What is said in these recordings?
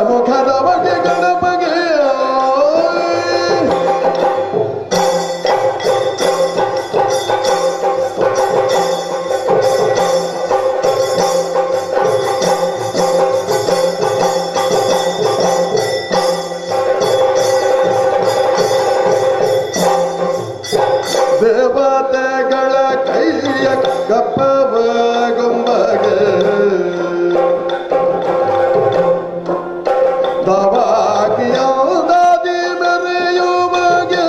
ಗಜಮುಖದ ಬಗೆ ಗಣಪಗೆ ದೇವತೆಗಳ ಕೈಯ ಕಪ್ಪವ ಗುಂಬಗೆ ದವಾಗಿಯಾದಿ ಮೆರೆಯುವಗೆ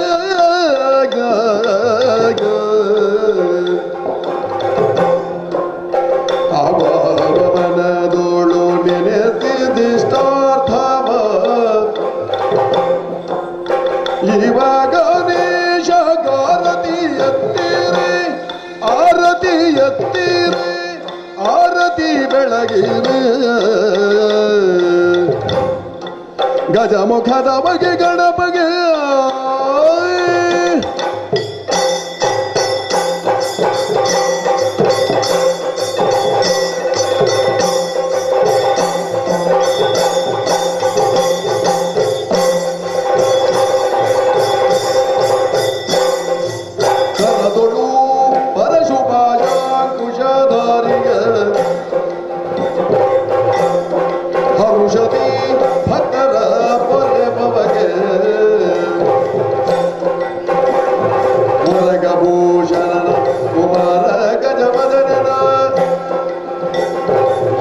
ಅವನದೋಳು ನೆನೆಸಿದಿಷ್ಟಾರ್ಥವ ಇವಾಗ ಎತ್ತೀರೆ ಆರತಿ ಬೆಳಗಿರೆ ಗಜಮುಖದ ಬಗೆ ಗಣಪಗೆ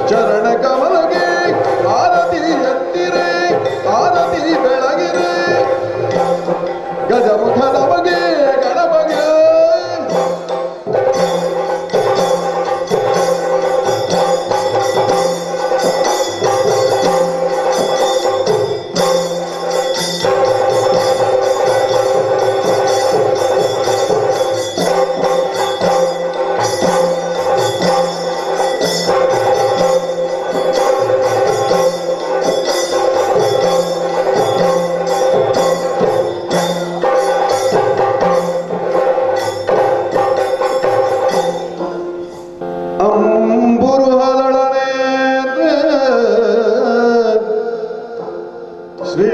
ಚರಣ ಕಮಲಗೆ ಆರತಿ ಎತ್ತಿರೆ ಆರತಿ ಬೆಳಗಿರೆ ಗಜಮುಖದ ಬಗೆ ಗಣಪಗೆ ಶ್ರೀ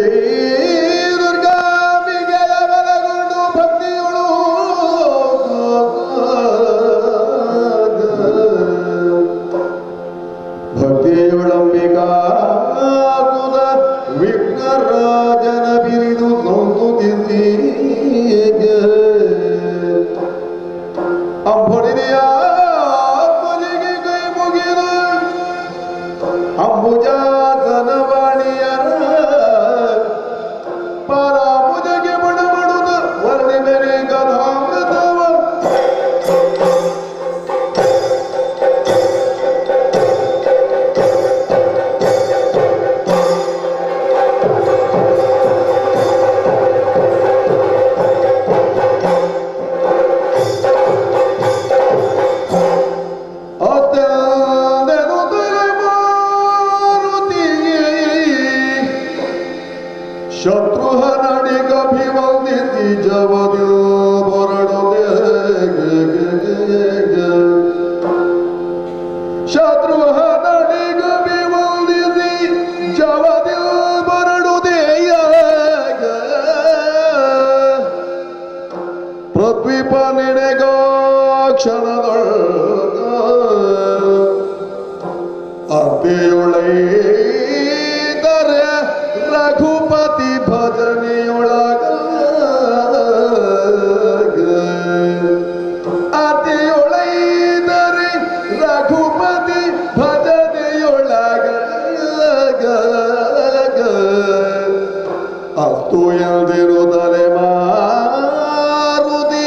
ದುರ್ಗಾಂಬಿಗೆಯ ಬಲಗೊಂಡು ಭಕ್ತಿಯುಳು ಭಕ್ತಿಯುಳಂಬಿಕಾ ಕುಲ ವಿಘ್ನರಾಜನ ಬಿರಿದು ನೊಂದುತ್ತಿದ್ದೀಗ ಅಂಬುಡಿದೆಯ ಆತ್ಮನಿಗೆ ಕೈ ಮುಗಿದ ಅಂಬುಜಾತನ ವಾಣಿಯರ ಮುಜಗೆ ಬಡಬಡುದ ವರ್ಣಿ ಬೆರೆ ಗದಾಮೃತವ ಶತ್ರುಹನಡಿಗಭಿವಂದಿತಿ ಜವದ್ಯೋ ಬರಡುದೆ ಶತ್ರುಹನಡಿಗಭಿವಂದಿತಿ ಜವದ್ಯೋ ಬರಡುದೆಯ ಪೃಥ್ವಿಪ ನಿಡೆಗ ಕ್ಷಣದೊಳ ಅರ್ತಿಯೊಳೈ ರಘುಪತಿ ಭಜನೆಯೊಳಗ ಅತಿಯೊಳೈದರೆ ರಘುಪತಿ ಭಜನೆಯೊಳಗ ಅಸ್ತು ಎಂದಿರುತ್ತದೆ ಮಾರುತಿ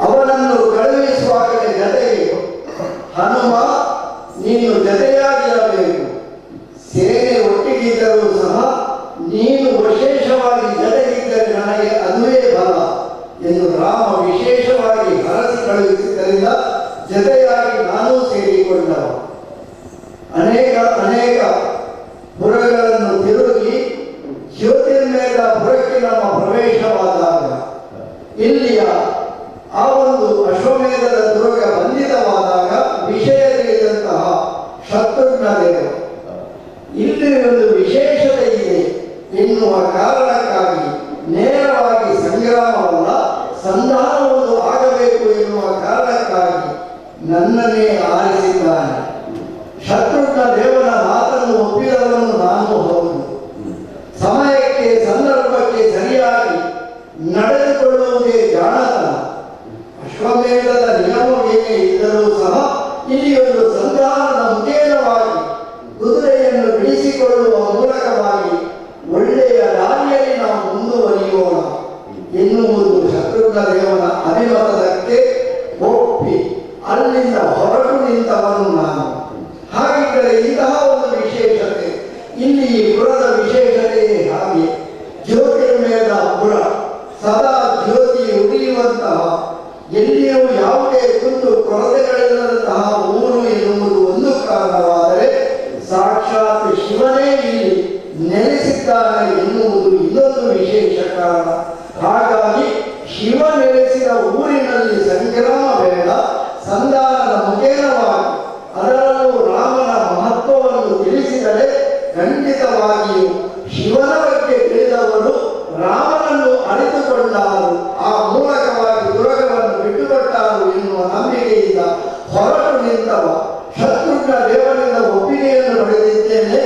ಅವನನ್ನು ಕಳುಹಿಸುವಾಗಲೇ ಜತೆಗೆ ಹನುಮ ನೀನು ಜತೆಯಾಗಿರಬೇಕು, ಸೇನೆ ಒಟ್ಟಿಗಿದ್ದರೂ ಸಹ ನೀನು ವಿಶೇಷವಾಗಿ ಜತೆಗಿದ್ದರೆ ನನಗೆ ಅದುವೇ ಬಲ ಎಂದು ರಾಮ ವಿಶೇಷವಾಗಿ ಹರಸಿ ಕಳುಹಿಸಿದ್ದರಿಂದ ಜೊತೆಯಾಗಿ ನಾನೂ ಸೇರಿಕೊಂಡವ. ಅನೇಕ ಅನೇಕ ಪುರಗಳನ್ನು ತಿರುಗಿ ಜ್ಯೋತಿರ್ಮೇಧ ಪುರಕ್ಕೆ ನಮ್ಮ ಪ್ರವೇಶವಾದಾಗ ಇಲ್ಲಿಯ ಆ ಒಂದು ಅಶ್ವಮೇಧದ ದುರ್ಗ ಬಂಧಿತವಾದಾಗ ವಿಷಯ ತಿಳಿದಂತಹ ಶತ್ರುಘ್ನ ದೇವರು ಇಲ್ಲಿ ಒಂದು ವಿಶೇಷತೆ ಇದೆ ಎನ್ನುವ ಕಾರಣಕ್ಕಾಗಿ ನೇರವಾಗಿ ಸಂಗ್ರಾಮವಲ್ಲ ಸಂಧಾನವನ್ನು ಆಗಬೇಕು ಎನ್ನುವ ಕಾರಣಕ್ಕಾಗಿ ನನ್ನನ್ನೇ ಆರಿಸಿದ್ದಾನೆ. ಶತ್ರುಘ್ನ ದೇವರ ಮಾತನ್ನು ಒಪ್ಪಿದವನು ನಾನು ಹೌದು. ಸಮಯಕ್ಕೆ ಸಂದರ್ಭಕ್ಕೆ ಸರಿಯಾಗಿ ನಡೆದುಕೊಳ್ಳುವುದೇ ಜಾಣತನ. ಅಶ್ವಮೇಧದ ನಿಯಮವೇನೇ ಇದ್ದರೂ ಸಹ ಇಲ್ಲಿ ಒಂದು ಸಂಧಾನದ ಮುಖೇನವಾಗಿ ಕುದುರೆಯನ್ನು ಬಿಡಿಸಿಕೊಳ್ಳುವ ಮೂಲಕವಾಗಿ ಒಳ್ಳೆಯ ದಾರಿಯಲ್ಲಿ ನಾವು ಮುಂದುವರಿಯೋಣ ಎನ್ನುವುದು ಶತ್ರುಘ್ನ ದೇವನ ಅಭಿಮತಕ್ಕೆ ಒಪ್ಪಿ ಅಲ್ಲಿಂದ ಹೊರಟು ನಿಂತವನು ನಾನು. ಹಾಗಿದ್ದರೆ ಇಂತಹ ಒಂದು ವಿಶೇಷತೆ ಇಲ್ಲಿ ಈ ಪುರದ ವಿಶೇಷತೆಯೇ ಹಾಗೆ. ಜ್ಯೋತಿರ್ಮೇಧ ಪುರ ಸದಾ ಜ್ಯೋತಿ ಉರಿಯುವಂತಹ, ಎಲ್ಲಿಯೂ ಯಾವುದೇ ಕುಂದು ಕೊರತೆಗಳಿಲ್ಲದಂತಹ ಊರು ಎನ್ನುವುದು ಒಂದು ಕಾರಣವಾದರೆ ಸಾಕ್ಷಾತ್ ಶಿವನೇ ಇಲ್ಲಿ ನೆಲೆಸಿದ್ದಾನೆ ಎನ್ನುವುದು ಇನ್ನೊಂದು ವಿಶೇಷ ಕಾರಣ. ಹಾಗಾಗಿ ಶಿವ ನೆಲೆಸಿದ ಊರಿನಲ್ಲಿ ಸಂಗ್ರಾಮ ಬೇಡ, ಸಂಧಾನದ ಮುಖೇನವಾಗಿ ಅದರಲ್ಲೂ ರಾಮನ ಮಹತ್ವವನ್ನು ತಿಳಿಸಿದರೆ ಖಂಡಿತವಾಗಿಯೂ ಶಿವನ ಬಗ್ಗೆ ತಿಳಿದವರು ರಾಮನನ್ನು ಅರಿತುಕೊಂಡಾರು, ಆ ಮೂಲಕವಾಗಿ ದುರ್ಗವನ್ನು ಬಿಟ್ಟುಕೊಟ್ಟಾರು ಎನ್ನುವ ನಂಬಿಕೆಯಿಂದ ಹೊರಟು ನಿಂತವ. ಶತ್ರುಘ್ನ ದೇವರಿಂದ ಒಪ್ಪಿಗೆಯನ್ನು ಪಡೆದಿದ್ದೇನೆ,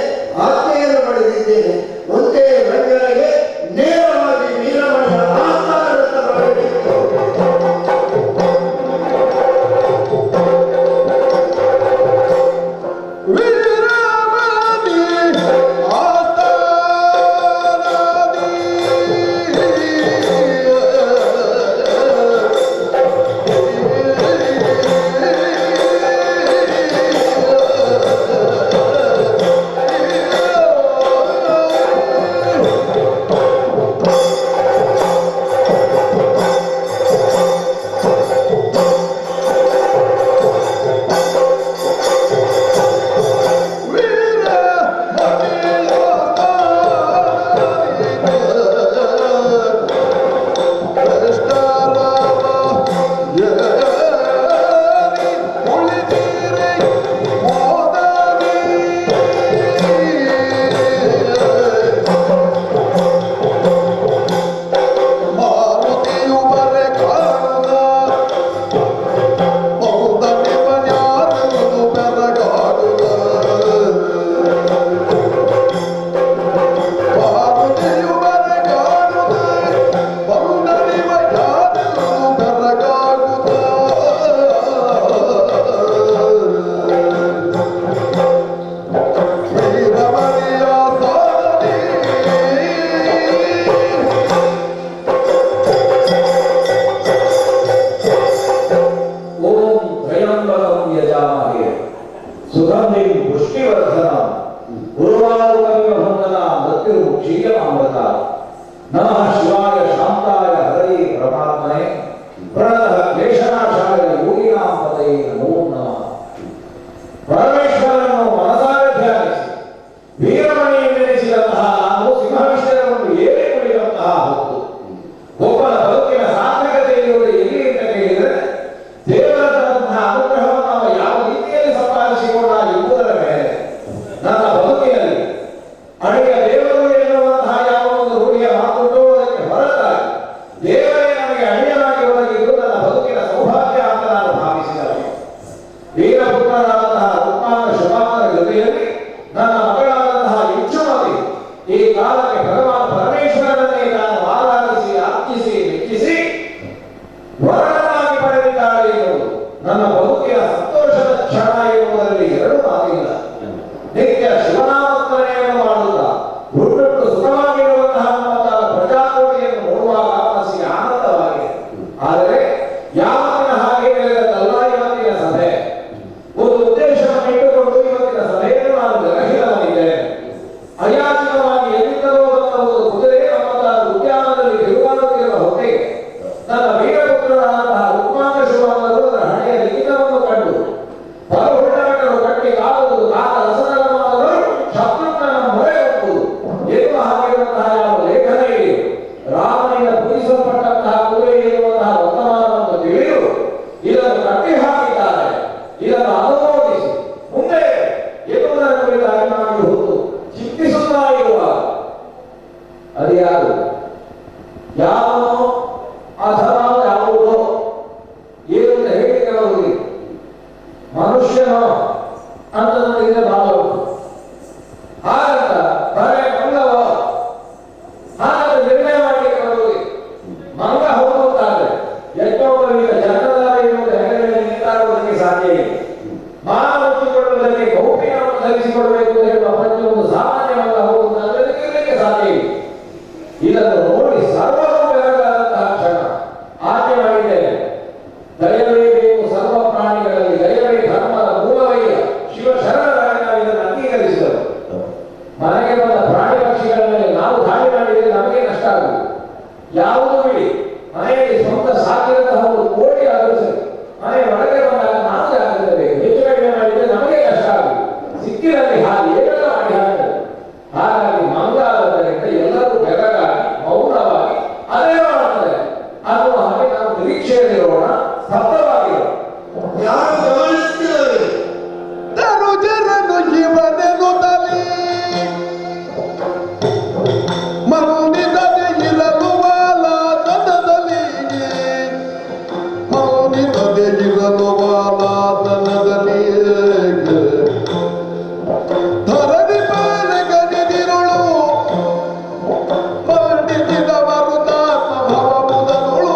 ಆಜ್ಞೆಯನ್ನು ಪಡೆದಿದ್ದೇನೆ. ಒಂದೇ ರಂಗನಿಗೆ ನೇರವಾಗಿ ವೀರಮಣಿಯ ಆಸ್ಥಾನದತ್ತ ಬರಬೇಕು. ನನ್ನ ವೀರಪುತ್ರರಾದಂತಹ ಉತ್ಮಾಂಗ ಶಿವಾನಂದರು ಅದರ ಹಣೆಯ ಲಿಖಿತವನ್ನು ಅನುಮೋದಿಸಿ ಮುಂದೆ ಎನ್ನುವುದರ ಕುರಿತಾಗಿ ನಾವು ಹೊತ್ತು ಚಿಂತಿಸುತ್ತಾ ಇರುವ ಅದು ಯಾರು ಯಾವನೋ ಅಥವಾ ಯಾವುದೋ ಏನು ಅಂತ ಹೇಳಿಕೆ ಬರುವುದಿಲ್ಲ. ಮನುಷ್ಯನೋ ಅಂತ ನೋಡಿದ್ರೆ ಭಾವ ಉಂಟು. ಹಾಗಂತ ಬರೇ ಮಂಗವೋ ಹಾಗಂತ ನಿರ್ಣಯ ಮಾಡಲಿಕ್ಕೆ ಬರುವುದಿಲ್ಲ. ಮಂಗ ಹೋಗುತ್ತಾದ್ರೆ ಎಷ್ಟೊಬ್ಬರಿಗೆ ಜನರ ಎನ್ನುವುದು ಹೆಗಲಲ್ಲಿ ನಿಂತಾಡುವುದಕ್ಕೆ ಸಾಧ್ಯ ಇಲ್ಲ. ಮಾನ ಮುಚ್ಚಿಕೊಳ್ಳುವುದಕ್ಕೆ ಗೌಪ್ಯವನ್ನು ಧರಿಸಿಕೊಳ್ಳಬೇಕು ಹೇಳುವ ಪ್ರತಿಯೊಂದು ಸಾಮಾನ್ಯ ಮಂಗ ಹೋಗುವುದಾದ್ರೆ ಇರಲಿಕ್ಕೆ ಸಾಧ್ಯ ಇಲ್ಲ. ಇದನ್ನು ನೋಡಿ ಸರ್ವರೂ ಬೆರಗಾದಂತಹ ಕ್ಷಣ ಆಚೆ ಮಾಡಿದ್ದೇನೆ. ದಯವೇ ಬೇಕು ಸರ್ವ ಪ್ರಾಣಿಗಳಲ್ಲಿ, ದಯವೇ ಧರ್ಮದ ಮೂಲವಯ್ಯ ಶಿವ ಶರಣರಾಗಿ ನಾವು ಇದನ್ನು ಅಂಗೀಕರಿಸಿದರು. ಮನೆಗೆ ಬಂದ ಪ್ರಾಣಿ ಪಕ್ಷಿಗಳ ಮೇಲೆ ನಾವು ದಾಳಿ ಮಾಡಿದರೆ ನಮಗೆ ನಷ್ಟ ಆಗುವುದು. ಯಾವುದು ಬಿಡಿ, ಮನೆಯಲ್ಲಿ ಸ್ವಂತ ಸಾಕಿದಂತಹ ಒಂದು ಕೋಟಿ ಆದರೂ ಸರಿ, ಮನೆ ಒಳಗೆ ಬಂದಾಗ ನಾವು ಜಾಗ್ರತೆ ಬೇಕು. ಹೆಚ್ಚು ಕಡಿಮೆ ಮಾಡಿದರೆ ನಮಗೆ ಕಷ್ಟ ಆಗುವುದು. ಸಿಕ್ಕಿದಲ್ಲಿ ಹಾಗೆ ಏನೆಲ್ಲ ಮಾಡಿ ಹಾಕ್ತದೆ. ಹಾಗಾಗಿ ಮಂಗ ಆದದ್ದರಿಂದ ಎಲ್ಲರೂ ಬೆರಗಾಗಿ ಮೌನವಾಗಿ ಅದೇ ಮಾಡ್ತಾರೆ ಅನ್ನುವ ಹಾಗೆ ನಾವು ನಿರೀಕ್ಷೆಯಲ್ಲಿರೋಣ, ಸ್ತಬ್ಧವಾಗಿರೋಣ. ಯಾರು ಗಮನಿಸ್ತಿಲ್ಲವೇ? ತನುಜರನು ಜೀವನೆನುತ್ತಲೇ ಮೌನಿನದೆ ಇರಲು ವಾಲಾತನದಲ್ಲಿ ಮೌನಿನದೆ ಇರಲು ವಾಲಾತನದಲ್ಲಿ ಧರಣಿ ಮೇಲೆ ಗದಿದಿರುಳು ಮಂಡಿಸಿದ ಮರುತಾತ್ಮ ಭವಮುದನುಳು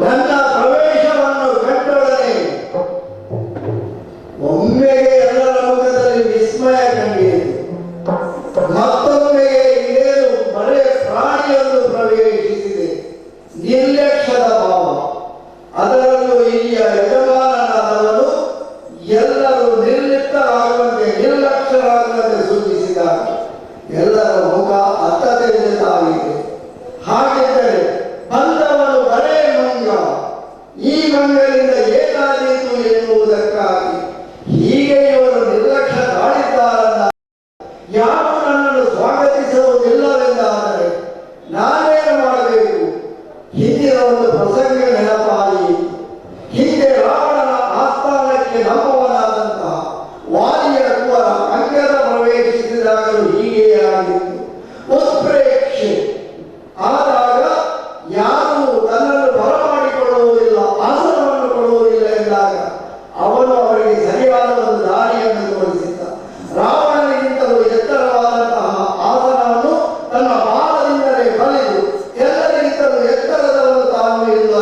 ನನ್ನ ಪ್ರವೇಶವನ್ನು ಕಂಡೊಡನೆ ಒಮ್ಮೆಗೆ ಎಲ್ಲರ ಮುಖದಲ್ಲಿ ವಿಸ್ಮಯ ಕಂಡಿತು. ಮತ್ತೊಮ್ಮೆಗೆ ಇದೇನು ಬರೇ ಪ್ರಾಣಿಯೊಂದು ಪ್ರವೇಶಿಸಿದೆ. ನಿರ್ಲಕ್ಷ್ಯದ ಭಾವ. ಅದರಲ್ಲೂ ಇಲ್ಲಿಯ ಯಜಮಾನನಾದವನು ಎಲ್ಲರೂ ನಿರ್ಲಿಪ್ತರಾಗುವಂತೆ ನಿರ್ಲಕ್ಷ್ಯರಾಗುವಂತೆ ಸೂಚಿಸಿದಾಗ ಎಲ್ಲರ ಮುಖ ಅತ್ತತೆಯುತವಾಗಿದೆ. ಹಾಗಿದ್ದರೆ ಬಂದವನು ಬರೇ ಮಂಗ, ಈ ಮಂಗನಿಂದ ಏನಾದೀತು ಎನ್ನುವುದಕ್ಕಾಗಿ ಹೀಗೆ ಇವರು ನಿರ್ಲಕ್ಷ್ಯ ತಾಳಿದ್ದಾರಲ್ಲ. ಯಾರು ನನ್ನನ್ನು ಸ್ವಾಗತಿಸುವುದಿಲ್ಲವೆಂದಾದರೆ ನಾನೇನು ಮಾಡಬೇಕು? ಹಿಂದಿನ ಒಂದು ಪ್ರಸಂಗ ನೆನಪಾಗಿ, ಹಿಂದೆ ರಾವಣನ ಆಸ್ಥಾನಕ್ಕೆ ನಮ್ಮವನಾದಂತಹ ವಾಲಿಯ ಕುವರ ಅಂಗದ ಪ್ರವೇಶಿಸಿದಾಗಲೂ ಹೀಗೆಯೇ ಆಗಿತ್ತು. ಉತ್ಪ್ರೇಕ್ಷೆ ಆದಾಗ ಯಾರು ತನ್ನನ್ನು ಬರಮಾಡಿಕೊಳ್ಳುವುದಿಲ್ಲ, ಆಸನವನ್ನು ಕೊಡುವುದಿಲ್ಲ ಎಂದಾಗ ಅವನು ಅವರಿಗೆ ಸರಿಯಾದ ಒಂದು ದಾರಿಯನ್ನು ತೋರಿಸಿದ್ದ. ರಾವಣನಿಗಿಂತಲೂ ಎತ್ತರವಾದಂತಹ ಆಸನವನ್ನು ತನ್ನ ಬಾಲದಿಂದಲೇ ಕಲಿದು ಎಲ್ಲರಿಗಿಂತಲೂ ಎತ್ತರದವನು ತಾನು ಎಂದು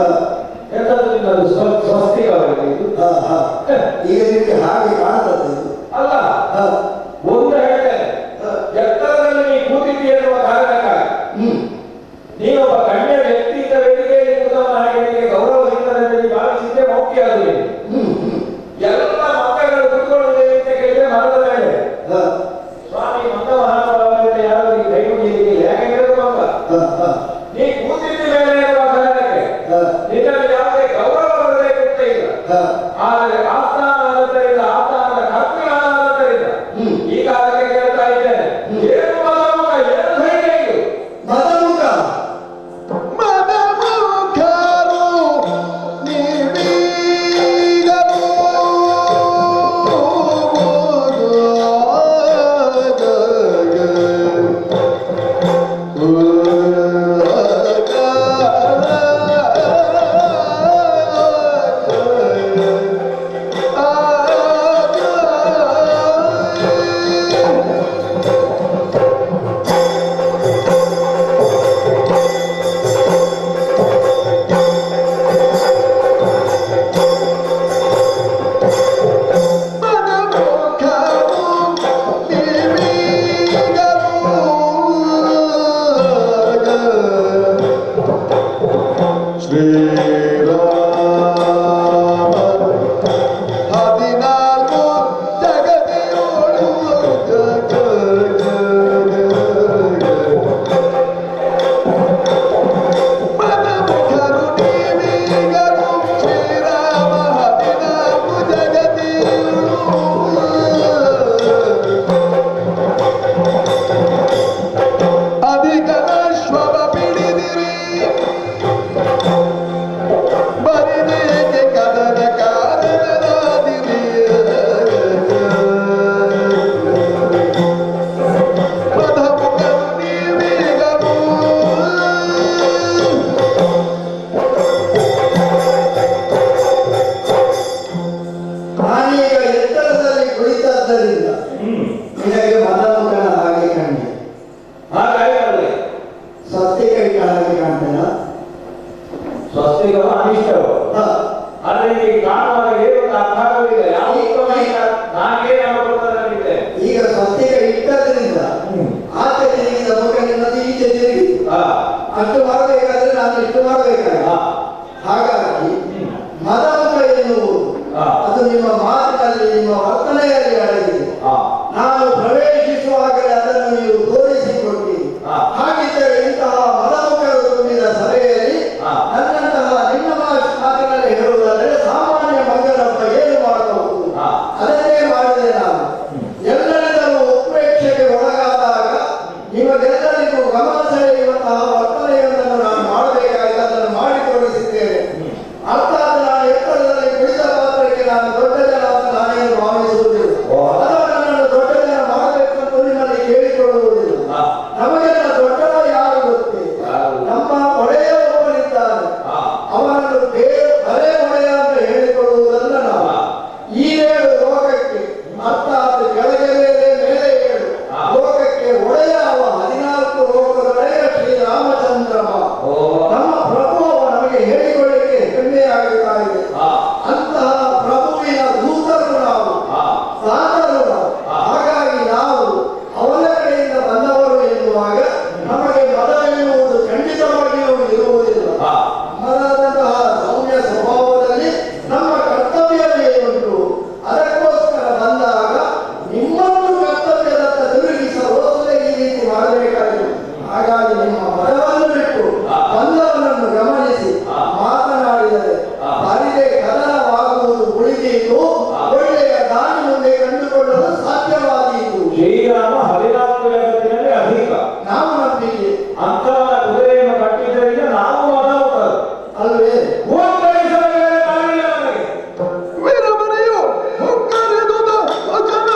ಹ, ಎಂತದ್ದು ನಿಮ್ಮದು ಸ್ವಸ್ತಿಕವಾಗಿ ಇದು ಹ, ಹ. ಈಗ ನಿಮಗೆ ಹಾಗೆ ಕಾಣ್ತದೆ ಇದು. ಅಲ್ಲ ಹ, ಒಂದು ಹೇಳ್ತೇನೆ ಹ. ಎತ್ತರದಲ್ಲಿ ನೀ ಕೂತಿದ್ದೀಯ ಎನ್ನುವ ಕಾರಣಕ್ಕಾಗಿ ಹ್ಮ್ ನೀನೊಬ್ಬ ಗಣ್ಯ ವ್ಯಕ್ತಿ ಇದ್ದ ವೇದಿಕೆಯಲ್ಲಿ ಕೂತವನ ಹಾಗೆ ನಿನಗೆ ಗೌರವ ಸಿಗ್ತದೆ ಅಂತ ನೀನು ಭಾವಿಸಿದ್ದೆ ಮುಖ್ಯ ಅದು ನೀನು. ಹ್ಮ್ ಹ್ಮ್ ಎಲ್ಲ ಮಕ್ಕಳು ಕೂತ್ಕೊಳ್ಳುವುದೇನೆ ಅಂತ ಕೇಳಿದ್ರೆ ಮರದ ಮೇಲೆ ಹ, ಸ್ವಾಮಿ ಮಂಗ ಮಹಾನುಭಾವ ಯಾರು ಈ ಕೈ ಮುಗಿಯಲಿಕ್ಕೆ ಯಾಕೆ ಹೇಳಿದ್ರು ಮಂಗ ಹ, ಹ, ನೀ ಕೂತಿದ್ದ ಮೇಲೆ ಎನ್ನುವ ಕಾರಣಕ್ಕೆ ಹ, ನಿನ್ನಲ್ಲಿ ಯಾವುದೇ ಗೌರವ ಬರಬೇಕು ಅಂತ ಇಲ್ಲ. ಹ. ಆದರೆ ಆಸ್ಥಾನ ಆದದ್ದರಿಂದ ಆಸ್ಥಾನದ ಕರ್ತೃನಾದದ್ದರಿಂದ ಹ್ಮ್. ಈ ಕಾಲಕ್ಕೆ ಕೇಳ್ತಾ ಇದ್ದೇನೆ ಏನು ಮದಮುಖ ಏನು ಧೈರ್ಯ ಇದು ಮದಮುಖ ಮದಮುಖರು ನೀವೀಗಲೂ ನಾನೀಗ ಎತ್ತರದಲ್ಲಿ ಕುಳಿತದ್ದರಿಂದ ನಿನಗೆ ಮದಮುಖನ ಹಾಗೆ ಕಂಡೆ. ಹಾಗಾಗಿ ಅಲ್ಲೇ ಸತ್ಯ ಕೈ ಹಾಗೆ ಕಾಣ್ತೇನ? ಸ್ವಸ್ತಿಕವ ಅನಿಷ್ಟವು ಹ, ಆದ್ರೆ ಈಗ ಕಾಣುವಾಗ ಏನು ಅರ್ಥವಿಲ್ಲ ಯಾವ ನಾನೇನು ಅನುಭವದಲ್ಲಿದ್ದೆ ಈಗ ಸತ್ಯ ಇಟ್ಟದ್ರಿಂದ ಆಚೆ ತಿರುಗಿದ ಮುಖ ನಿನ್ನದು ಈಚೆ ತಿರುಗಿ ಅಷ್ಟು ಮಾಡಬೇಕಾದ್ರೆ ನಾನು ಇಷ್ಟು ಮಾಡಬೇಕಾದ್ರೆ ಹಾಗಾಗಿ ಮದಮುಖ ಎನ್ನುವುದು ಅದು ನಿಮ್ಮ ಮಾತಿನಲ್ಲಿ ನಿಮ್ಮ ವರ್ತನೆಯಲ್ಲಿ ಅಡಗಿದೆ. ನಾನು ಪ್ರವೇಶಿಸುವಾಗಲೇ ಅದನ್ನು ನೀವು ತೋರಿಸಿಕೊಟ್ಟಿರಿ. ಹಾಗಿದ್ದರೆ ಇಂತಹ ಮದಮುಖರು ತುಂಬಿದ ಸಭೆಯಲ್ಲಿ ನನ್ನಂತಹ ನಿಮ್ಮ ಮಾತಿನಲ್ಲಿ ಹೇಳುವುದಾದರೆ ಸಾಮಾನ್ಯ ಮಂಗನೊಬ್ಬ ಏನು ಮಾಡಬಹುದು ಅದನ್ನೇ ಮಾಡಿದೆ ನಾನು. ಎಲ್ಲರಿಗೂ ಉತ್ಪ್ರೇಕ್ಷೆಗೆ ಒಳಗಾದಾಗ ನಿಮಗೆಲ್ಲರಿಗೂ ಗಮನ ಸೆಳೆಯುವಂತಹ ವರ್ತನೆಯೊಂದನ್ನು ನಾನು ಮಾಡಬೇಕಾಗಿ ಅದನ್ನು ಮಾಡಿ ತೋರಿಸಿದ್ದೇನೆ. ಅರ್ಥಾತ್ ನಾನು ಎತ್ತರದಲ್ಲಿ ಕುಳಿತ ಪಾತ್ರಕ್ಕೆ ನಾನು ದೊಡ್ಡ ಜನ ಅಂತ ನಾನೇನು ಭಾವಿಸುವುದಿಲ್ಲ. ಅಥವಾ ನನ್ನನ್ನು ದೊಡ್ಡ ಜನ ಮಾಡಬೇಕಂತ ನಿಮ್ಮಲ್ಲಿ ಕೇಳಿಕೊಳ್ಳುವುದಿಲ್ಲ. ನಮಗೆಲ್ಲ ದೊಡ್ಡವ ಯಾರು ಗೊತ್ತೇ? ನಮ್ಮ ಒಡೆಯ ಒಬ್ಬನಿದ್ದಾನೆ. ಅವನನ್ನು ಬರೇ ಒಡೆಯ ಅಂತ ಹೇಳಿಕೊಳ್ಳುವುದಲ್ಲ ನಾವು. ಈ ಏಳು ಲೋಕಕ್ಕೆ ಅರ್ಥಾತ್ ಕೆಳಗೆ ಮೇಲೆ ಮೇಲೆ ಏಳು ಲೋಕಕ್ಕೆ ಒಡೆಯ ಅವ. 14 ಲೋಕದ ಒಡೆಯ ಶ್ರೀರಾಮಚಂದ್ರಮ ನಮ್ಮ ಪ್ರಭು ನಮಗೆ ಹೇಳಿಕೊಳ್ಳಿಕ್ಕೆ ಹೆಮ್ಮೆಯಾಗುತ್ತಾ ಇದೆ. ಅಂತಹ ಪ್ರಭುವಿನ ದೂತರು ನಾವು, ಸಾಧರು ನಾವು. ಹಾಗಾಗಿ ನಾವು ಅವನ ಕಡೆಯಿಂದ ಬಂದವರು ಎನ್ನುವಾಗ ನಮಗೆ ಮದವೆನ್ನುವುದು ಖಂಡಿತವಾಗಿಯೂ ಇರುವುದಿಲ್ಲ. ನಮ್ಮದಾದಂತಹ ಸೌಮ್ಯ ಸ್ವಭಾವದಲ್ಲಿ ನಮ್ಮ ಕರ್ತವ್ಯವೇನುಂಟು ಅದಕ್ಕೋಸ್ಕರ ಬಂದಾಗ ನಿಮ್ಮನ್ನು ಕರ್ತವ್ಯದತ್ತ ತಿರುಗಿಸಲು ಈ ರೀತಿ ಮಾಡಬೇಕಾಗಿದೆ. ಹಾಗಾಗಿ ನಿಮ್ಮ ಮದವನ್ನು ಬಿಟ್ಟು ಬಂದವನನ್ನು ಗಮನಿಸಿ ಮಾತನಾಡಿದರೆ ಬರಿದೆ ಕದನವಾಗುವುದು ಉಳಿದೀತು, ಒಳ್ಳೆಯ ದಾನಿ ಮುಂದೆ ಕಂಡುಕೊಳ್ಳಲು ಸಾಧ್ಯವಾದೀತು. ಶ್ರೀರಾಮ 14 ಜಗತ್ತಿನಲ್ಲಿ ಅಧಿಕ ನಾವು ನಂಬಿಕೆ ಅಂತವರ ಕುದುರೆಯನ್ನು ಕಟ್ಟಿದ್ದರಿಂದ ನಾವು ಮದಮುಖರು ಅಲ್ವೇ? ಕಾಣಿಲ್ಲ ನಮಗೆ ವೀರಮನೆಯು ಹೊಕ್ಕರೆದುದ ವಚನ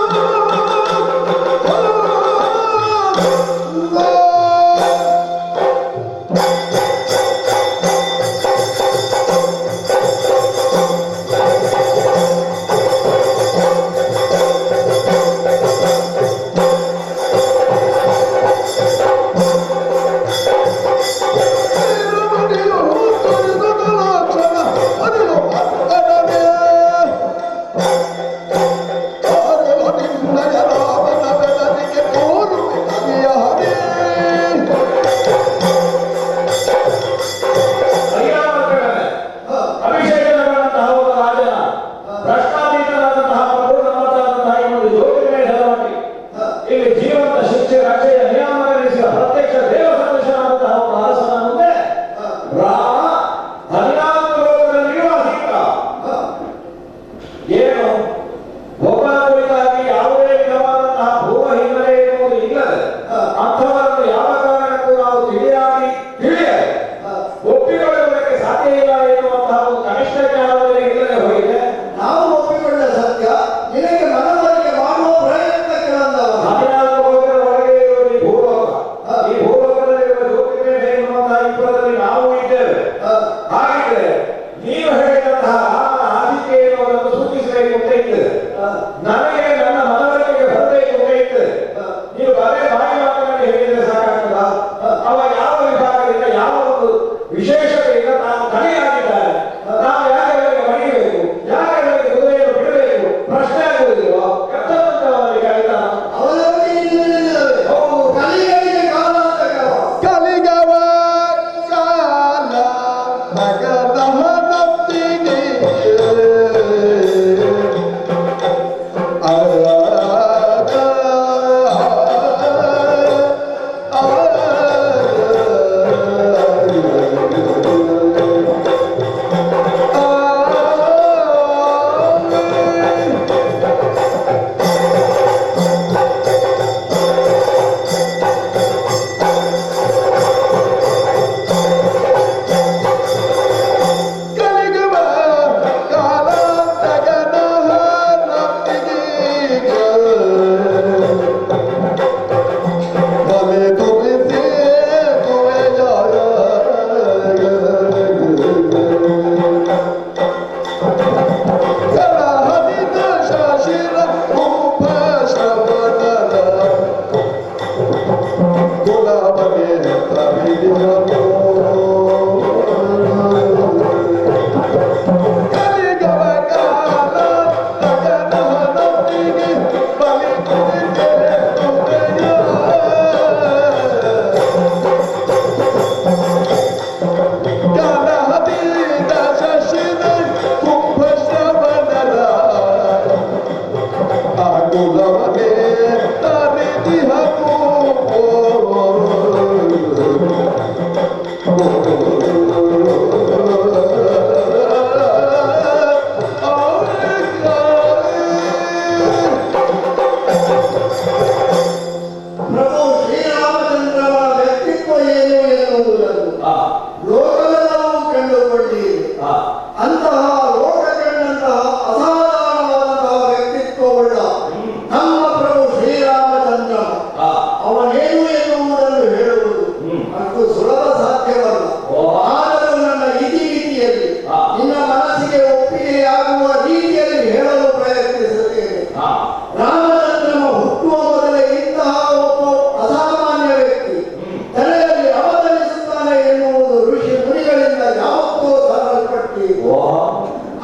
ವಿಫಲದಲ್ಲಿ ನಾವು ಇದ್ದೇವೆ. ಹಾಗಿದ್ರೆ ನೀವು ಹೇಳಿದಂತಹ ಆದಿಕೆ ಎನ್ನುವುದನ್ನು ಸೂಚಿಸಬೇಕು ಅಂತ ಇರ್ತದೆ. ನನಗೆ ನನ್ನ ಮನವರಿಕೆಗೆ ಬರಬೇಕು ಅಂತ ಇರ್ತದೆ. ನೀವು ಬರೇ ಬಾಯಿ ಮಾತನಾಡಿ ಹೇಳಿದ್ರೆ ಸಾಕಾಗ್ತದ? ಅವ ಯಾವ ವಿಭಾಗದಿಂದ ಯಾವ ಒಂದು ವಿಶೇಷತೆಯಿಂದ ನಾವು ಕಡಿಯಾಗಿದ್ದಾರೆ, ನಾವು ಯಾಕೆ ಅವರಿಗೆ ಬಡಿಬೇಕು, ಯಾಕೆ ಅವರಿಗೆ ಕುದುರೆಯನ್ನು ಬಿಡಬೇಕು ಪ್ರಶ್ನೆ ಆಗುವುದಿಲ್ವಾ? ಕರ್ತವ್ಯವಂತವರಿಗೆ ಕಲಿತಾನ ಹೌದು, ಕಲಿಗಳಿಗೆ ಕಾಲ ಅಂತ ಕಾಲ. ಕಲಿಗವ ಕಾಲ ನಗದ ಹನತ್ತಿಗೆ ಕಲಿಗವ ಕಾಲ ನಗದ ಹನತ್ತಿಗೆ ಮನೆ ತುಂಬಿಸಿ ತುವೆಯಾಯ ಕಲಹದಿದ ಶಾಶಿರ ಕುಂಭ ಶ್ರವಣದ ಗುಲಾಬಗೆ ತಮಿಳಿನೋ ಕಲಿಗವ ಕಾಲ ನಗದ ಹನತ್ತಿಗೆ ಬಲಿ ತುಳಿದೆ ತುವೆಯ ಕಲಹದಿದ ಶಶಿನ ಕುಂಭ ಶ್ರವಣದ ಆ ಗುಲಾಬಗೆ ತಮಿಳಿನೋ ಪ್ರಭು ಶ್ರೀರಾಮಚಂದ್ರನ ವ್ಯಕ್ತಿತ್ವ ಏನು ಎನ್ನುವುದನ್ನು ಲೋಕವೆಲ್ಲವೂ ಕಂಡುಕೊಂಡಿದೆ. ಅಂತಹ ಲೋಕ ಕಂಡಂತಹ ಅಸಾಧಾರಣವಾದಂತಹ ವ್ಯಕ್ತಿತ್ವವುಳ್ಳ ನಮ್ಮ ಪ್ರಭು ಶ್ರೀರಾಮಚಂದ್ರ ಅವನೇನು ಎನ್ನುವುದನ್ನು ಹೇಳುವುದು ಅಷ್ಟು ಸುಲಭ ಸಾಧ್ಯವಲ್ಲ. ಆದರೂ ನನ್ನ ಇತಿಮಿತಿಯಲ್ಲಿ ನಿನ್ನ ಮನಸ್ಸಿಗೆ ಒಪ್ಪಿಗೆಯಾಗುವ ರೀತಿಯಲ್ಲಿ ಹೇಳಲು ಪ್ರಯತ್ನಿಸುತ್ತೇನೆ. ರಾಮಚಂದ್ರನ ಹುಟ್ಟುವ ಮೊದಲೇ ಇಂತಹ ಒಬ್ಬ ಅಸಾಮಾನ್ಯ ವ್ಯಕ್ತಿ ತಲೆಯಲ್ಲಿ ಅವತರಿಸುತ್ತಾನೆ ಎನ್ನುವುದು ಋಷಿ ಮುನಿಗಳಿಂದ ಯಾವತ್ತೂ ಸಾರಲ್ಪಟ್ಟಿದೆ.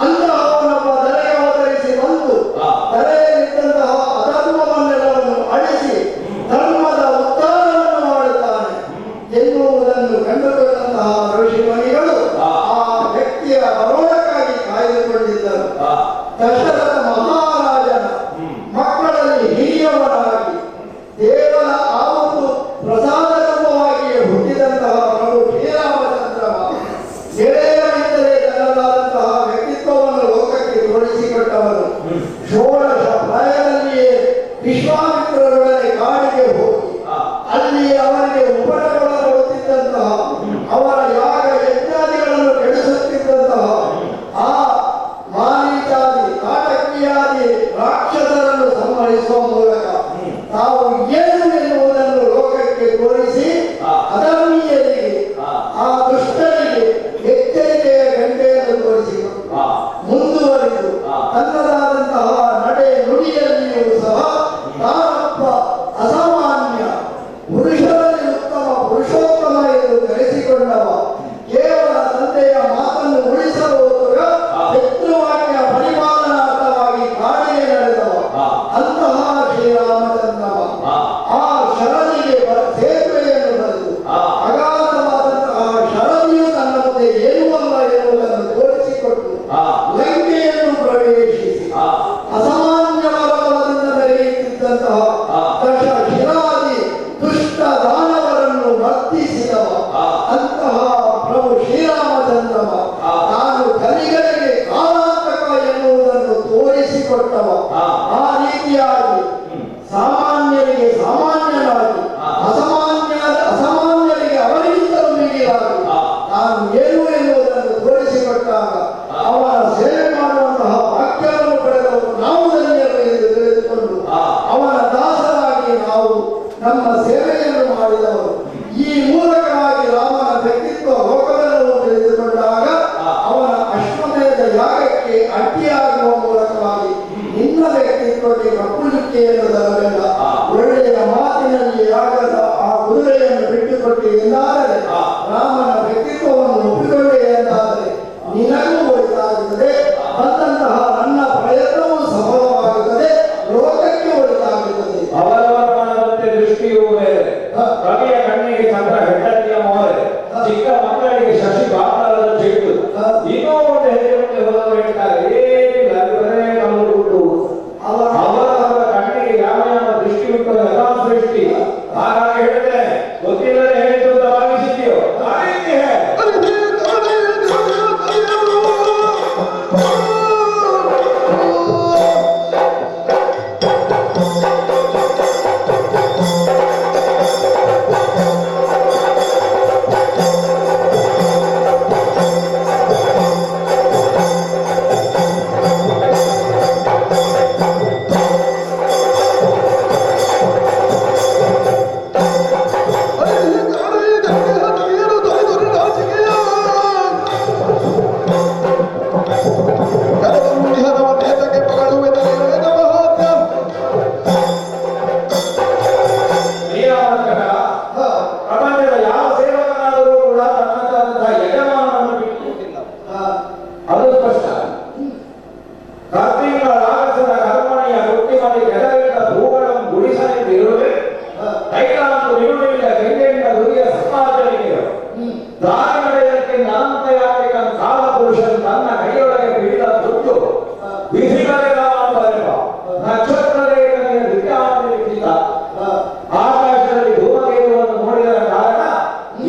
ಅಂತಹವನೊಬ್ಬ ತಲೆಗೆ ಅವತರಿಸಿ ಬಂದು ತಲೆಯಲ್ಲಿದ್ದಂತಹ ಅಧರ್ಮವನ್ನೆಲ್ಲವನ್ನು ಅಳಿಸಿ ಧರ್ಮದ ಉದ್ಧಾರವನ್ನು ಮಾಡುತ್ತಾನೆ ಎನ್ನುವುದನ್ನು ಕಂಡುಕೊಂಡಂತಹ ಋಷಿ ಮುನಿಗಳು ಆ ವ್ಯಕ್ತಿಯ ಬರೋಣಕ್ಕಾಗಿ ಕಾಯ್ದುಕೊಂಡಿದ್ದರು. ದಶರಥ ಮಹಾರಾಜನ ಮಕ್ಕಳಲ್ಲಿ ಹಿರಿಯವನಾಗಿ ದೇವರ ಆ ಒಂದು ಪ್ರಸಾದರೂಪವಾಗಿಯೇ ಹುಟ್ಟಿದಂತಹ ಪ್ರಭು ಶ್ರೀರಾಮಚಂದ್ರ ಗೆಳೆಯರೆಂದರೆ ತನ್ನದಾದಂತಹ ವ್ಯಕ್ತಿತ್ವವನ್ನು ಲೋಕಕ್ಕೆ ತೋರಿಸಿಕೊಟ್ಟವನು. ಷೋಡಶ ಪ್ರಾಯದಲ್ಲಿಯೇ ವಿಶ್ವಾಮಿತ್ರರೊಡನೆ ಕಾಡಿಗೆ ಹೋಗಿ ಅಲ್ಲಿ ಅವರಿಗೆ ಉಪಟಳಗೊಳ್ಳುತ್ತಿದ್ದಂತಹ ಅವರ ಯಾಗ ಯಜ್ಞಾದಿಗಳನ್ನು ಕೆಡಿಸುತ್ತಿದ್ದಂತಹ ಆ ಮಾರೀಚಾದಿ ಕಾಟಕಿಯಾದಿ ರಾಕ್ಷಸರನ್ನು ಸಂಹರಿಸುವ ಮೂಲಕ ತಾವು ಏನು ಎನ್ನುವುದನ್ನು ಲೋಕಕ್ಕೆ ತೋರಿಸಿ ಅಧರ್ಮೀಯರಿಗೆ ಆ ದುಷ್ಟರಿಗೆ ಎಚ್ಚರಿಕೆಯ ಗಂಟೆಯನ್ನು ತೋರಿಸಿದರು. ಮುಂದುವರಿದು ತನ್ನದಾದಂತಹ ನಡೆ ನುಡಿಯಲ್ಲಿಯೂ ಸಹ ತಾನೊಬ್ಬ ಅಸಾಮಾನ್ಯ ಪುರುಷರಲ್ಲಿ ಉತ್ತಮ ಎಂದಾದರೆ ರಾಮನ ವ್ಯಕ್ತಿತ್ವವನ್ನು ಒಪ್ಪಿಕೊಂಡೆ ಎಂದಾದರೆ ನಿನಗೂ ಒಳಿತಾಗುತ್ತದೆ, ಬಂದಂತಹ ನನ್ನ ಪ್ರಯತ್ನವೂ ಸಫಲವಾಗುತ್ತದೆ, ಲೋಕಕ್ಕೆ ಒಳಿತಾಗುತ್ತದೆ. ಅವರವರ ಮನದಂತೆ ದೃಷ್ಟಿಯೂ ಬೇರೆ, ಕವಿಯ ಕಣ್ಣಿಗೆ ಚಂದ್ರ ಹೆಂಡತಿಯ ಮೋರೆ, ಚಿಕ್ಕ ಮಕ್ಕಳಿಗೆ ಶಶಿ ಬಾಪರದ ಚೆಟ್ಟು, ಇನ್ನೂ ಒಂದು ಹೆಜ್ಜೆ ಮುಂದೆ ಹೋದವರು ಹೇಳ್ತಾರೆ ಏನಿಲ್ಲ ಅದು ಬರೇ ಕಲ್ಲು ಗುಡ್ಡು. ಅವರವರ ಕಣ್ಣಿಗೆ ಯಾವ ಯಾವ ದೃಷ್ಟಿ ಉಂಟು ಎಲ್ಲ ಸೃಷ್ಟಿ. ಹಾಗಾಗಿ ಹೇಳಿದ್ರೆ ಗೊತ್ತಿಲ್ಲದೆ ಹೇಳಿದ್ದು ಅಂತ ಭಾವಿಸಿದ್ಯೋ ಆ ರೀತಿ ಹೇಳಿ. ಪ್ರಪಂಚದ ಯಾವ ಸೇವಕನಾದರೂ ಕೂಡ ತನ್ನಂತಹ ಯಜಮಾನನನ್ನು ಬಿಟ್ಟುಕೊಟ್ಟಿಲ್ಲ, ಅದು ಸ್ಪಷ್ಟ. ಕರ್ತಿಗಳ ರಾಕ್ಷಸನ ಕರ್ಮಣಿಯ ವೃತ್ತಿ ಮಾಡಿ ಕೆಳಗಿಟ್ಟ ಭೂಗಳನ್ನು ಗುಡಿಸಲಿರುವೆ, ಕೈಲಾಂತು ನಿರುಳಿಲ್ಲ ಗಂಗೆಯಿಂದ ದುರಿಯ ಸಮಾಜನಿಗೆ ದಾರಿ ನಡೆಯಕ್ಕೆ ಅನಂತ ಯಾತ್ರಿಕನ ಕಾಲ ಪುರುಷನ್ ತನ್ನ ಕೈಯೊಳಗೆ ಬಿಡಿದ ದುಡ್ಡು ವಿಧಿಗಳೆಲ್ಲ ನಕ್ಷತ್ರ ರೇಖೆಯ ದಿವ್ಯಾಂತ ಆಕಾಶದಲ್ಲಿ ಧೂಮಕೇತುವನ್ನು ನೋಡಿದ ಕಾರಣ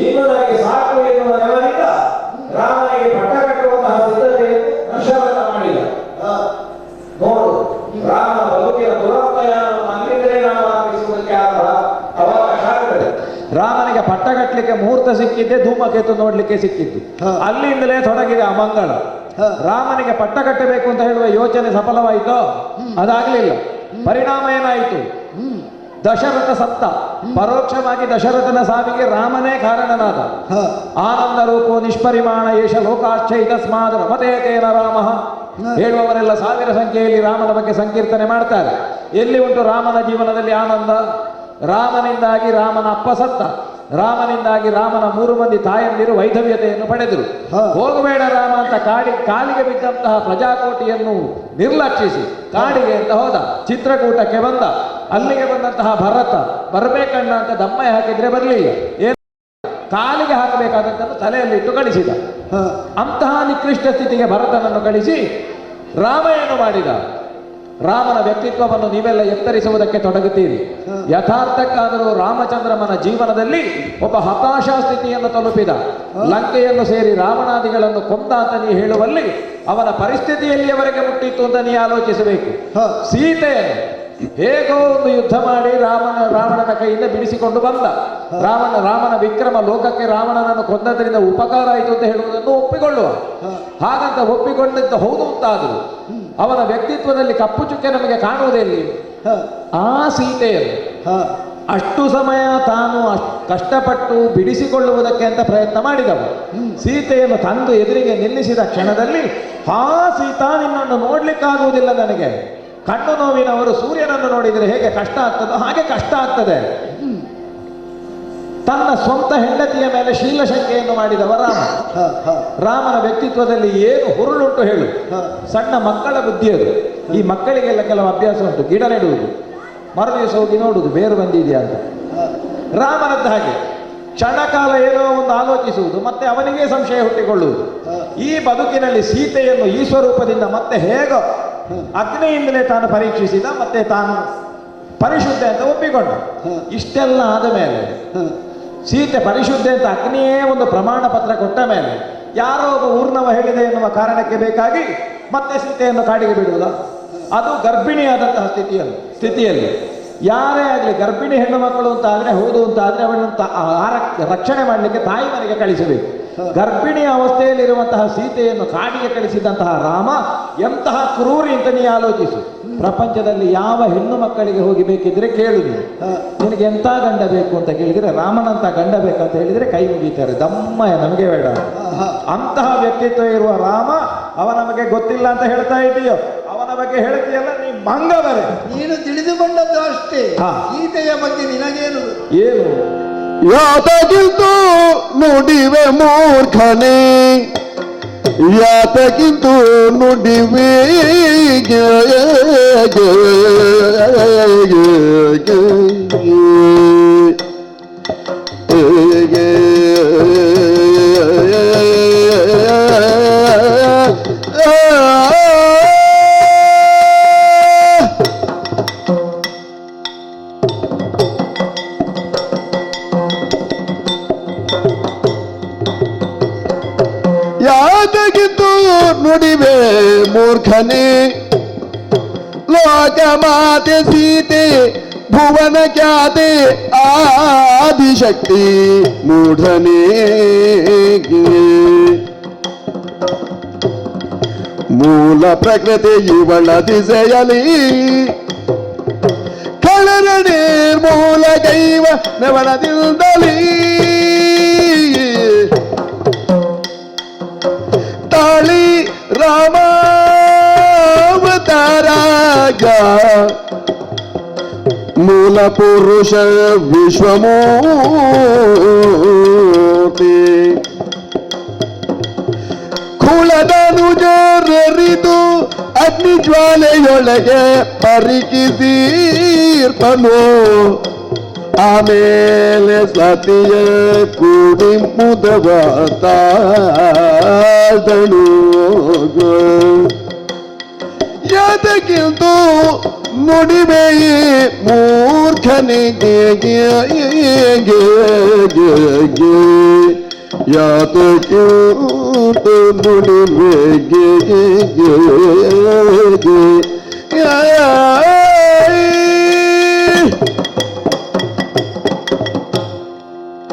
ಇನ್ನು ನನಗೆ ಸಾಕು ಎನ್ನುವ ನೆವರಿಂದ ರಾಮನಿಗೆ ಪಟ್ಟ ಕಟ್ಟುವಂತಹ ಸಿದ್ಧತೆಯನ್ನು ದಶರಥ ಮಾಡಿದ. ನೋಡು, ರಾಮನ ಬದುಕಿನ ದುರಪ್ರಯಾಣವನ್ನು ಅಲ್ಲಿಂದಲೇ ನಾವು ಆರಂಭಿಸುವುದಕ್ಕೆ ಅವಕಾಶ ಆಗ್ತದೆ. ರಾಮನಿಗೆ ಪಟ್ಟ ಕಟ್ಟಲಿಕ್ಕೆ ಮುಹೂರ್ತ ಸಿಕ್ಕಿದ್ದೆ ಧೂಮಕೇತು ನೋಡ್ಲಿಕ್ಕೆ ಸಿಕ್ಕಿದ್ದು, ಅಲ್ಲಿಂದಲೇ ತೊಡಗಿದೆ ಅಮಂಗಳ. ರಾಮನಿಗೆ ಪಟ್ಟ ಕಟ್ಟಬೇಕು ಅಂತ ಹೇಳುವ ಯೋಚನೆ ಸಫಲವಾಯಿತೋ? ಅದಾಗಲಿಲ್ಲ. ಪರಿಣಾಮ ಏನಾಯಿತು? ದಶರಥ ಸತ್ತ. ಪರೋಕ್ಷವಾಗಿ ದಶರಥನ ಸಾವಿಗೆ ರಾಮನೇ ಕಾರಣನಾದ. ಆನಂದ ರೂಪೋ ನಿಷ್ಪರಿಮಾಣ ಏಷ ಲೋಕಾಶ್ಚೈತಸ್ಮಾದ್ ರಮತೇತೇನ ರಾಮ ಹೇಳುವವರೆಲ್ಲ ಸಾವಿರ ಸಂಖ್ಯೆಯಲ್ಲಿ ರಾಮನ ಬಗ್ಗೆ ಸಂಕೀರ್ತನೆ ಮಾಡ್ತಾರೆ. ಎಲ್ಲಿ ಉಂಟು ರಾಮನ ಜೀವನದಲ್ಲಿ ಆನಂದ? ರಾಮನಿಂದಾಗಿ ರಾಮನ ಅಪ್ಪ ಸತ್ತ, ರಾಮನಿಂದಾಗಿ ರಾಮನ 3 ಮಂದಿ ತಾಯಂದಿರು ವೈಧವ್ಯತೆಯನ್ನು ಪಡೆದರು. ಹೋಗಬೇಡ ರಾಮ ಅಂತ ಕಾಲಿಗೆ ಬಿದ್ದಂತಹ ಪ್ರಜಾಕೋಟಿಯನ್ನು ನಿರ್ಲಕ್ಷಿಸಿ ಕಾಡಿಗೆ ಅಂತ ಹೋದ. ಚಿತ್ರಕೂಟಕ್ಕೆ ಬಂದ. ಅಲ್ಲಿಗೆ ಬಂದಂತಹ ಭರತ ಬರಬೇಕಣ್ಣ ಅಂತ ದಮ್ಮಯ್ಯ ಹಾಕಿದ್ರೆ ಬರಲಿಲ್ಲ. ಏನು ಕಾಲಿಗೆ ಹಾಕಬೇಕಾದದ್ದನ್ನು ತಲೆಯಲ್ಲಿಟ್ಟು ಕಳಿಸಿದ. ಅಂತಹ ನಿಕೃಷ್ಟ ಸ್ಥಿತಿಗೆ ಭರತನನ್ನು ಕಳಿಸಿ ರಾಮ ಏನು ಮಾಡಿದ? ರಾಮನ ವ್ಯಕ್ತಿತ್ವವನ್ನು ನೀವೆಲ್ಲ ಎತ್ತರಿಸುವುದಕ್ಕೆ ತೊಡಗುತ್ತೀರಿ. ಯಥಾರ್ಥಕ್ಕಾದರೂ ರಾಮಚಂದ್ರಮನ ಜೀವನದಲ್ಲಿ ಒಬ್ಬ ಹತಾಶಾ ಸ್ಥಿತಿಯನ್ನು ತಲುಪಿದ. ಲಂಕೆಯನ್ನು ಸೇರಿ ರಾವಣಾದಿಗಳನ್ನು ಕೊಂದ ಅಂತ ನೀ ಹೇಳುವಲ್ಲಿ ಅವನ ಪರಿಸ್ಥಿತಿ ಎಲ್ಲಿಯವರೆಗೆ ಮುಟ್ಟಿತ್ತು ಅಂತ ನೀ ಆಲೋಚಿಸಬೇಕು. ಸೀತೆಯನ್ನು ಹೇಗೋ ಒಂದು ಯುದ್ಧ ಮಾಡಿ ರಾವಣನ ಕೈಯಿಂದ ಬಿಡಿಸಿಕೊಂಡು ಬಂದ. ರಾಮನ ವಿಕ್ರಮ ಲೋಕಕ್ಕೆ ರಾವಣನನ್ನು ಕೊಂದದ್ರಿಂದ ಉಪಕಾರ ಆಯಿತು ಅಂತ ಹೇಳುವುದನ್ನು ಒಪ್ಪಿಕೊಳ್ಳುವ. ಹಾಗಂತ ಒಪ್ಪಿಕೊಂಡಿದ್ದ ಹೌದು ಅಂತಾದರೂ ಅವನ ವ್ಯಕ್ತಿತ್ವದಲ್ಲಿ ಕಪ್ಪು ಚುಕ್ಕೆ ನಮಗೆ ಕಾಣುವುದಿಲ್ಲ. ಆ ಸೀತೆಯನ್ನು ಅಷ್ಟು ಸಮಯ ತಾನು ಕಷ್ಟಪಟ್ಟು ಬಿಡಿಸಿಕೊಳ್ಳುವುದಕ್ಕೆ ಅಂತ ಪ್ರಯತ್ನ ಮಾಡಿದವ. ಸೀತೆಯನ್ನು ತಂದು ಎದುರಿಗೆ ನಿಲ್ಲಿಸಿದ ಕ್ಷಣದಲ್ಲಿ ಸೀತಾ ನಿನ್ನನ್ನು ನೋಡ್ಲಿಕ್ಕಾಗುವುದಿಲ್ಲ ನನಗೆ. ಕಣ್ಣು ನೋವಿನವರು ಸೂರ್ಯನನ್ನು ನೋಡಿದರೆ ಹೇಗೆ ಕಷ್ಟ ಆಗ್ತದೋ ಹಾಗೆ ಕಷ್ಟ ಆಗ್ತದೆ. ತನ್ನ ಸ್ವಂತ ಹೆಂಡತಿಯ ಮೇಲೆ ಶೀಲಶಂಕೆಯನ್ನು ಮಾಡಿದವ ರಾಮ. ರಾಮನ ವ್ಯಕ್ತಿತ್ವದಲ್ಲಿ ಏನು ಹುರುಳುಂಟು ಹೇಳು. ಸಣ್ಣ ಮಕ್ಕಳ ಬುದ್ಧಿಯದು. ಈ ಮಕ್ಕಳಿಗೆಲ್ಲ ಕೆಲವು ಅಭ್ಯಾಸ ಉಂಟು. ಗಿಡ ನೆಡುವುದು, ಮರುದಿವಸ ಹೋಗಿ ನೋಡುವುದು ಬೇರು ಬಂದಿದೆಯಾ ಅಂತ. ರಾಮನದ್ದು ಹಾಗೆ ಕ್ಷಣಕಾಲ ಏನೋ ಒಂದು ಆಲೋಚಿಸುವುದು, ಮತ್ತೆ ಅವನಿಗೆ ಸಂಶಯ ಹುಟ್ಟಿಕೊಳ್ಳುವುದು. ಈ ಬದುಕಿನಲ್ಲಿ ಸೀತೆಯನ್ನು ಈ ಸ್ವರೂಪದಿಂದ ಮತ್ತೆ ಹೇಗೋ ಅಗ್ನಿಯಿಂದಲೇ ತಾನು ಪರೀಕ್ಷಿಸಿದ, ಮತ್ತೆ ತಾನು ಪರಿಶುದ್ಧ ಅಂತ ಒಪ್ಪಿಕೊಂಡ. ಇಷ್ಟೆಲ್ಲ ಆದ ಮೇಲೆ ಸೀತೆ ಪರಿಶುದ್ಧ ಅಂತ ಅಗ್ನಿಯೇ ಒಂದು ಪ್ರಮಾಣ ಪತ್ರ ಕೊಟ್ಟ ಮೇಲೆ ಯಾರೋ ಒಬ್ಬ ಊರ್ನವ ಹೇಳಿದೆ ಎನ್ನುವ ಕಾರಣಕ್ಕೆ ಬೇಕಾಗಿ ಮತ್ತೆ ಸೀತೆಯನ್ನು ಕಾಡಿಗೆ ಬಿಡುವುದ? ಅದು ಗರ್ಭಿಣಿಯಾದಂತಹ ಸ್ಥಿತಿಯಲ್ಲಿ ಯಾರೇ ಆಗಲಿ ಗರ್ಭಿಣಿ ಹೆಣ್ಣು ಮಕ್ಕಳು ಅಂತ ಆದರೆ ಹೌದು ಅಂತ ಆದರೆ ಅವಳನ್ನು ರಕ್ಷಣೆ ಮಾಡಲಿಕ್ಕೆ ತಾಯಿ ಮನೆಗೆ ಕಳಿಸಬೇಕು. ಗರ್ಭಿಣಿಯ ಅವಸ್ಥೆಯಲ್ಲಿರುವಂತಹ ಸೀತೆಯನ್ನು ಕಾಡಿಗೆ ಕಳಿಸಿದಂತಹ ರಾಮ ಎಂತಹ ಕ್ರೂರಿ ಅಂತ ನೀ ಆಲೋಚಿಸು. ಪ್ರಪಂಚದಲ್ಲಿ ಯಾವ ಹೆಣ್ಣು ಮಕ್ಕಳಿಗೆ ಹೋಗಿ ಬೇಕಿದ್ರೆ ಕೇಳು, ನಿನಗೆ ಎಂಥ ಗಂಡ ಬೇಕು ಅಂತ ಕೇಳಿದರೆ ರಾಮನಂತ ಗಂಡ ಬೇಕಂತ ಹೇಳಿದರೆ ಕೈ ಮುಗೀತಾರೆ. ದಮ್ಮಯ್ಯ ನಮಗೆ ಬೇಡ. ಅಂತಹ ವ್ಯಕ್ತಿತ್ವ ಇರುವ ರಾಮ ಅವ ನಮಗೆ ಗೊತ್ತಿಲ್ಲ ಅಂತ ಹೇಳ್ತಾ ಇದೆಯೋ? ಅವನ ಬಗ್ಗೆ ಹೇಳ್ತೀಯಲ್ಲ ನೀ ಮಂಗವರೆ. ನೀನು ತಿಳಿದುಕೊಂಡದ್ದು ಅಷ್ಟೇ. ಸೀತೆಯ ಬಗ್ಗೆ ನಿನಗೇನು ಏನು ಯಾತಗಿಲ್ತು ನುಡಿವೆ ಮೂರ್ಖನೇ ಯಾತಕ್ಕಿಂತೂ ನುಡಿವೆ ಯಾತಕ್ಕಿಂತೂ ನುಡಿವೆ ಮೂರ್ಖನೇ ಲೋಕ ಮಾತೆ ಸೀತೆ ಭುವನ ಖ್ಯಾತೆ ಆದಿಶಕ್ತಿ ಮೂಢನೇ ಮೂಲ ಪ್ರಕೃತಿ ಇವಳ ದಿಸೆಯಲಿ ಕಳರ ನಿರ್ಮೂಲ ದೈವ ನವನದಿಂದಲೀ ತಾಳಿ ರಾಮಾವತಾರಾಗ ಮೂಲ ಪುರುಷ ವಿಶ್ವಮೂರ್ತಿ ಕುಲದನುಜರಿದು ಅಗ್ನಿ ಜ್ವಾಲೆಯೊಳಗೆ ಪರಿಕಿಸೀರ್ಪನು ಆಮೇಲೆ ಸತಿಯ ಕೂಡಿ ಮುದವ ತಾದನು ಯಾತಕ್ಕಿಂತೂ ನುಡಿಮೆಯೇ ಮೂರ್ಖನಿಗೆ ಯಾತಕ್ಕಿಂತೂ ನುಡಿಮೆಗೆ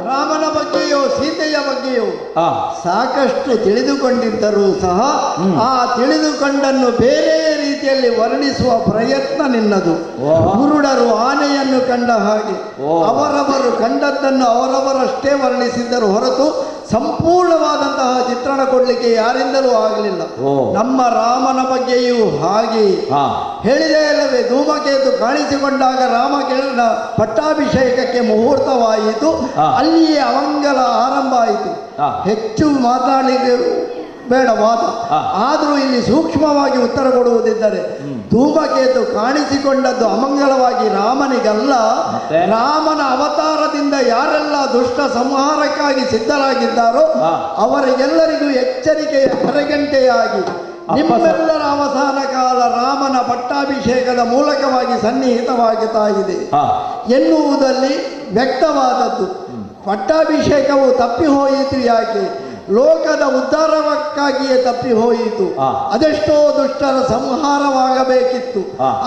ರಾಮನ ಬಗ್ಗೆಯೋ ಸೀತೆಯ ಬಗ್ಗೆಯೋ ಆ ಸಾಕಷ್ಟು ತಿಳಿದುಕೊಂಡಿದ್ದರೂ ಸಹ ಆ ತಿಳಿದುಕೊಂಡನ್ನು ಬೇರೆ ರೀತಿಯಲ್ಲಿ ವರ್ಣಿಸುವ ಪ್ರಯತ್ನ ನಿನ್ನದು. ಕುರುಡರು ಆನೆಯನ್ನು ಕಂಡ ಹಾಗೆ ಅವರವರು ಕಂಡದ್ದನ್ನು ಅವರವರಷ್ಟೇ ವರ್ಣಿಸಿದ್ದರು ಹೊರತು ಸಂಪೂರ್ಣವಾದಂತಹ ಚಿತ್ರಣ ಕೊಡ್ಲಿಕ್ಕೆ ಯಾರಿಂದಲೂ ಆಗಲಿಲ್ಲ. ನಮ್ಮ ರಾಮನ ಬಗ್ಗೆಯೂ ಹಾಗೆ ಹೇಳಿದೆ ಅಲ್ಲವೇ, ಧೂಮಕೇತು ಕಾಣಿಸಿಕೊಂಡಾಗ ರಾಮಕೇತನ ಪಟ್ಟಾಭಿಷೇಕಕ್ಕೆ ಮುಹೂರ್ತವಾಯಿತು, ಅಲ್ಲಿಯೇ ಅವಂಗಲ ಆರಂಭ ಆಯಿತು. ಹೆಚ್ಚು ಮಾತಾಡಲಿಕ್ಕೆ ಬೇಡ ವಾದ, ಆದರೂ ಇಲ್ಲಿ ಸೂಕ್ಷ್ಮವಾಗಿ ಉತ್ತರ ಕೊಡುವುದಿದ್ದರೆ ಧೂಮಕೇತು ಕಾಣಿಸಿಕೊಂಡದ್ದು ಅಮಂಗಲವಾಗಿ ರಾಮನಿಗಲ್ಲ, ರಾಮನ ಅವತಾರದಿಂದ ಯಾರೆಲ್ಲ ದುಷ್ಟ ಸಂಹಾರಕ್ಕಾಗಿ ಸಿದ್ಧರಾಗಿದ್ದಾರೋ ಅವರಿಗೆಲ್ಲರಿಗೂ ಎಚ್ಚರಿಕೆಯ ಕರೆಗಂಟೆಯಾಗಿ ನಿಮ್ಮೆಲ್ಲರ ಅವಸಾನ ಕಾಲ ರಾಮನ ಪಟ್ಟಾಭಿಷೇಕದ ಮೂಲಕವಾಗಿ ಸನ್ನಿಹಿತವಾಗುತ್ತಾ ಇದೆ ಎನ್ನುವುದಲ್ಲಿ ವ್ಯಕ್ತವಾದದ್ದು. ಪಟ್ಟಾಭಿಷೇಕವು ತಪ್ಪಿ ಹೋಯಿತು ಯಾಕೆ? ಲೋಕದ ಉದ್ಧಾರಕ್ಕಾಗಿಯೇ ತಪ್ಪಿ ಹೋಯಿತು. ಅದೆಷ್ಟೋ ದುಷ್ಟರ ಸಂಹಾರವಾಗಬೇಕಿತ್ತು.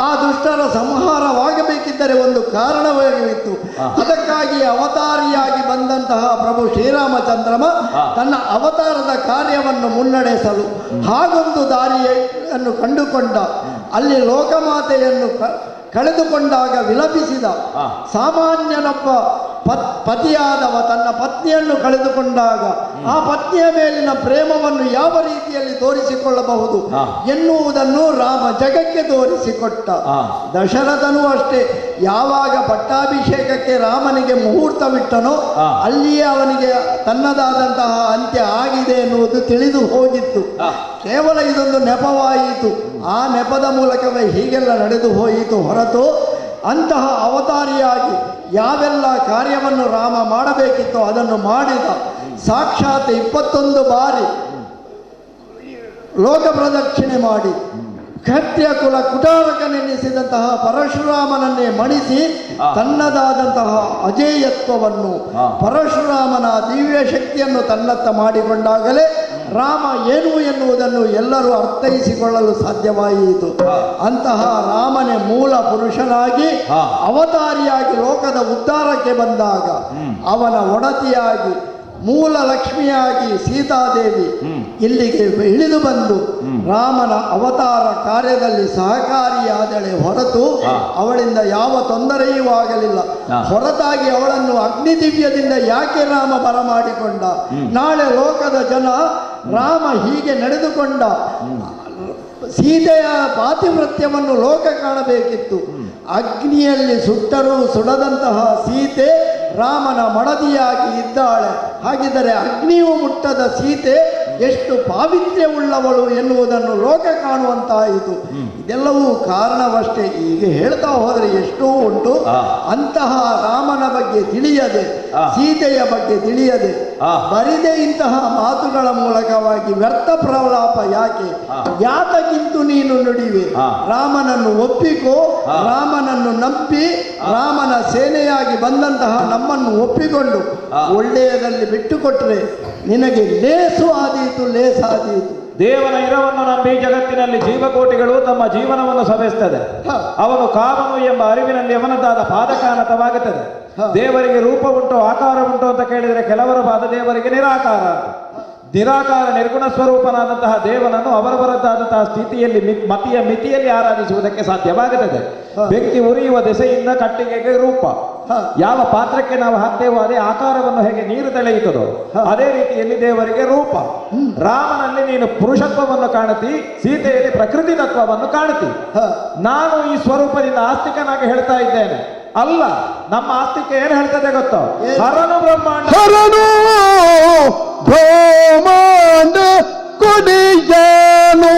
ಆ ದುಷ್ಟರ ಸಂಹಾರವಾಗಬೇಕಿದ್ದರೆ ಒಂದು ಕಾರಣವಾಗಿತ್ತು. ಅದಕ್ಕಾಗಿ ಅವತಾರಿಯಾಗಿ ಬಂದಂತಹ ಪ್ರಭು ಶ್ರೀರಾಮಚಂದ್ರಮ ತನ್ನ ಅವತಾರದ ಕಾರ್ಯವನ್ನು ಮುನ್ನಡೆಸಲು ಹಾಗೊಂದು ದಾರಿಯನ್ನು ಕಂಡುಕೊಂಡ. ಅಲ್ಲಿ ಲೋಕಮಾತೆಯನ್ನು ಕಳೆದುಕೊಂಡಾಗ ವಿಲಪಿಸಿದ. ಸಾಮಾನ್ಯನೊಬ್ಬ ಪತಿಯಾದವ ತನ್ನ ಪತ್ನಿಯನ್ನು ಕಳೆದುಕೊಂಡಾಗ ಆ ಪತ್ನಿಯ ಮೇಲಿನ ಪ್ರೇಮವನ್ನು ಯಾವ ರೀತಿಯಲ್ಲಿ ತೋರಿಸಿಕೊಳ್ಳಬಹುದು ಎನ್ನುವುದನ್ನು ರಾಮ ಜಗಕ್ಕೆ ತೋರಿಸಿಕೊಟ್ಟ. ದಶರಥನೂ ಅಷ್ಟೇ, ಯಾವಾಗ ಪಟ್ಟಾಭಿಷೇಕಕ್ಕೆ ರಾಮನಿಗೆ ಮುಹೂರ್ತವಿಟ್ಟನೋ ಅಲ್ಲಿಯೇ ಅವನಿಗೆ ತನ್ನದಾದಂತಹ ಅಂತ್ಯ ಆಗಿದೆ ಎನ್ನುವುದು ತಿಳಿದು ಹೋಗಿತ್ತು. ಕೇವಲ ಇದೊಂದು ನೆಪವಾಯಿತು. ಆ ನೆಪದ ಮೂಲಕವೇ ಹೀಗೆಲ್ಲ ನಡೆದು ಹೋಯಿತು ಹೊರತು ಅಂತಹ ಅವತಾರಿಯಾಗಿ ಯಾವೆಲ್ಲ ಕಾರ್ಯವನ್ನು ರಾಮ ಮಾಡಬೇಕಿತ್ತೋ ಅದನ್ನು ಮಾಡಿದ. ಸಾಕ್ಷಾತ್ 21 ಬಾರಿ ಲೋಕ ಪ್ರದಕ್ಷಿಣೆ ಮಾಡಿ ಕ್ಷತ್ರಿಯ ಕುಲ ಕುಟಾರಕನೆನ್ನಿಸಿದಂತಹ ಪರಶುರಾಮನನ್ನೇ ಮಣಿಸಿ ತನ್ನದಾದಂತಹ ಅಜೇಯತ್ವವನ್ನು, ಪರಶುರಾಮನ ದಿವ್ಯ ಶಕ್ತಿಯನ್ನು ತನ್ನತ್ತ ಮಾಡಿಕೊಂಡಾಗಲೇ ರಾಮ ಏನು ಎನ್ನುವುದನ್ನು ಎಲ್ಲರೂ ಅರ್ಥೈಸಿಕೊಳ್ಳಲು ಸಾಧ್ಯವಾಯಿತು. ಅಂತಹ ರಾಮನೇ ಮೂಲ ಪುರುಷನಾಗಿ ಅವತಾರಿಯಾಗಿ ಲೋಕದ ಉದ್ಧಾರಕ್ಕೆ ಬಂದಾಗ ಅವನ ಒಡತಿಯಾಗಿ ಮೂಲ ಲಕ್ಷ್ಮಿಯಾಗಿ ಸೀತಾದೇವಿ ಇಲ್ಲಿಗೆ ಇಳಿದು ಬಂದು ರಾಮನ ಅವತಾರ ಕಾರ್ಯದಲ್ಲಿ ಸಹಕಾರಿಯಾದಳೆ ಹೊರತು ಅವಳಿಂದ ಯಾವ ತೊಂದರೆಯೂ ಆಗಲಿಲ್ಲ. ಹೊರತಾಗಿ ಅವಳನ್ನು ಅಗ್ನಿದಿವ್ಯದಿಂದ ಯಾಕೆ ರಾಮ ಬರಮಾಡಿಕೊಂಡ? ನಾಳೆ ಲೋಕದ ಜನ ರಾಮ ಹೀಗೆ ನಡೆದುಕೊಂಡ ಸೀತೆಯ ಪಾತಿವ್ರತ್ಯವನ್ನು ಲೋಕ ಕಾಣಬೇಕಿತ್ತು. ಅಗ್ನಿಯಲ್ಲಿ ಸುಟ್ಟರೂ ಸುಡದಂತಹ ಸೀತೆ ರಾಮನ ಮಡದಿಯಾಗಿ ಇದ್ದಾಳೆ. ಹಾಗಿದ್ದರೆ ಅಗ್ನಿಯೂ ಮುಟ್ಟದ ಸೀತೆ ಎಷ್ಟು ಪಾವಿತ್ರ್ಯವುಳ್ಳವಳು ಎನ್ನುವುದನ್ನು ಲೋಕ ಕಾಣುವಂತಾಯಿತು. ಇದೆಲ್ಲವೂ ಕಾರಣವಷ್ಟೇ. ಈಗ ಹೇಳ್ತಾ ಹೋದರೆ ಎಷ್ಟೋ ಉಂಟು. ಅಂತಹ ರಾಮನ ಬಗ್ಗೆ ತಿಳಿಯದೆ, ಸೀತೆಯ ಬಗ್ಗೆ ತಿಳಿಯದೆ, ಬರಿದೆ ಇಂತಹ ಮಾತುಗಳ ಮೂಲಕವಾಗಿ ವ್ಯರ್ಥ ಪ್ರಲಾಪ ಯಾಕೆ? ಯಾತಕ್ಕಿಂತು ನೀನು ನುಡಿವೆ? ರಾಮನನ್ನು ಒಪ್ಪಿಕೋ, ರಾಮನನ್ನು ನಂಬಿ ರಾಮನ ಸೇನೆಯಾಗಿ ಬಂದಂತಹ ನಮ್ಮನ್ನು ಒಪ್ಪಿಕೊಂಡು ಒಳ್ಳೆಯದಲ್ಲಿ ಬಿಟ್ಟುಕೊಟ್ರೆ ನಿನಗೆ ಲೇಸಾದೀತು. ದೇವನ ಇರವನ್ನು ನಂಬಿ ಜಗತ್ತಿನಲ್ಲಿ ಜೀವಕೋಟಿಗಳು ತಮ್ಮ ಜೀವನವನ್ನು ಸವೆಸ್ತದೆ. ಅವನು ಕಾಮನು ಎಂಬ ಅರಿವಿನಲ್ಲಿ ಅವನದ್ದಾದ ಪಾದಕಾನತವಾಗುತ್ತದೆ. ದೇವರಿಗೆ ರೂಪ ಉಂಟು, ಆಕಾರ ಉಂಟು ಅಂತ ಕೇಳಿದರೆ ಕೆಲವರ ಪಾದ ದೇವರಿಗೆ ನಿರಾಕಾರ. ನಿರಾಕಾರ ನಿರ್ಗುಣ ಸ್ವರೂಪನಾದಂತಹ ದೇವನನ್ನು ಅವರವರದ್ದಾದಂತಹ ಸ್ಥಿತಿಯಲ್ಲಿ ಮಿತಿಯಲ್ಲಿ ಆರಾಧಿಸುವುದಕ್ಕೆ ಸಾಧ್ಯವಾಗುತ್ತದೆ. ಬೆಂಕಿ ಉರಿಯುವ ದೆಸೆಯಿಂದ ಕಟ್ಟಿಗೆಗೆ ರೂಪ. ಯಾವ ಪಾತ್ರಕ್ಕೆ ನಾವು ಹಾಕ್ತೇವೋ ಅದೇ ಆಕಾರವನ್ನು ಹೇಗೆ ನೀರು ತಳೆಯುತ್ತದೋ ಅದೇ ರೀತಿಯಲ್ಲಿ ದೇವರಿಗೆ ರೂಪ. ರಾಮನಲ್ಲಿ ನೀನು ಪುರುಷತ್ವವನ್ನು ಕಾಣುತ್ತಿ, ಸೀತೆಯಲ್ಲಿ ಪ್ರಕೃತಿ ತತ್ವವನ್ನು ಕಾಣುತ್ತಿ. ನಾನು ಈ ಸ್ವರೂಪದಿಂದ ಆಸ್ತಿಕನಾಗಿ ಹೇಳ್ತಾ ಇದ್ದೇನೆ ಅಲ್ಲ. ನಮ್ಮ ಆಸ್ತಿಕೆ ಏನು ಹೇಳ್ತದೆ ಗೊತ್ತೋ? ಹರನು ಬ್ರಹ್ಮಾಂಡ ಬ್ರಹ್ಮಾಂಡ ಕೊಡಿಯನು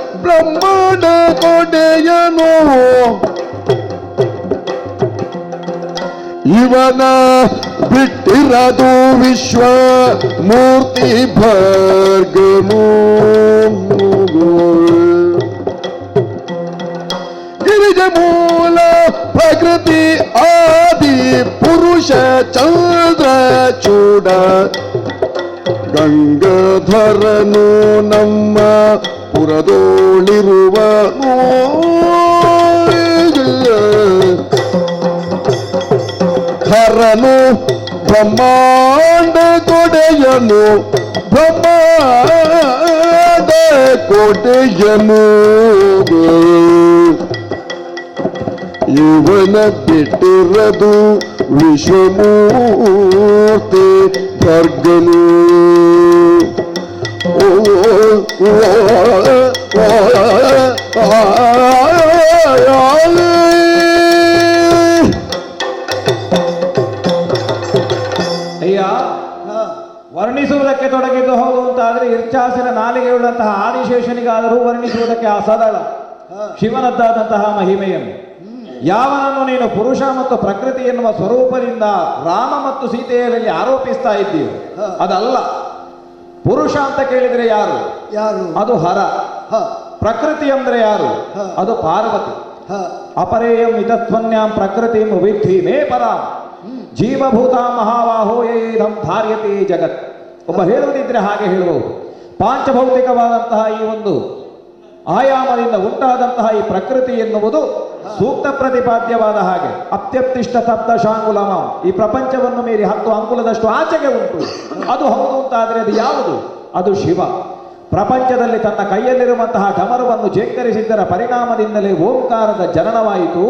ಬ್ರಹ್ಮಾಂಡ ಕೊಡೆಯನು ಇವನ ಬಿಟ್ಟಿರದು ವಿಶ್ವ ಮೂರ್ತಿ ಭರ್ಗನು. ಗಿರಿಜ ಮೂಲ ಪ್ರಕೃತಿ ಆದಿ ಪುರುಷ ಚಂದ್ರ ಚೂಡ ಗಂಗಾಧರನು ನಮ್ಮ ಪುರದೋಳಿರುವ ಹರನು ಬ್ರಹ್ಮಾಂಡ ಕೊಡೆಯನು ಬ್ರಹ್ಮಾಂಡ ಕೊಡೆಯನು ಇವನ ಬಿಟ್ಟಿರದು ವಿಶ್ವಮೂರ್ತಿ ಭರ್ಗನು. ಅಯ್ಯ, ವರ್ಣಿಸುವುದಕ್ಕೆ ತೊಡಗಿದ್ದು ಹೌದು ಅಂತಾದ್ರೆ ಇರ್ಚಾಸಿನ ನಾಲಿಗೆಯುಳ್ಳಂತಹ ಆದಿಶೇಷನಿಗಾದರೂ ವರ್ಣಿಸುವುದಕ್ಕೆ ಅಸದಳ ಶಿವನದ್ದಾದಂತಹ ಮಹಿಮೆಯನ್ನು. ಯಾವನನ್ನು ನೀನು ಪುರುಷ ಮತ್ತು ಪ್ರಕೃತಿ ಎನ್ನುವ ಸ್ವರೂಪದಿಂದ ರಾಮ ಮತ್ತು ಸೀತೆಯಲ್ಲಿ ಆರೋಪಿಸ್ತಾ ಇದ್ದೀವಿ ಅದಲ್ಲ. ಪುರುಷ ಅಂತ ಕೇಳಿದ್ರೆ ಯಾರು? ಅದು ಹರ. ಪ್ರಕೃತಿ ಅಂದ್ರೆ ಯಾರು? ಅದು ಪಾರ್ವತಿ. ಅಪರೇಯಂ ಇತತ್ವನ್ಯಾಂ ಪ್ರಕೃತಿಂ ವಿದ್ಧಿ ಮೇ ಪರಾಂ ಜೀವಭೂತ ಮಹಾವಾಹೋ ಏಧಂ ಧಾರ್ಯತೆ ಜಗತ್. ಒಬ್ಬ ಹೇಳುವುದಿದ್ರೆ ಹಾಗೆ ಹೇಳುವುದು. ಪಾಂಚಭೌತಿಕವಾದಂತಹ ಈ ಒಂದು ಆಯಾಮದಿಂದ ಉಂಟಾದಂತಹ ಈ ಪ್ರಕೃತಿ ಎನ್ನುವುದು ಸೂಕ್ತ ಪ್ರತಿಪಾದ್ಯವಾದ ಹಾಗೆ ಅತ್ಯಪ್ತಿಷ್ಠ ತಪ್ತ ಶಾಂಗುಲಮ, ಈ ಪ್ರಪಂಚವನ್ನು ಮೀರಿ 10 ಅಂಗುಲದಷ್ಟು ಆಚೆಗೆ ಉಂಟು. ಅದು ಹೌದು ಅಂತಾದರೆ ಅದು ಯಾವುದು? ಅದು ಶಿವ. ಪ್ರಪಂಚದಲ್ಲಿ ತನ್ನ ಕೈಯಲ್ಲಿರುವಂತಹ ಡಮರುವನ್ನು ಜೇಂಕರಿಸಿದ್ದರ ಪರಿಣಾಮದಿಂದಲೇ ಓಂಕಾರದ ಜನನವಾಯಿತು.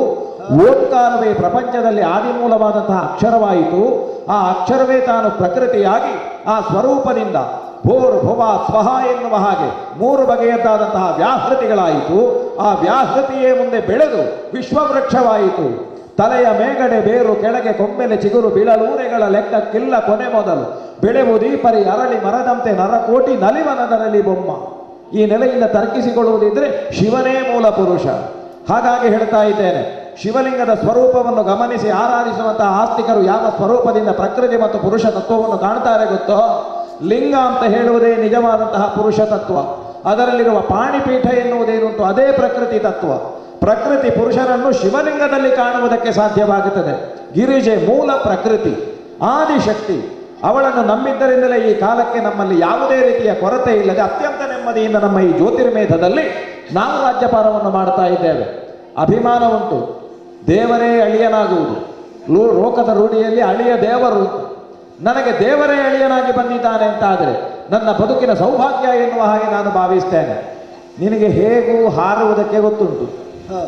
ಓಂಕಾರವೇ ಪ್ರಪಂಚದಲ್ಲಿ ಆದಿಮೂಲವಾದಂತಹ ಅಕ್ಷರವಾಯಿತು. ಆ ಅಕ್ಷರವೇ ತಾನು ಪ್ರಕೃತಿಯಾಗಿ ಆ ಸ್ವರೂಪದಿಂದ ಭೋರ್ ಭುವ ಸ್ವಹ ಎನ್ನುವ ಹಾಗೆ 3 ಬಗೆಯದ್ದಾದಂತಹ ವ್ಯಾಹೃತಿಗಳಾಯಿತು. ಆ ವ್ಯಾಹೃತಿಯೇ ಮುಂದೆ ಬೆಳೆದು ವಿಶ್ವವೃಕ್ಷವಾಯಿತು. ತಲೆಯ ಮೇಗಡೆ ಬೇರು, ಕೆಳಗೆ ಕೊಂಬೆಲೆ ಚಿಗುರು, ಬಿಳಲೂರೆಗಳ ಲೆಕ್ಕಕ್ಕಿಲ್ಲ ಕೊನೆ ಮೊದಲು. ಬೆಳೆವುದೀಪರಿ ಅರಳಿ ಮರದಂತೆ ನರಕೋಟಿ ನಲಿವನದರಲಿ ಬೊಮ್ಮ. ಈ ನೆಲೆಯಿಂದ ತರ್ಕಿಸಿಕೊಳ್ಳುವುದಿದ್ರೆ ಶಿವನೇ ಮೂಲ ಪುರುಷ. ಹಾಗಾಗಿ ಹೇಳ್ತಾ ಇದ್ದೇನೆ, ಶಿವಲಿಂಗದ ಸ್ವರೂಪವನ್ನು ಗಮನಿಸಿ ಆರಾಧಿಸುವಂತಹ ಆಸ್ತಿಕರು ಯಾವ ಸ್ವರೂಪದಿಂದ ಪ್ರಕೃತಿ ಮತ್ತು ಪುರುಷ ತತ್ವವನ್ನು ಕಾಣ್ತಾರೆ ಗೊತ್ತೋ? ಲಿಂಗ ಅಂತ ಹೇಳುವುದೇ ನಿಜವಾದಂತಹ ಪುರುಷ ತತ್ವ. ಅದರಲ್ಲಿರುವ ಪಾಣಿಪೀಠ ಎನ್ನುವುದೇನುಂಟು ಅದೇ ಪ್ರಕೃತಿ ತತ್ವ. ಪ್ರಕೃತಿ ಪುರುಷರನ್ನು ಶಿವಲಿಂಗದಲ್ಲಿ ಕಾಣುವುದಕ್ಕೆ ಸಾಧ್ಯವಾಗುತ್ತದೆ. ಗಿರಿಜೆ ಮೂಲ ಪ್ರಕೃತಿ, ಆದಿಶಕ್ತಿ. ಅವಳನ್ನು ನಂಬಿದ್ದರಿಂದಲೇ ಈ ಕಾಲಕ್ಕೆ ನಮ್ಮಲ್ಲಿ ಯಾವುದೇ ರೀತಿಯ ಕೊರತೆ ಇಲ್ಲದೆ ಅತ್ಯಂತ ನೆಮ್ಮದಿಯಿಂದ ನಮ್ಮ ಈ ಜ್ಯೋತಿರ್ಮೇಧದಲ್ಲಿ ನಾವು ರಾಜ್ಯಪಾಲವನ್ನು ಮಾಡ್ತಾ ಇದ್ದೇವೆ. ಅಭಿಮಾನ ಉಂಟು. ದೇವರೇ ಅಳಿಯನಾಗುವುದು, ಲೋಕದ ರೂಢಿಯಲ್ಲಿ ಅಳಿಯ ದೇವರು, ನನಗೆ ದೇವರೇ ಅಳಿಯನಾಗಿ ಬಂದಿದ್ದಾನೆ ಅಂತಾದರೆ ನನ್ನ ಬದುಕಿನ ಸೌಭಾಗ್ಯ ಎನ್ನುವ ಹಾಗೆ ನಾನು ಭಾವಿಸ್ತೇನೆ. ನಿನಗೆ ಹೇಗೂ ಹಾರುವುದಕ್ಕೆ ಗೊತ್ತುಂಟು.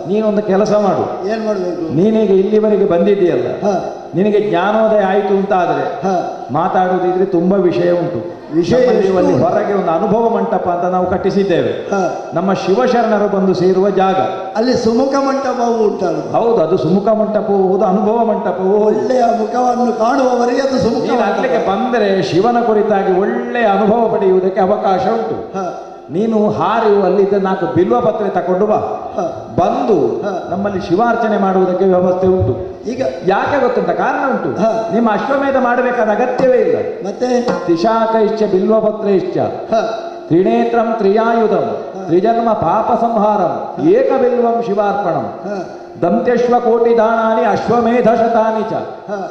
ನೀನೊಂದು ಕೆಲಸ ಮಾಡು. ಏನ್ ಮಾಡ್ಬೇಕು? ನೀನೀಗ ಇಲ್ಲಿವರೆಗೆ ಬಂದಿದ್ದೀಯಲ್ಲ, ಹ, ನಿನಗೆ ಜ್ಞಾನೋದಯ ಆಯಿತು ಅಂತಾದರೆ ಹ. ಮಾತಾಡುವುದಿದ್ರೆ ತುಂಬಾ ವಿಷಯ ಉಂಟು. ವಿಷಯ ನಮ್ಮಲ್ಲಿ ಎಷ್ಟು? ಅಲ್ಲಿ ಹೊರಗೆ ಒಂದು ಅನುಭವ ಮಂಟಪ ಅಂತ ನಾವು ಕಟ್ಟಿಸಿದ್ದೇವೆ. ಹ. ನಮ್ಮ ಶಿವಶರಣರು ಬಂದು ಸೇರುವ ಜಾಗ. ಅಲ್ಲಿ ಸುಮುಖ ಮಂಟಪವು ಉಂಟಲ್ಲ? ಹೌದು, ಅದು ಸುಮುಖ ಮಂಟಪವೂ ಹೌದು, ಅನುಭವ ಮಂಟಪವೂ ಹೌದು. ಒಳ್ಳೆಯ ಮುಖವನ್ನು ಕಾಣುವವರೆಗೆ ಅದು ಸುಮುಖ ನೀನು ಮಂಟಪ. ಅಲ್ಲಿಗೆ ಬಂದರೆ ಶಿವನ ಕುರಿತಾಗಿ ಒಳ್ಳೆಯ ಅನುಭವ ಪಡೆಯುವುದಕ್ಕೆ ಅವಕಾಶ ಉಂಟು. ಹ, ನೀನು ಹಾರಿ ಅಲ್ಲಿದ್ದ 4 ಬಿಲ್ವ ಪತ್ರೆ ತಕೊಂಡು ಬಾ. ಹ. ಬಂದು ಹ. ನಮ್ಮಲ್ಲಿ ಶಿವಾರ್ಚನೆ ಮಾಡುವುದಕ್ಕೆ ವ್ಯವಸ್ಥೆ ಉಂಟು. ಈಗ ಯಾಕೆ ಗೊತ್ತುಂಟ? ಕಾರಣ ಉಂಟು. ಹ. ನಿಮ್ಮ ಅಶ್ವಮೇಧ ಮಾಡಬೇಕಾದ ಅಗತ್ಯವೇ ಇಲ್ಲ. ಮತ್ತೆ ತಿಶಾಕ ಇಶ್ಚ ಬಿಲ್ವಪತ್ರ ಇಶ್ಚ ಹ, ತ್ರಿನೇತ್ರಂ ತ್ರಿಯಾಯುಧಂ ತ್ರಿಜನ್ಮ ಪಾಪ ಸಂಹಾರಂ ಏಕ ಬಿಲ್ವಂ ಶಿವಾರ್ಪಣಂ ಹ, ದಂತ್ಯಶ್ವ ಕೋಟಿ ದಾನಾನಿ ಅಶ್ವಮೇಧ ಶತಾನಿ ಚ ಹ,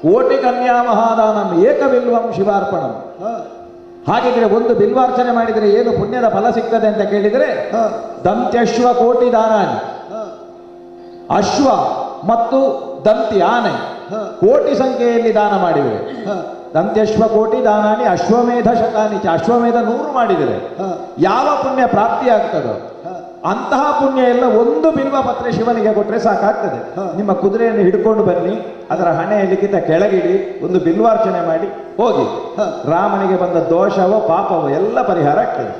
ಕೋಟಿ ಕನ್ಯಾ ಮಹಾದಾನಂ ಏಕ ಬಿಲ್ವಂ ಶಿವಾರ್ಪಣಂ. ಹ, ಹಾಗಿದ್ರೆ ಒಂದು ಬಿಲ್ವಾರ್ಚನೆ ಮಾಡಿದರೆ ಏನು ಪುಣ್ಯದ ಫಲ ಸಿಗ್ತದೆ ಅಂತ ಕೇಳಿದರೆ, ಹ, ದಂತ್ಯಶ್ವ ಕೋಟಿ ದಾನಾನಿ, ಹ, ಅಶ್ವ ಮತ್ತು ದಂತಿ ಆನೆ ಹ, ಕೋಟಿ ಸಂಖ್ಯೆಯಲ್ಲಿ ದಾನ ಮಾಡಿದರೆ, ಹ, ದಂತ್ಯಶ್ವ ಕೋಟಿ ದಾನಾನಿ ಅಶ್ವಮೇಧ ಶತಾನಿ ಚ, ಅಶ್ವಮೇಧ 100 ಮಾಡಿದರೆ ಹ, ಯಾವ ಪುಣ್ಯ ಪ್ರಾಪ್ತಿಯಾಗ್ತದೋ ಹ. ಅಂತಹ ಪುಣ್ಯ ಎಲ್ಲ ಒಂದು ಬಿಲ್ವ ಪತ್ರೆ ಶಿವನಿಗೆ ಕೊಟ್ಟರೆ ಸಾಕಾಗ್ತದೆ. ಹ. ನಿಮ್ಮ ಕುದುರೆಯನ್ನು ಹಿಡ್ಕೊಂಡು ಬನ್ನಿ, ಅದರ ಹಣೆಯ ಲಿಖಿತ ಕೆಳಗಿಡಿ, ಒಂದು ಬಿಲ್ವಾರ್ಚನೆ ಮಾಡಿ ಹೋಗಿ. ಹ. ರಾಮನಿಗೆ ಬಂದ ದೋಷವೋ ಪಾಪವೋ ಎಲ್ಲ ಪರಿಹಾರ ಆಗ್ತದೆ.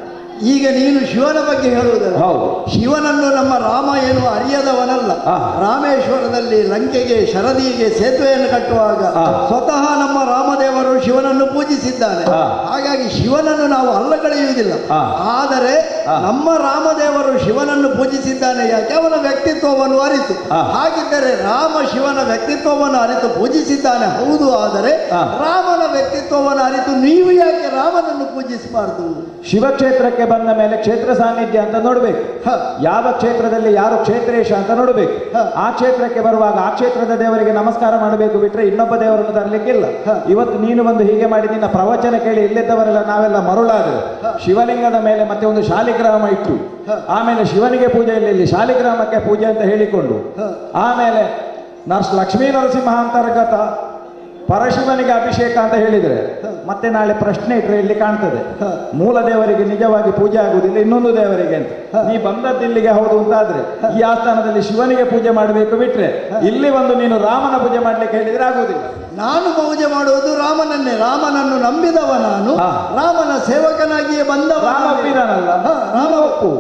ಈಗ ನೀನು ಶಿವನ ಬಗ್ಗೆ ಹೇಳುವುದಲ್ಲ? ಹೌದು. ಶಿವನನ್ನು ನಮ್ಮ ರಾಮ ಏನು ಅರಿಯದವನಲ್ಲ. ಆ. ರಾಮೇಶ್ವರದಲ್ಲಿ ಲಂಕೆಗೆ ಶರದಿಗೆ ಸೇತುವೆಯನ್ನು ಕಟ್ಟುವಾಗ ಆ. ಸ್ವತಃ ನಮ್ಮ ರಾಮದೇವರು ಶಿವನನ್ನು ಪೂಜಿಸಿದ್ದಾನೆ. ಆ. ಹಾಗಾಗಿ ಶಿವನನ್ನು ನಾವು ಅಲ್ಲಗಳೆಯುವುದಿಲ್ಲ. ಆ. ಆದರೆ ಆ. ನಮ್ಮ ರಾಮದೇವರು ಶಿವನನ್ನು ಪೂಜಿಸಿದ್ದಾನೆ ಯಾಕೆ? ಅವನ ವ್ಯಕ್ತಿತ್ವವನ್ನು ಅರಿತು. ಆ. ಹಾಗಿದ್ದರೆ ರಾಮ ಶಿವನ ವ್ಯಕ್ತಿತ್ವವನ್ನು ಅರಿತು ಪೂಜಿಸಿದ್ದಾನೆ, ಹೌದು. ಆದರೆ ಆ. ರಾಮನ ವ್ಯಕ್ತಿತ್ವವನ್ನು ಅರಿತು ನೀವು ಯಾಕೆ ರಾಮನನ್ನು ಪೂಜಿಸಬಾರದು? ಶಿವಕ್ಷೇತ್ರಕ್ಕೆ ಬಂದ ಮೇಲೆ ಕ್ಷೇತ್ರ ಸಾನ್ನಿಧ್ಯ ಅಂತ ನೋಡ್ಬೇಕು. ಹ. ಯಾವ ಕ್ಷೇತ್ರದಲ್ಲಿ ಯಾರು ಕ್ಷೇತ್ರೇಶ ಅಂತ ನೋಡ್ಬೇಕು. ಹ. ಆ ಕ್ಷೇತ್ರಕ್ಕೆ ಬರುವಾಗ ಆ ಕ್ಷೇತ್ರದ ದೇವರಿಗೆ ನಮಸ್ಕಾರ ಮಾಡಬೇಕು, ಬಿಟ್ರೆ ಇನ್ನೊಬ್ಬ ದೇವರನ್ನು ತರಲಿಕ್ಕಿಲ್ಲ. ಹ. ಇವತ್ತು ನೀನು ಬಂದು ಹೀಗೆ ಮಾಡಿ ನಿನ್ನ ಪ್ರವಚನ ಕೇಳಿ ಇಲ್ಲಿದ್ದವರೆಲ್ಲ ನಾವೆಲ್ಲ ಮರುಳಾದ್ರೆ, ಹ. ಶಿವಲಿಂಗದ ಮೇಲೆ ಮತ್ತೆ ಒಂದು ಶಾಲಿಗ್ರಾಮ ಇಟ್ಟು, ಹ. ಆಮೇಲೆ ಶಿವನಿಗೆ ಪೂಜೆ ಇಲ್ಲಿ ಶಾಲಿಗ್ರಾಮಕ್ಕೆ ಪೂಜೆ ಅಂತ ಹೇಳಿಕೊಂಡು, ಹ. ಆಮೇಲೆ ಲಕ್ಷ್ಮೀ ನರಸಿಂಹ ಅಂತರ್ಗತ ಪರಶಿವನಿಗೆ ಅಭಿಷೇಕ ಅಂತ ಹೇಳಿದರೆ, ಮತ್ತೆ ನಾಳೆ ಪ್ರಶ್ನೆ ಇಟ್ಟರೆ ಇಲ್ಲಿ ಕಾಣ್ತದೆ, ಹ. ಮೂಲ ದೇವರಿಗೆ ನಿಜವಾಗಿ ಪೂಜೆ ಆಗುವುದಿಲ್ಲ, ಇನ್ನೊಂದು ದೇವರಿಗೆ ಅಂತ. ಹ. ನೀ ಬಂದದ್ದಿಲ್ಲಿಗೆ ಹೌದು ಅಂತಾದ್ರೆ ಈ ಆಸ್ಥಾನದಲ್ಲಿ ಶಿವನಿಗೆ ಪೂಜೆ ಮಾಡಬೇಕು, ಬಿಟ್ರೆ ಇಲ್ಲಿ ಒಂದು ನೀನು ರಾಮನ ಪೂಜೆ ಮಾಡ್ಲಿಕ್ಕೆ ಹೇಳಿದ್ರೆ ಆಗುವುದಿಲ್ಲ. ನಾನು ಪೂಜೆ ಮಾಡುವುದು ರಾಮನನ್ನೇ. ರಾಮನನ್ನು ನಂಬಿದವ ನಾನು, ಹಾ. ರಾಮನ ಸೇವಕನಾಗಿಯೇ ಬಂದವ. ರಾಮ ಒಪ್ಪಿದಾನಲ್ಲ, ಹಾ, ರಾಮ ಒಪ್ಪು.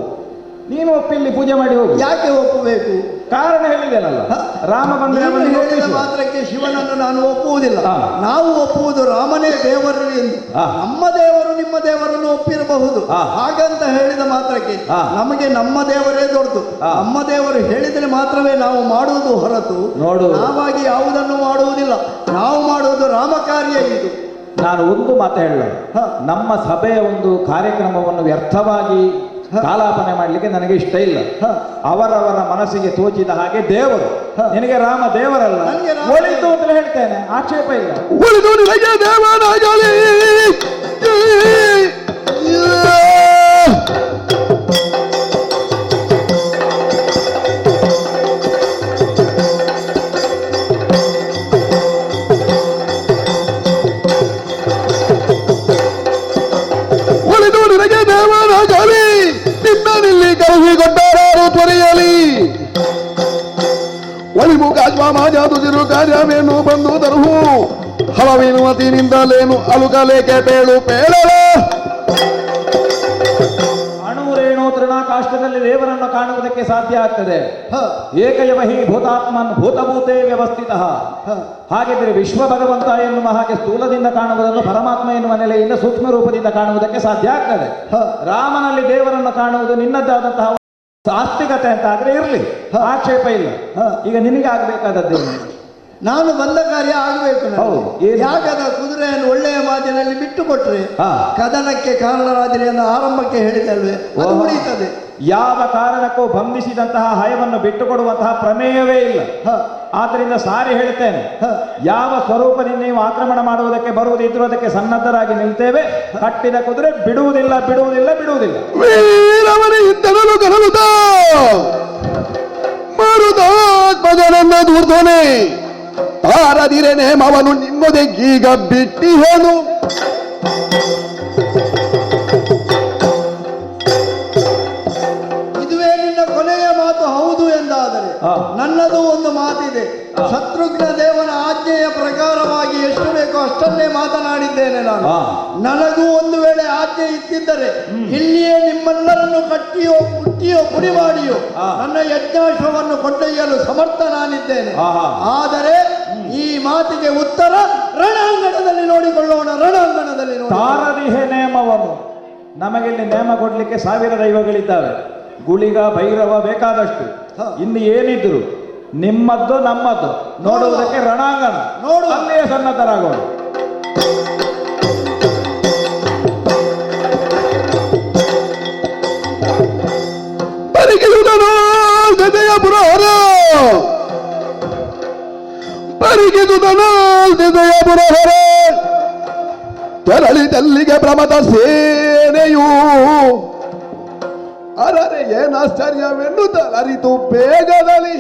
ನೀನು ಒಪ್ಪಿಲ್ಲಿ ಪೂಜೆ ಮಾಡಿ ಹೋಗು. ಯಾಕೆ ಒಪ್ಪಬೇಕು? ಕಾರಣ ಹೇಳಿದ್ದೇನಲ್ಲ, ಹ. ರಾಮ ಬಂದ್ರೆ ನೀನು ಅವನಿಗೆ ಹೇಳಿದ ಒಪ್ಪಿಸು. ಮಾತ್ರಕ್ಕೆ ಶಿವನನ್ನು ನಾನು ಒಪ್ಪುವುದಿಲ್ಲ. ಹಾ. ನಾವು ಒಪ್ಪುವುದು ರಾಮನೇ ದೇವರು ಎಂದು. ಹಾ. ನಮ್ಮ ದೇವರು ನಿಮ್ಮ ದೇವರನ್ನು ಒಪ್ಪಿರಬಹುದು. ಹಾ. ಹಾಗಂತ ಹೇಳಿದ ಮಾತ್ರಕ್ಕೆ ಹಾ. ನಮಗೆ ನಮ್ಮ ದೇವರೇ ದೊಡ್ಡದು. ಹಾ. ನಮ್ಮ ದೇವರು ಹೇಳಿದರೆ ಮಾತ್ರವೇ ನಾವು ಮಾಡುವುದು ಹೊರತು ನೋಡು, ನಾವಾಗಿ ಯಾವುದನ್ನು ಮಾಡುವುದಿಲ್ಲ. ನಾವು ಮಾಡುವುದು ರಾಮ ಕಾರ್ಯ ಇದು. ನಾನು ಒಂದು ಮಾತು ಹೇಳ, ಹ. ನಮ್ಮ ಸಭೆಯ ಒಂದು ಕಾರ್ಯಕ್ರಮವನ್ನು ವ್ಯರ್ಥವಾಗಿ ಕಾಲಾಪನೆ ಮಾಡಲಿಕ್ಕೆ ನನಗೆ ಇಷ್ಟ ಇಲ್ಲ. ಹ. ಅವರವರ ಮನಸ್ಸಿಗೆ ತೋಚಿದ ಹಾಗೆ ದೇವರು. ನಿನಗೆ ರಾಮ ದೇವರಲ್ಲ, ನನಗೆ ರಾಮ ಒಳಿತು ಅಂತ ಹೇಳ್ತೇನೆ, ಆಕ್ಷೇಪ ಇಲ್ಲ. ಉಳಿದು ನಿನಗೆ ದೇವನಾಗಲಿ. ಉಳಿದು ನಿನಗೆ ದೇವನಾಗಲಿ, ನಿನ್ನಲ್ಲಿ ಕಳುಹಿಕೊಟ್ಟರಾರು ತ್ವರೆಯಲಿ. ಒಳಿಮುಖಾಜ್ವಾಮಾಜಾದುದಿರು ಕಾರ್ಯವೇನು ಬಂದು ತರುಹು, ಹಲವಿನುಮತಿನಿಂದಲೇನು ಅಲುಕಲೇಕೆ ಪೇಳು ಪೇಳಲ. ಅಣುರೇಣು ತೃಣಾಕಾಷ್ಟದಲ್ಲಿ ದೇವರನ್ನು ಕಾಣುವುದಕ್ಕೆ ಸಾಧ್ಯ ಆಗ್ತದೆ. ಹ, ಏಕಯವ ಹಿ ಭೂತಾತ್ಮನ್ ಭೂತಭೂತೇ ವ್ಯವಸ್ಥಿತ. ಹ, ಹಾಗಿದ್ರೆ ವಿಶ್ವ ಭಗವಂತ ಎನ್ನುವ ಹಾಗೆ ಸ್ಥೂಲದಿಂದ ಕಾಣುವುದನ್ನು ಪರಮಾತ್ಮ ಎನ್ನುವ ನೆಲೆಯಿಂದ ಸೂಕ್ಷ್ಮ ರೂಪದಿಂದ ಕಾಣುವುದಕ್ಕೆ ಸಾಧ್ಯ ಆಗ್ತದೆ. ಹ. ರಾಮನಲ್ಲಿ ದೇವರನ್ನು ಕಾಣುವುದು ನಿನ್ನದ್ದಾದಂತಹ ಆಸ್ತಿಕತೆ ಅಂತ ಆದ್ರೆ ಇರಲಿ, ಆಕ್ಷೇಪ ಇಲ್ಲ. ಹ. ಈಗ ನಿನಗೆ ಆಗ್ಬೇಕಾದದ್ದೇನು? ನಾನು ಬಂದ ಕಾರ್ಯ ಆಗಬೇಕು. ಹೌದು. ಏನು? ಯಾಗದ ಕುದುರೆಯನ್ನು ಒಳ್ಳೆಯ ಮಾತಿನಲ್ಲಿ ಬಿಟ್ಟು ಕೊಟ್ರೆ ಹಾ. ಕದನಕ್ಕೆ ಕಾರಣರಾದಿರಿ ಎಂದು ಆರಂಭಕ್ಕೆ ಹೇಳಿದಲ್ವೇ, ಅದು ಓಹೋ. ಉಳಿಯುತ್ತದೆ. ಯಾವ ಕಾರಣಕ್ಕೂ ಬಂಧಿಸಿದಂತಹ ಹಯವನ್ನು ಬಿಟ್ಟುಕೊಡುವಂತಹ ಪ್ರಮೇಯವೇ ಇಲ್ಲ. ಹ, ಆದ್ರಿಂದ ಸಾರಿ ಹೇಳ್ತೇನೆ, ಹ. ಯಾವ ಸ್ವರೂಪದಿಂದ ನೀವು ಆಕ್ರಮಣ ಮಾಡುವುದಕ್ಕೆ ಬರುವುದಿದ್ರು ಅದಕ್ಕೆ ಸನ್ನದ್ಧರಾಗಿ ನಿಲ್ತೇವೆ. ಕಟ್ಟಿದ ಕುದುರೆ ಬಿಡುವುದಿಲ್ಲ, ಬಿಡುವುದಿಲ್ಲ, ಬಿಡುವುದಿಲ್ಲ. ವೀರವನೇ ಇದ್ದನಲು ಕನಲುತ ಮರುದಾತ್ಮಜನನ್ನ ದೂರ್ಧನೆ ತಾರದಿರೆ ನೇಮವನು ನಿಮ್ಮೊದಗೀಗ ಬಿಟ್ಟಿಹೇನು. ಇದುವೇ ನಿನ್ನ ಕೊನೆಯ ಮಾತು ಹೌದು ಎಂದಾದರೆ ನನ್ನದು ಒಂದು ಮಾತಿದೆ. ಶತ್ರುಘ್ನ ದೇವನ ಆಜ್ಞೆಯ ಪ್ರಕಾರವಾಗಿ ಎಷ್ಟು ಬೇಕೋ ಅಷ್ಟನ್ನೇ ಮಾತನಾಡಿದ್ದೇನೆ ನಾನು. ನನಗೂ ಒಂದು ವೇಳೆ ಆಜ್ಞೆ ಇತ್ತಿದ್ದರೆ ಇಲ್ಲಿಯೇ ನಿಮ್ಮೆಲ್ಲರನ್ನು ಕಟ್ಟಿಯೋ ಕುಟ್ಟಿಯೋ ಪುಡಿ ಮಾಡಿಯೋ ನನ್ನ ಯಜ್ಞಾಶ್ವವನ್ನು ಕೊಂಡೊಯ್ಯಲು ಸಮರ್ಥ ನಾನಿದ್ದೇನೆ. ಆದರೆ ಈ ಮಾತಿಗೆ ಉತ್ತರ ರಣಾಂಗಣದಲ್ಲಿ ನೋಡಿಕೊಳ್ಳೋಣ. ರಣಾಂಗಣದಲ್ಲಿ ನೋಡಿ. ತಾರದಿಹೆ ನೇಮವನ್ನು ನಮಗಿಲ್ಲಿ ನೇಮ ಕೊಡ್ಲಿಕ್ಕೆ 1000 ದೈವಗಳಿದ್ದಾವೆ. ಗುಳಿಗ ಭೈರವ ಬೇಕಾದಷ್ಟು. ಇನ್ನು ಏನಿದ್ರು ನಿಮ್ಮದ್ದು ನಮ್ಮದ್ದು ನೋಡುವುದಕ್ಕೆ ರಣಾಂಗಣ. ನೋಡು, ಅಲ್ಲಿಯೇ ಸನ್ನದ್ಧರಾಗೋಣ. ಪರಿಗಿದುದನು ಗದೆಯ ಪುರಹರ, ಪರಿಗಿದುದನು ಗದೆಯ ಪುರಹರ, ತೆರಳಿದಲ್ಲಿಗೆ ಪ್ರಮದ ಸೇನೆಯು ಅರರೆ ಏನಾಶ್ಚರ್ಯವೆನ್ನುತ್ತಲರಿತು ಬೇಗದಲ್ಲಿ.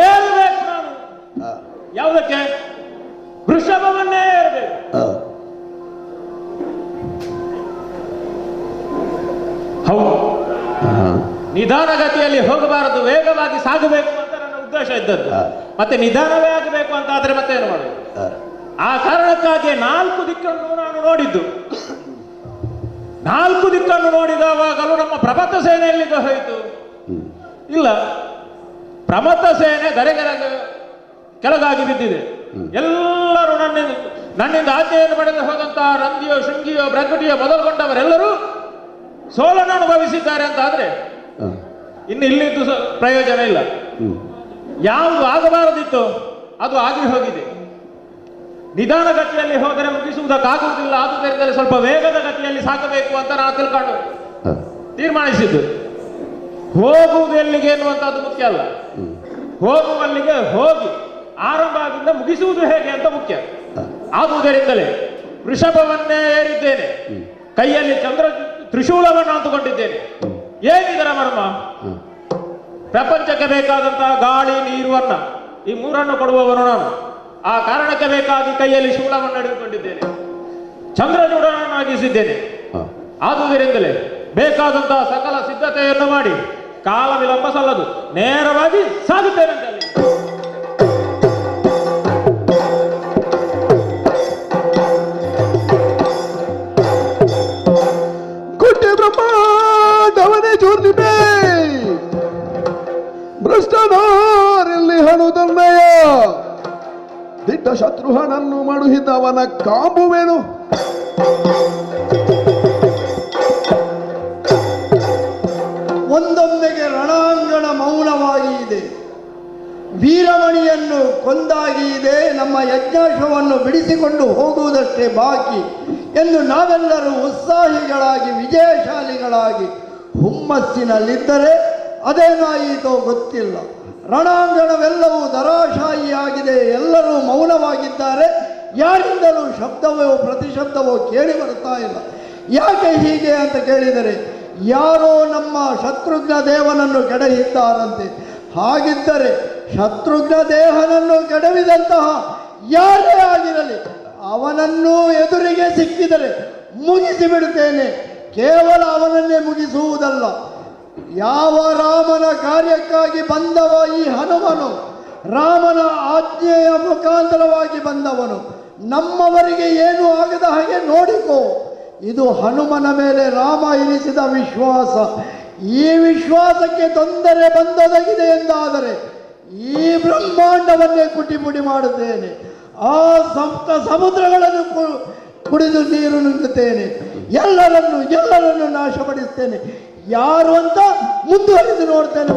ಏರ್ಬೇಕು ನಾನು. ಯಾವುದಕ್ಕೆ? ವೃಷಭವನ್ನೇ ಏರ್ಬೇಕು. ಹೌದು, ನಿಧಾನಗತಿಯಲ್ಲಿ ಹೋಗಬಾರದು, ವೇಗವಾಗಿ ಸಾಗಬೇಕು ಅಂತ ನನ್ನ ಉದ್ದೇಶ ಇದ್ದದ್ದು. ಮತ್ತೆ ನಿಧಾನವೇ ಆಗಬೇಕು ಅಂತ ಆದ್ರೆ ಮತ್ತೆ ಏನು ಮಾಡುದು? ಆ ಕಾರಣಕ್ಕಾಗಿ 4 ದಿಕ್ಕನ್ನು ನಾನು ನೋಡಿದ್ದು. 4 ದಿಕ್ಕನ್ನು ನೋಡಿದವಾಗಲೂ ನಮ್ಮ ಪ್ರಮಥ ಸೇನೆ ಎಲ್ಲಿಗೆ ಹೋಯಿತು? ಇಲ್ಲ, ಪ್ರಮಥ ಸೇನೆ ಗರೆಗೆರೆಗೆ ಕೆಳಗಾಗಿ ಬಿದ್ದಿದೆ. ಎಲ್ಲರೂ ನನ್ನಿಂದ ಆಜ್ಞೆಯನ್ನು ಪಡೆದು ಹೋದಂತಹ ರಂಗಿಯೋ ಶೃಂಗಿಯೋ ಬ್ರಗುಟಿಯೋ ಮೊದಲುಗೊಂಡವರೆಲ್ಲರೂ ಸೋಲನ್ನು ಅನುಭವಿಸಿದ್ದಾರೆ ಅಂತ ಆದ್ರೆ ಇನ್ನು ಇಲ್ಲಿದ್ದು ಪ್ರಯೋಜನ ಇಲ್ಲ. ಯಾವುದು ಆಗಬಾರದಿತ್ತು ಅದು ಆಗಿ ಹೋಗಿದೆ. ನಿಧಾನ ಗತಿಯಲ್ಲಿ ಹೋದರೆ ಮುಗಿಸುವುದಕ್ಕಾಗುವುದಿಲ್ಲ. ಆದುದರಿಂದಲೇ ಸ್ವಲ್ಪ ವೇಗದ ಗತಿಯಲ್ಲಿ ಸಾಕಬೇಕು ಅಂತ ನಾನು ತಿಳ್ಕೊಂಡು ತೀರ್ಮಾನಿಸಿದ್ದು. ಹೋಗುವುದು ಎಲ್ಲಿಗೆ ಎನ್ನುವಂಥದ್ದು ಮುಖ್ಯ ಅಲ್ಲ, ಹೋಗುವಲ್ಲಿಗೆ ಹೋಗಿ ಆರಂಭದಿಂದ ಮುಗಿಸುವುದು ಹೇಗೆ ಅಂತ ಮುಖ್ಯ. ಆದುದರಿಂದಲೇ ವೃಷಭವನ್ನೇ ಏರಿದ್ದೇನೆ, ಕೈಯಲ್ಲಿ ಚಂದ್ರ ತ್ರಿಶೂಲವನ್ನು ಅಂದುಕೊಂಡಿದ್ದೇನೆ. ಏನಿದರ ಮರ್ಮ? ಪ್ರಪಂಚಕ್ಕೆ ಬೇಕಾದಂತಹ ಗಾಳಿ ನೀರು ಅನ್ನ ಈ 3 ಕೊಡುವವನು ನಾನು. ಆ ಕಾರಣಕ್ಕೆ ಬೇಕಾಗಿ ಕೈಯಲ್ಲಿ ಶೂಲವನ್ನು ಹಿಡಿದುಕೊಂಡಿದ್ದೇನೆ, ಚಂದ್ರಚೂಡನಾಗಿಸಿದ್ದೇನೆ. ಆದುದರಿಂದಲೇ ಬೇಕಾದಂತಹ ಸಕಲ ಸಿದ್ಧತೆಯನ್ನು ಮಾಡಿ ಕಾಲ ವಿಳಂಬ ಸಲ್ಲದು, ನೇರವಾಗಿ ಸಾಗುತ್ತೇನೆ ಅಂತ ಹೇಳಿ. ಕೊಟ್ಟೆ ಬ್ರಹ್ಮಾಂಡವನೇ ಚೂರ್ನಿಪೆ ಭ್ರಷ್ಟನಾರೆಲ್ಲಿ ಹಣುದನ್ನಯ ದಿಟ್ಟ ಶತ್ರುಹನನ್ನು ಮಡುಹಿದವನ ಕಾಂಬುವೆನು. ಒಂದೊಮ್ಮೆಗೆ ರಣಾಂಗಣ ಮೌನವಾಗಿ ಇದೆ. ವೀರಮಣಿಯನ್ನು ಕೊಂದಾಗಿ ಇದೆ. ನಮ್ಮ ಯಜ್ಞಾಶ್ವವನ್ನು ಬಿಡಿಸಿಕೊಂಡು ಹೋಗುವುದಷ್ಟೇ ಬಾಕಿ ಎಂದು ನಾವೆಲ್ಲರೂ ಉತ್ಸಾಹಿಗಳಾಗಿ ವಿಜಯಶಾಲಿಗಳಾಗಿ ಹುಮ್ಮಸ್ಸಿನಲ್ಲಿದ್ದರೆ ಅದೇನಾಯಿತೋ ಗೊತ್ತಿಲ್ಲ. ರಣಾಂಗಣವೆಲ್ಲವೂ ಧರಾಶಾಹಿಯಾಗಿದೆ. ಎಲ್ಲರೂ ಮೌನವಾಗಿದ್ದಾರೆ. ಯಾರಿಂದಲೂ ಶಬ್ದವೋ ಪ್ರತಿಶಬ್ದವೋ ಕೇಳಿ ಬರ್ತಾ ಇಲ್ಲ. ಯಾಕೆ ಹೀಗೆ ಅಂತ ಕೇಳಿದರೆ ಯಾರೋ ನಮ್ಮ ಶತ್ರುಘ್ನ ದೇವನನ್ನು ಕೆಡಹಿದ್ದಾರಂತೆ. ಹಾಗಿದ್ದರೆ ಶತ್ರುಘ್ನ ದೇಹನನ್ನು ಕೆಡವಿದಂತಹ ಯಾರೇ ಆಗಿರಲಿ ಅವನನ್ನೂ ಎದುರಿಗೆ ಸಿಕ್ಕಿದರೆ ಮುಗಿಸಿ ಬಿಡುತ್ತೇನೆ. ಕೇವಲ ಅವನನ್ನೇ ಮುಗಿಸುವುದಲ್ಲ, ಯಾವ ರಾಮನ ಕಾರ್ಯಕ್ಕಾಗಿ ಬಂದವ ಈ ಹನುಮನು, ರಾಮನ ಆಜ್ಞೆಯ ಮುಖಾಂತರವಾಗಿ ಬಂದವನು, ನಮ್ಮವರಿಗೆ ಏನೂ ಆಗದ ಹಾಗೆ ನೋಡಿಕೋ. ಇದು ಹನುಮನ ಮೇಲೆ ರಾಮ ಇರಿಸಿದ ವಿಶ್ವಾಸ. ಈ ವಿಶ್ವಾಸಕ್ಕೆ ತೊಂದರೆ ಬಂದೊದಗಿದೆ ಎಂದಾದರೆ ಈ ಬ್ರಹ್ಮಾಂಡವನ್ನೇ ಕುಟಿಪುಡಿ ಮಾಡುತ್ತೇನೆ. ಆ ಸಪ್ತ ಸಮುದ್ರಗಳನ್ನು ಕುಡಿದು ನೀರು ನುಂಗುತ್ತೇನೆ. ಎಲ್ಲರನ್ನು ನಾಶಪಡಿಸ್ತೇನೆ. ಯಾರು ಅಂತ ಮುಂದುವರಿದು ನೋಡ್ತೇನೆ.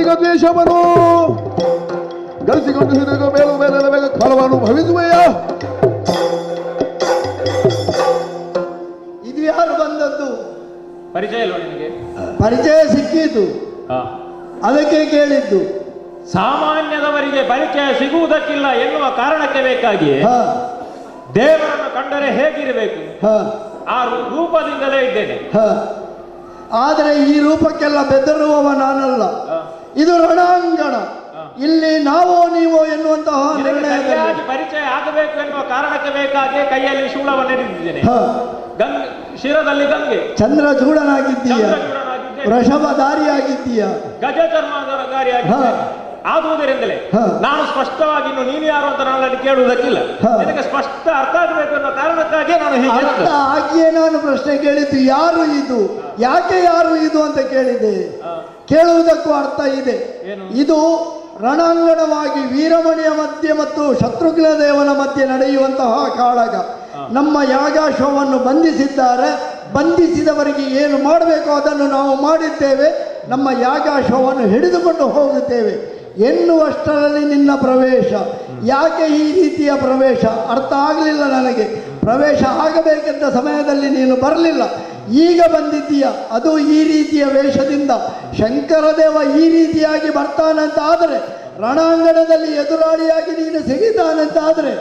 ಈಗ ದ್ವೇಷವನ್ನು ಗಳಿಸಿಕೊಂಡು ಹಿಡಿದು ಮೇಲು ಮೇಲೆ ಬೇಗ ಫಲವನ್ನು ಭವಿಸುವೆಯ. ಇದು ಯಾರು ಬಂದದ್ದು? ಪರಿಚಯ ಇಲ್ವಾ ನಿನಗೆ? ಪರಿಚಯ ಸಿಕ್ಕಿತು, ಹಾ. ಅದಕ್ಕೆ ಕೇಳಿದ್ದು. ಸಾಮಾನ್ಯದವರಿಗೆ ಪರಿಚಯ ಸಿಗುವುದಕ್ಕಿಲ್ಲ ಎನ್ನುವ ಕಾರಣಕ್ಕೆ ಬೇಕಾಗಿ ಹಾ ದೇವರನ್ನು ಕಂಡರೆ ಹೇಗಿರಬೇಕು ಹಾ ಆ ರೂಪದಿಂದಲೇ ಇದ್ದೇನೆ. ಹಾ. ಆದರೆ ಈ ರೂಪಕ್ಕೆಲ್ಲ ಬೆದರುವವ ನಾನಲ್ಲ. ಹಾ. ಇದು ರಣಾಂಗಣ. ಇಲ್ಲಿ ನಾವೋ ನೀವೋ ಎನ್ನುವಂತಹ ನಿನಗೆ ನಿರ್ಣಯದಲ್ಲಿ ಸರಿಯಾಗಿ ಪರಿಚಯ ಆಗಬೇಕು ಎನ್ನುವ ಕಾರಣಕ್ಕೆ ಬೇಕಾಗಿ ಕೈಯಲ್ಲಿ ಶೂಲವನ್ನು ಹಿಡಿದಿದ್ದೇನೆ. ಹಾ. ಗಂಗೆ ಶಿರದಲ್ಲಿ ಗಂಗೆ, ಚಂದ್ರಚೂಡನಾಗಿದ್ದೀಯ, ಚಂದ್ರಚೂಡನಾಗಿದ್ದೇನೆ, ವೃಷಭಧಾರಿಯಾಗಿದ್ದೀಯ, ಗಜ ಚರ್ಮಧಾರಿಯಾಗಿದ್ದೇನೆ. ಆದುದರಿಂದಲೇ ಹಾ. ನಾನು ಸ್ಪಷ್ಟವಾಗಿ ಇನ್ನು ನೀನು ಯಾರು ಅಂತ ನನ್ನಲ್ಲಿ ಕೇಳುವುದಕ್ಕಿಲ್ಲ. ಹಾ. ನಿನಗೆ ಸ್ಪಷ್ಟ ಅರ್ಥ ಆಗಬೇಕು ಅನ್ನೋ ಕಾರಣಕ್ಕಾಗಿ ನಾನು ಹೀಗೆ ಅರ್ಥ ಹೇಳಿದ್ದು. ಆಗಿಯೇ ನಾನು ಪ್ರಶ್ನೆ ಕೇಳಿದ್ದು, ಯಾರು ಇದು, ಯಾಕೆ ಯಾರು ಇದು ಅಂತ ಕೇಳಿದೆ. ಹಾ. ಕೇಳುವುದಕ್ಕೂ ಅರ್ಥ ಇದೆ. ಏನು? ಇದು ರಣಾಂಗಣವಾಗಿ ವೀರಮಣಿಯ ಮಧ್ಯೆ ಮತ್ತು ಶತ್ರುಘ್ನ ದೇವನ ಮಧ್ಯೆ ನಡೆಯುವಂತಹ ಕಾಳಗ. ನಮ್ಮ ಯಾಗಾಶ್ವವನ್ನು ಬಂಧಿಸಿದ್ದಾರೆ. ಬಂಧಿಸಿದವರಿಗೆ ಏನು ಮಾಡಬೇಕೋ ಅದನ್ನು ನಾವು ಮಾಡಿದ್ದೇವೆ. ನಮ್ಮ ಯಾಗಾಶ್ವವನ್ನು ಹಿಡಿದುಕೊಂಡು ಹೋಗುತ್ತೇವೆ ಎನ್ನುವಷ್ಟರಲ್ಲಿ ನಿನ್ನ ಪ್ರವೇಶ. ಯಾಕೆ ಈ ರೀತಿಯ ಪ್ರವೇಶ ಅರ್ಥ ಆಗಲಿಲ್ಲ ನನಗೆ. ಪ್ರವೇಶ ಆಗಬೇಕೆಂದ ಸಮಯದಲ್ಲಿ ನೀನು ಬರಲಿಲ್ಲ, ಈಗ ಬಂದಿದ್ದೀಯ, ಅದು ಈ ರೀತಿಯ ವೇಷದಿಂದ. ಶಂಕರದೇವ ಈ ರೀತಿಯಾಗಿ ಬರ್ತಾನಂತ ಆದರೆ, ರಣಾಂಗಣದಲ್ಲಿ ಎದುರಾಳಿಯಾಗಿ ನೀನು ಸಿಗಿತಾನಂತಾದರೆ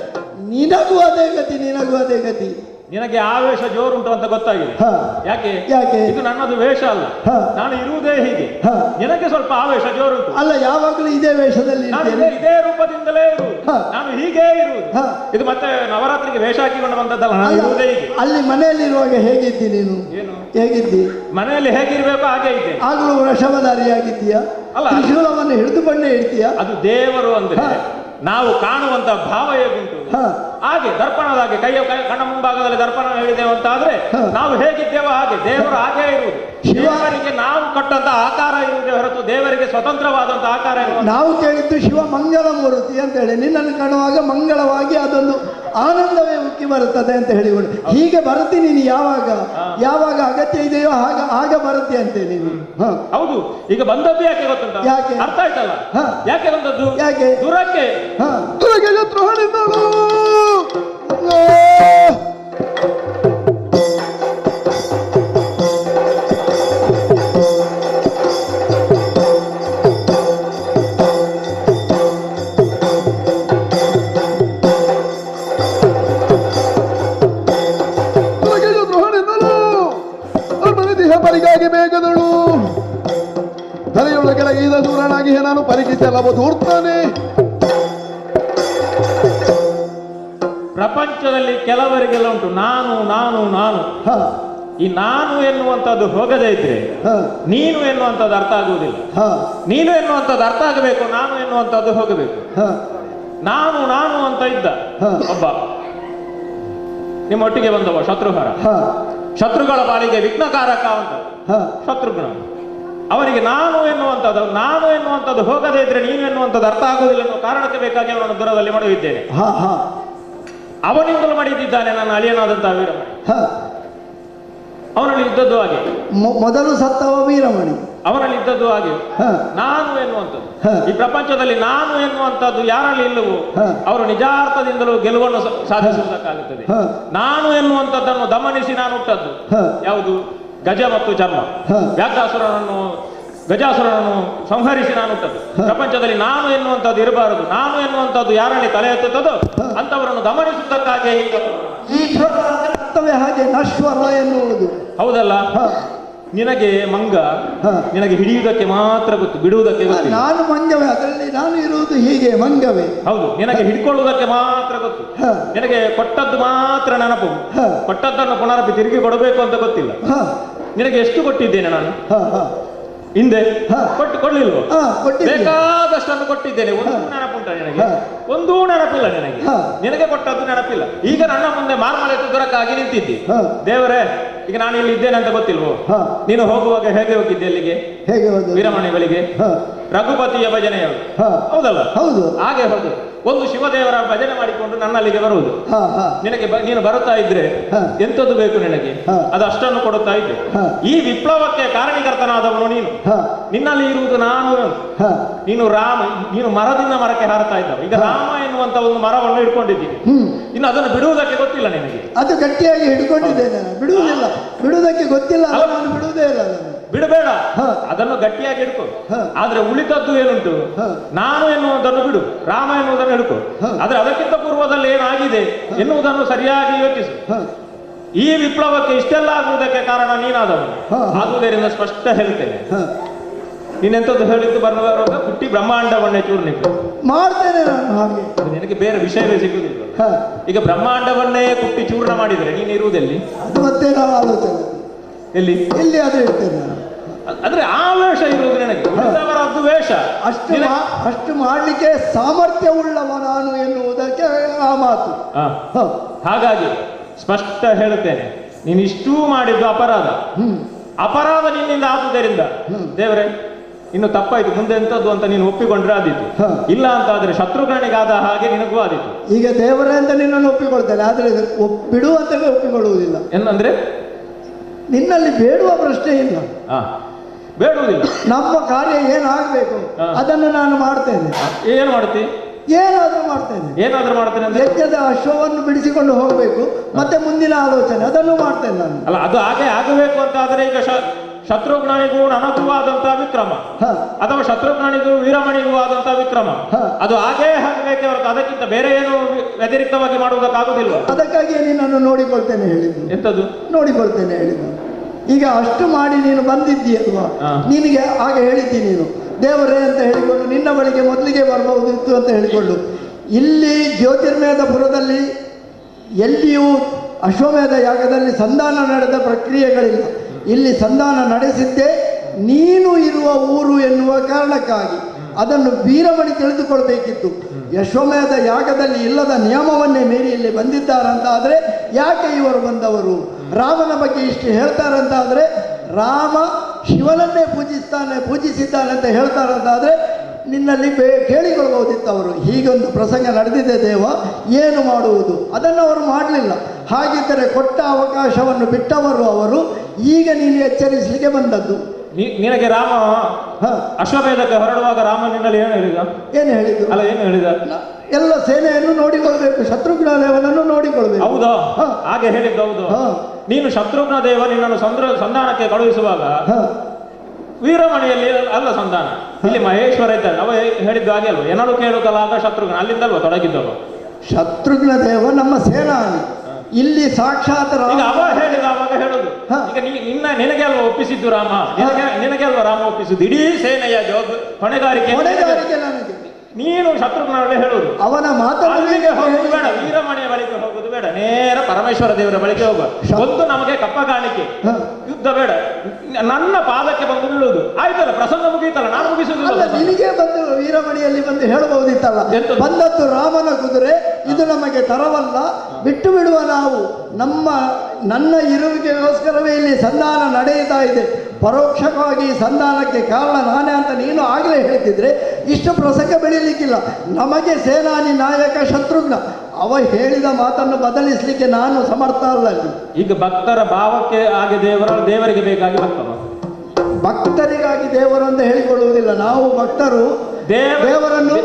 ನಿನಗೂ ಅದೇ ಗತಿ, ನಿನಗೂ ಅದೇ ಗತಿ. ನಿನಗೆ ಆವೇಶ ಜೋರುಂಟು ಅಂತ ಗೊತ್ತಾಗಿದೆ. ಹಾ. ಯಾಕೆ? ಯಾಕೆ? ಇದು ನನ್ನದು ವೇಷ ಅಲ್ಲ, ಹಾ. ನಾನು ಇರುವುದೇ ಹೀಗೆ. ಹಾ. ನಿನಗೆ ಸ್ವಲ್ಪ ಆವೇಶ ಜೋರುಂಟು. ಅಲ್ಲ, ಯಾವಾಗಲೂ ಇದೇ ವೇಷದಲ್ಲಿ ನಾನು ಇರ್ತೇನೆ. ಇದೇ ರೂಪದಿಂದಲೇ ಇರುವುದು, ಹಾ. ನಾನು ಹೀಗೇ ಇರುವುದು. ಹಾ. ಇದು ಮತ್ತೆ ನವರಾತ್ರಿಗೆ ವೇಷ ಹಾಕಿಕೊಂಡು ಬಂದದ್ದಲ್ಲ, ನಾನು ಅಲ್ಲ, ಇರುವುದೇ ಹೀಗೆ. ಅಲ್ಲಿ ಮನೆಯಲ್ಲಿರುವಾಗ ಹೇಗಿದ್ದಿ ನೀನು? ಏನು? ಹೇಗಿದ್ದಿ? ಮನೆಯಲ್ಲಿ ಹೇಗಿರ್ಬೇಕು ಹಾಗೆ ಇದೆ. ಆಗಲೂ ವೃಷಭಧಾರಿಯಾಗಿದ್ದೀಯಾ? ಅಲ್ಲ. ತ್ರಿಶೂಲವನ್ನು ಹಿಡಿದುಕೊಂಡೇ ಇರ್ತೀಯಾ? ಅದು ದೇವರು ಅಂದ್ರೆ ಹಾ. ನಾವು ಕಾಣುವಂತ ಭಾವ ಹೇಗುಂಟು ಹಾ. ಹಾಗೆ ದರ್ಪಣದಾಗೆ ಕಣ್ಣ ಮುಂಭಾಗದಲ್ಲಿ ದರ್ಪಣ ಹೇಳಿದೆವು ಅಂತ ಆದ್ರೆ ಹಾ. ನಾವು ಹೇಗಿದ್ದೇವೋ ಹಾಗೆ ದೇವರು ಹಾಗೇ ಇರುವುದು. ದೇವರಿಗೆ ನಾವು ಕೊಟ್ಟಂತ ಆಕಾರ ಇರುವುದೇ ಹೊರತು ದೇವರಿಗೆ ಸ್ವತಂತ್ರವಾದಂತ ಆಕಾರ ಇರುವುದು. ನಾವು ಕೇಳಿದ್ದು ಶಿವ ಮಂಗಳ ಮೂರ್ತಿ ಅಂತ ಹೇಳಿ, ನಿನ್ನನ್ನು ಕಾಣುವಾಗ ಮಂಗಳವಾಗಿ ಅದೊಂದು ಆನಂದವೇ ಉಕ್ಕಿ ಬರುತ್ತದೆ ಅಂತ ಹೇಳಿಕೊಂಡು ಹೀಗೆ ಬರುತ್ತಿ ನೀನು. ಯಾವಾಗ ಯಾವಾಗ ಅಗತ್ಯ ಇದೆಯೋ ಆಗ ಬರುತ್ತೆ ಅಂತೆ ನೀನು. ಹ. ಹೌದು, ಈಗ ಬಂದದ್ದು ಯಾಕೆ ಗೊತ್ತುಂಟ? ಯಾಕೆ? ಅರ್ಥ ಆಯ್ತಲ್ಲ? ಹಾ. ಯಾಕೆ ಬಂದದ್ದು? ಯಾಕೆ? ದುರಕ್ಕೆ. ಹ. ತುರಗೆ ಶತ್ರುಹನಿಂದಲೂ ಪರಿಗಾಗಿ ಬೇಗದಳು ತಲೆಯೊಳಗೆ ಕೆಳಗಿದ ದೂರನಾಗಿ ನಾನು ಪರೀಕ್ಷಿಸಲಬಹುದು ದೂರ್ತಾನೆ. ಪ್ರಪಂಚದಲ್ಲಿ ಕೆಲವರಿಗೆಲ್ಲ ಉಂಟು ನಾನು ನಾನು ನಾನು. ಹ. ಈ ನಾನು ಎನ್ನುವಂಥದ್ದು ಹೋಗದೇ ಇದ್ರೆ ಹ. ನೀನು ಎನ್ನುವಂಥದ್ದು ಅರ್ಥ ಆಗುವುದಿಲ್ಲ. ಹ. ನೀನು ಎನ್ನುವಂಥದ್ದು ಅರ್ಥ ಆಗಬೇಕು, ನಾನು ಎನ್ನುವಂಥದ್ದು ಹೋಗಬೇಕು. ಹ. ನಾನು ನಾನು ಅಂತ ಇದ್ದ ಹ. ಒಬ್ಬ ನಿಮ್ಮೊಟ್ಟಿಗೆ ಬಂದವ ಶತ್ರುಹರ. ಹ. ಶತ್ರುಗಳ ಬಾಳಿಗೆ ವಿಘ್ನಕಾರಕ ಅಂತ ಹ. ಶತ್ರುಘ್ನ. ಅವನಿಗೆ ನಾನು ಎನ್ನುವಂಥದ್ದು ಹೋಗದೇ ಇದ್ರೆ ನೀನು ಎನ್ನುವಂಥದ್ದು ಅರ್ಥ ಆಗುವುದಿಲ್ಲ ಎನ್ನುವ ಕಾರಣಕ್ಕೆ ಬೇಕಾಗಿ ಅವನನ್ನು ದೂರದಲ್ಲಿ ಮಡಗಿದ್ದೇನೆ. ಹ. ಹ. ಅವನಿಂದಲೂ ಮಾಡಿದ್ದಾನೆ ನನ್ನ ಅಳಿಯನಾದಂತಹ ವೀರಮಣಿ. ಹ. ಅವನಲ್ಲಿ ಇದ್ದದ್ದು ಹಾಗೆ. ಮೊದಲು ಸತ್ತವ ವೀರಮಣಿ. ಅವನಲ್ಲಿ ಇದ್ದದ್ದು ಹಾಗೆ. ಹ. ನಾನು ಎನ್ನುವಂಥದ್ದು ಹ. ಈ ಪ್ರಪಂಚದಲ್ಲಿ ನಾನು ಎನ್ನುವಂಥದ್ದು ಯಾರಲ್ಲಿ ಇಲ್ಲವೋ ಹ. ಅವರು ನಿಜಾರ್ಥದಿಂದಲೂ ಗೆಲುವನ್ನು ಸಾಧಿಸುವುದಕ್ಕಾಗುತ್ತದೆ. ಹ. ನಾನು ಎನ್ನುವಂಥದ್ದನ್ನು ದಮನಿಸಿ ನಾನು ಹುಟ್ಟದ್ದು. ಹ. ಯಾವುದು? ಗಜ ಮತ್ತು ಚರ್ಮ. ಹ. ಗಜಾಸುರನನ್ನು ಸಂಹರಿಸಿ ನಾನು ಹುಟ್ಟದ್ದು. ಪ್ರಪಂಚದಲ್ಲಿ ನಾನು ಎನ್ನುವಂಥದ್ದು ಇರಬಾರದು. ನಾನು ಎನ್ನುವಂಥದ್ದು ಯಾರಲ್ಲಿ ತಲೆ ಎತ್ತುತ್ತದೋ ಅಂತವರನ್ನು ದಮನಿಸುವುದಕ್ಕಾಗಿ ಈಶ್ವರ ಅರ್ಥವೇ ಹಾಗೆ, ನಶ್ವರ ಎನ್ನುವುದು. ಹೌದಲ್ಲ? ಹ. ನಿನಗೆ ಮಂಗ, ಹ. ನಿನಗೆ ಹಿಡಿಯುವುದಕ್ಕೆ ಮಾತ್ರ ಗೊತ್ತು, ಬಿಡುವುದಕ್ಕೆ ಗೊತ್ತಿಲ್ಲ. ನಾನು ಮಂಗವೇ, ಅದರಲ್ಲಿ ನಾನು ಇರುವುದು ಹೀಗೆ ಮಂಗವೇ. ಹೌದು, ನಿನಗೆ ಹಿಡ್ಕೊಳ್ಳುವುದಕ್ಕೆ ಮಾತ್ರ ಗೊತ್ತು. ಹ. ನಿನಗೆ ಕೊಟ್ಟದ್ದು ಮಾತ್ರ ನೆನಪು. ಹ. ಕೊಟ್ಟದ್ದನ್ನು ಪುನರಪಿ ತಿರುಗಿ ಕೊಡಬೇಕು ಅಂತ ಗೊತ್ತಿಲ್ಲ. ಹ. ನಿನಗೆ ಎಷ್ಟು ಕೊಟ್ಟಿದ್ದೇನೆ ನಾನು ಹ. ಹ. ಹಿಂದೆ? ಹ. ಕೊಡ್ಲಿಲ್ವ? ಹ, ಕೊಟ್ಟಿದ್ದೀನಿ. ಬೇಕಾದಷ್ಟನ್ನು ಕೊಟ್ಟಿದ್ದೇನೆ. ಒಂದು ನೆನಪುಂಟ ನಿನಗೆ? ಹ. ಒಂದೂ ನೆನಪಿಲ್ಲ ನಿನಗೆ. ಹ. ನಿನಗೆ ಕೊಟ್ಟದ್ದು ನೆನಪಿಲ್ಲ. ಈಗ ನನ್ನ ಮುಂದೆ ಮಾರ್ಮಲೆ ಎತ್ತುವುದಕ್ಕಾಗಿ ನಿಂತಿದ್ದಿ. ಹ. ದೇವರೇ ಈಗ ನಾನು ಇಲ್ಲಿ ಇದ್ದೇನೆ ಅಂತ ಗೊತ್ತಿಲ್ವೋ? ಹಾ. ನೀನು ಹೋಗುವಾಗ ಹೇಗೆ ಹೋಗಿದ್ದೆ ಅಲ್ಲಿಗೆ? ಹೇಗೆ ಹೋದ? ವೀರಮಣಿ ಬಳಿಗೆ ಹಾ. ರಘುಪತಿಯ ಭಜನೆಯವರು, ಹಾ. ಹೌದಲ್ಲ? ಹೌದು. ಹಾಗೆ ಹೋಗುದು. ಒಂದು ಶಿವದೇವರ ಭಜನೆ ಮಾಡಿಕೊಂಡು ನನ್ನಲ್ಲಿಗೆ ಬರುವುದು. ಹಾ, ಹಾ. ನಿನಗೆ ನೀನು ಬರುತ್ತಾ ಇದ್ರೆ ಹಾ. ಎಂತದ್ದು ಬೇಕು ನಿನಗೆ, ಹಾ. ಅದು ಅಷ್ಟನ್ನು ಕೊಡುತ್ತಾ ಇದ್ದೆ. ಹಾ. ಈ ವಿಪ್ಲವಕ್ಕೆ ಕಾರಣೀಕರ್ತನಾದವನು ನೀನು. ಹಾ. ನಿನ್ನಲ್ಲಿ ಇರುವುದು ನಾನು. ಹಾ. ನೀನು ರಾಮ, ನೀನು ಮರದಿಂದ ಮರಕ್ಕೆ ಹಾರತಾ ಇದ್ದವ. ಈಗ ರಾಮ ಎನ್ನುವಂತ ಒಂದು ಮರವನ್ನು ಇಟ್ಕೊಂಡಿದ್ದೀನಿ. ಇನ್ನು ಅದನ್ನು ಬಿಡುವುದಕ್ಕೆ ಗೊತ್ತಿಲ್ಲ ನಿನಗೆ. ಅದು ಗಟ್ಟಿಯಾಗಿ ಹಿಡ್ಕೊಂಡಿದ್ದೇನೆ ನಾನು. ಬಿಡುವುದಿಲ್ಲ. ಬಿಡುವುದಕ್ಕೆ ಗೊತ್ತಿಲ್ಲ ಅಲ್ಲ, ನಾನು ಬಿಡುವುದೇ ಇಲ್ಲ ನಾನು. ಬಿಡಬೇಡ, ಹಾ. ಅದನ್ನು ಗಟ್ಟಿಯಾಗಿ ಹಿಡ್ಕೊ. ಹಾ. ಆದ್ರೆ ಉಳಿದದ್ದು ಏನುಂಟು, ಹಾ. ನಾನು ಎನ್ನುವುದನ್ನು ಬಿಡು, ರಾಮ ಎನ್ನುವುದನ್ನು ಹಿಡ್ಕೊ. ಹಾ. ಆದ್ರೆ ಅದಕ್ಕಿಂತ ಪೂರ್ವದಲ್ಲಿ ಏನಾಗಿದೆ ಎನ್ನುವುದನ್ನು ಸರಿಯಾಗಿ ಯೋಚಿಸು. ಹಾ. ಈ ವಿಪ್ಲವಕ್ಕೆ ಇಷ್ಟೆಲ್ಲ ಆಗುವುದಕ್ಕೆ ಕಾರಣ ನೀನಾದವನು. ಹಾ. ಆಗುವುದರಿಂದ ಸ್ಪಷ್ಟ ಹೇಳ್ತೇನೆ. ಹಾ. ನೀನೆಂತದ್ದು ಹೇಳಿದ್ದು ಬರುವಾಗ ಹುಟ್ಟಿ ಬ್ರಹ್ಮಾಂಡವನ್ನೇ ಚೂರ್ಣಿಟ್ಟು ಮಾಡ್ತೇನೆ ನಾನು ಹಾಗೆ. ಅದು ನಿನಗೆ ಬೇರೆ ವಿಷಯವೇ ಸಿಗುವುದಿಲ್ಲ. ಹಾ. ಈಗ ಬ್ರಹ್ಮಾಂಡವನ್ನೇ ಕುಟ್ಟಿ ಚೂರ್ಣ ಮಾಡಿದರೆ ನೀನು ಇರುವುದೆಲ್ಲಿ? ಅದು ಮತ್ತೆ ನಾವು ಆಲೋಚನೆ ಎಲ್ಲಿ ಎಲ್ಲಿ ಅದು ಇರ್ತೇನೆ ನಾನು. ಅಂದ್ರೆ ಆ ವೇಷ ಇರುವುದು ನಿನಗೆ, ಉಳಿದವರದ್ದು ವೇಷ. ಅಷ್ಟು ಮಾಡಲಿಕ್ಕೆ ಸಾಮರ್ಥ್ಯವುಳ್ಳವ ನಾನು ಎನ್ನುವುದಕ್ಕೆ ಆ ಮಾತು. ಹಾ. ಹ. ಹಾಗಾಗಿ ಸ್ಪಷ್ಟ ಹೇಳುತ್ತೇನೆ, ನೀನು ಇಷ್ಟೂ ಮಾಡಿದ್ದು ಅಪರಾಧ. ಅಪರಾಧ ನಿನ್ನಿಂದ ಆದುದರಿಂದ ದೇವರೇ ಇನ್ನು ತಪ್ಪಾಯ್ತು, ಮುಂದೆ ಎಂತದ್ದು ಅಂತ ನೀನು ಒಪ್ಪಿಕೊಂಡ್ರೆ ಆದೀತು. ಹ. ಇಲ್ಲ ಅಂತ ಆದ್ರೆ ಶತ್ರುಘ್ನಿಗಾದ ಹಾಗೆ ನಿನಗೂ ಆದೀತು. ಈಗ ದೇವರೇ ಅಂತ ನಿನ್ನನ್ನು ಒಪ್ಪಿಕೊಳ್ತೇನೆ, ಆದ್ರೆ ಬಿಡು ಅಂತ ಒಪ್ಪಿಕೊಳ್ಳುವುದಿಲ್ಲ. ಏನಂದ್ರೆ ನಿನ್ನಲ್ಲಿ ಬೇಡುವ ಪ್ರಶ್ನೆ ಇಲ್ಲ. ಹಾ, ಬೇಡುವುದಿಲ್ಲ. ನಮ್ಮ ಕಾರ್ಯ ಏನಾಗಬೇಕು ಹಾ. ಅದನ್ನು ನಾನು ಮಾಡ್ತೇನೆ. ಏನ್ ಮಾಡ್ತಿ? ಏನಾದ್ರೂ ಮಾಡ್ತೇನೆ. ಏನಾದ್ರೂ ಮಾಡ್ತೇನೆ ಅಂದ್ರೆ ಯಜ್ಞದ ಅಶ್ವವನ್ನು ಬಿಡಿಸಿಕೊಂಡು ಹೋಗಬೇಕು, ಮತ್ತೆ ಮುಂದಿನ ಆಲೋಚನೆ ಅದನ್ನು ಮಾಡ್ತೇನೆ ನಾನು. ಅಲ್ಲ, ಅದು ಹಾಗೆ ಆಗಬೇಕು ಅಂತ ಆದ್ರೆ ಈಗ ಶತ್ರುಘ್ನಿಗೂ ನನಗೂ ಆದಂತಹ ವಿಕ್ರಮ, ಹ. ಅಥವಾ ಶತ್ರುಘ್ನಿಗೂ ವೀರಮಣಿಗೂ ಆದಂತಹ ವಿಕ್ರಮ, ಹ. ಅದು ಹಾಗೇ ಆಗಬೇಕೆ ಹೊರತು ಅದಕ್ಕಿಂತ ಬೇರೆ ಏನು ವ್ಯತಿರಿಕ್ತವಾಗಿ ಮಾಡುವುದಕ್ಕಾಗುದಿಲ್ಲ. ಅದಕ್ಕಾಗಿಯೇ ನಿನ್ನನ್ನು ನೋಡಿಕೊಳ್ತೇನೆ ಹೇಳಿದ್ದು. ಎಂತದ್ದು ನೋಡಿಕೊಳ್ತೇನೆ ಹೇಳಿದ್ದು. ಈಗ ಅಷ್ಟು ಮಾಡಿ ನೀನು ಬಂದಿದ್ದೀಯಲ್ವಾ, ಹಾ. ನಿನಗೆ ಹಾಗೆ ಹೇಳಿದ್ದಿ ನೀನು ದೇವರೇ ಅಂತ ಹೇಳಿಕೊಂಡು ನಿನ್ನ ಬಳಿಗೆ ಮೊದಲಿಗೆ ಬರಬಹುದಿತ್ತು ಅಂತ ಹೇಳಿಕೊಂಡು. ಇಲ್ಲಿ ಜ್ಯೋತಿರ್ಮೇಧಪುರದಲ್ಲಿ ಎಲ್ಲಿಯೂ ಅಶ್ವಮೇಧ ಯಾಗದಲ್ಲಿ ಸಂಧಾನ ನಡೆದ ಪ್ರಕ್ರಿಯೆಗಳಿಲ್ಲ. ಇಲ್ಲಿ ಸಂಧಾನ ನಡೆಸಿದ್ದೇ ನೀನು ಇರುವ ಊರು ಎನ್ನುವ ಕಾರಣಕ್ಕಾಗಿ. ಅದನ್ನು ವೀರಮಣಿ ತಿಳಿದುಕೊಳ್ಬೇಕಿತ್ತು. ಅಶ್ವಮೇಧ ಯಾಗದಲ್ಲಿ ಇಲ್ಲದ ನಿಯಮವನ್ನೇ ಮೀರಿ ಇಲ್ಲಿ ಬಂದಿದ್ದಾರಂತಾದರೆ ಯಾಕೆ ಇವರು ಬಂದವರು? ರಾಮನ ಬಗ್ಗೆ ಇಷ್ಟು ಹೇಳ್ತಾರಂತಾದರೆ, ರಾಮ ಶಿವನನ್ನೇ ಪೂಜಿಸಿದ್ದಾನೆ ಅಂತ ಹೇಳ್ತಾರಂತಾದರೆ ನಿನ್ನಲ್ಲಿ ಕೇಳಿಕೊಳ್ಬಹುದಿತ್ತು ಅವರು. ಹೀಗೊಂದು ಪ್ರಸಂಗ ನಡೆದಿದೆ ದೇವ, ಏನು ಮಾಡುವುದು? ಅದನ್ನು ಅವರು ಮಾಡಲಿಲ್ಲ. ಹಾಗಿದ್ದರೆ ಕೊಟ್ಟ ಅವಕಾಶವನ್ನು ಬಿಟ್ಟವರು ಅವರು. ಈಗ ನೀನು ಎಚ್ಚರಿಸಲಿಕ್ಕೆ ಬಂದದ್ದು. ನಿನಗೆ ರಾಮ ಅಶ್ವಮೇಧಕ್ಕೆ ಹೊರಡುವಾಗ ರಾಮ ನಿನ್ನಲ್ಲಿ ಏನು ಹೇಳಿದ? ಏನು ಹೇಳಿದ್ದು? ಅಲ್ಲ, ಏನು ಹೇಳಿದ? ಎಲ್ಲ ಸೇನೆಯನ್ನು ನೋಡಿಕೊಳ್ಬೇಕು, ಶತ್ರುಘ್ನ ದೇವನನ್ನು ನೋಡಿಕೊಳ್ಬೇಕು. ಹೌದಾ? ಹಾಗೆ ಹೇಳಿದ್ದು ಹೌದು. ನೀನು ಶತ್ರುಘ್ನ ದೇವ ನಿನ್ನನ್ನು ಸಂಧಾನಕ್ಕೆ ಕಳುಹಿಸುವಾಗ ವೀರಮಣಿಯಲ್ಲಿ ಅಲ್ಲ ಸಂಧಾನ, ಇಲ್ಲಿ ಮಹೇಶ್ವರ ಇದ್ದಾನೆ. ಅವ ಹೇಳಿದ್ದು ಹಾಗೆ ಅಲ್ವ? ಏನಾದ್ರು ಕೇಳುತ್ತಲ್ಲ ಶತ್ರುಘ್ನ ಅಲ್ಲಿಂದಲ್ವ ತೊಡಗಿದ್ದವ? ಶತ್ರುಘ್ನ ದೇವ ನಮ್ಮ ಸೇನಾನಿ, ಇಲ್ಲಿ ಸಾಕ್ಷಾತ್ ಈಗ ಅವ ಹೇಳಿದ ಅವಾಗ ಹೇಳುದು. ಈಗ ನಿನಗೆ ಅಲ್ವ ಒಪ್ಪಿಸಿದ್ದು ರಾಮ, ನಿನಗೆ ಅಲ್ವ ರಾಮ ಒಪ್ಪಿಸಿದ್ದು ಇಡೀ ಸೇನೆಯ ಹೊಣೆಗಾರಿಕೆ ನನಗೆ. ನೀನು ಶತ್ರುಘ್ನಲ್ಲಿ ಹೇಳುದು. ಅವನ ಮಾತಲ್ಲಿಗೆ ಹೋಗುದು ಬೇಡ, ವೀರಮಣಿಯ ಬಳಿಗೆ ಹೋಗುದು ಬೇಡ, ನೇರ ಪರಮೇಶ್ವರ ದೇವರ ಬಳಿಗೆ ಹೋಗುವ. ಒಂದು ನಮಗೆ ಕಪ್ಪ ಕಾಣಿಕೆ, ಯುದ್ಧ ಬೇಡ, ನನ್ನ ಪಾದಕ್ಕೆ ಬಂದು ಬೀಳುವುದು. ಆಯ್ತಲ್ಲ, ಪ್ರಸಂಗ ಮುಗಿಯಿತಲ್ಲ, ನಾನು ಮುಗಿಸುವುದಿಲ್ಲ. ನಿನಗೆ ಬಂದು ವೀರಮಣಿಯಲ್ಲಿ ಬಂದು ಹೇಳಬಹುದಿತ್ತಲ್ಲ, ಬಂದದ್ದು ರಾಮನ ಕುದುರೆ, ಇದು ನಮಗೆ ತರವಲ್ಲ, ಬಿಟ್ಟು ಬಿಡುವ ನಾವು. ನನ್ನ ಇರುವಿಕೆಗೋಸ್ಕರವೇ ಇಲ್ಲಿ ಸಂಧಾನ ನಡೆಯುತ್ತಾ ಇದೆ, ಪರೋಕ್ಷವಾಗಿ ಸಂಧಾನಕ್ಕೆ ಕಾರಣ ನಾನೇ ಅಂತ ನೀನು ಆಗಲೇ ಹೇಳ್ತಿದ್ರೆ ಇಷ್ಟು ಪ್ರಸಂಗ ಬೆಳೀಲಿಕ್ಕಿಲ್ಲ. ನಮಗೆ ಸೇನಾನಿ ನಾಯಕ ಶತ್ರುಘ್ನ, ಅವ ಹೇಳಿದ ಮಾತನ್ನು ಬದಲಿಸಲಿಕ್ಕೆ ನಾನು ಸಮರ್ಥ ಅಲ್ಲ. ಈಗ ಭಕ್ತರ ಭಾವಕ್ಕೆ ಹಾಗೆ ದೇವರಿಗೆ ಬೇಕಾಗಿ ಭಕ್ತರು, ಭಕ್ತರಿಗಾಗಿ ದೇವರು ಅಂತ ಹೇಳಿಕೊಳ್ಳುವುದಿಲ್ಲ. ನಾವು ಭಕ್ತರು ದೇವರನ್ನು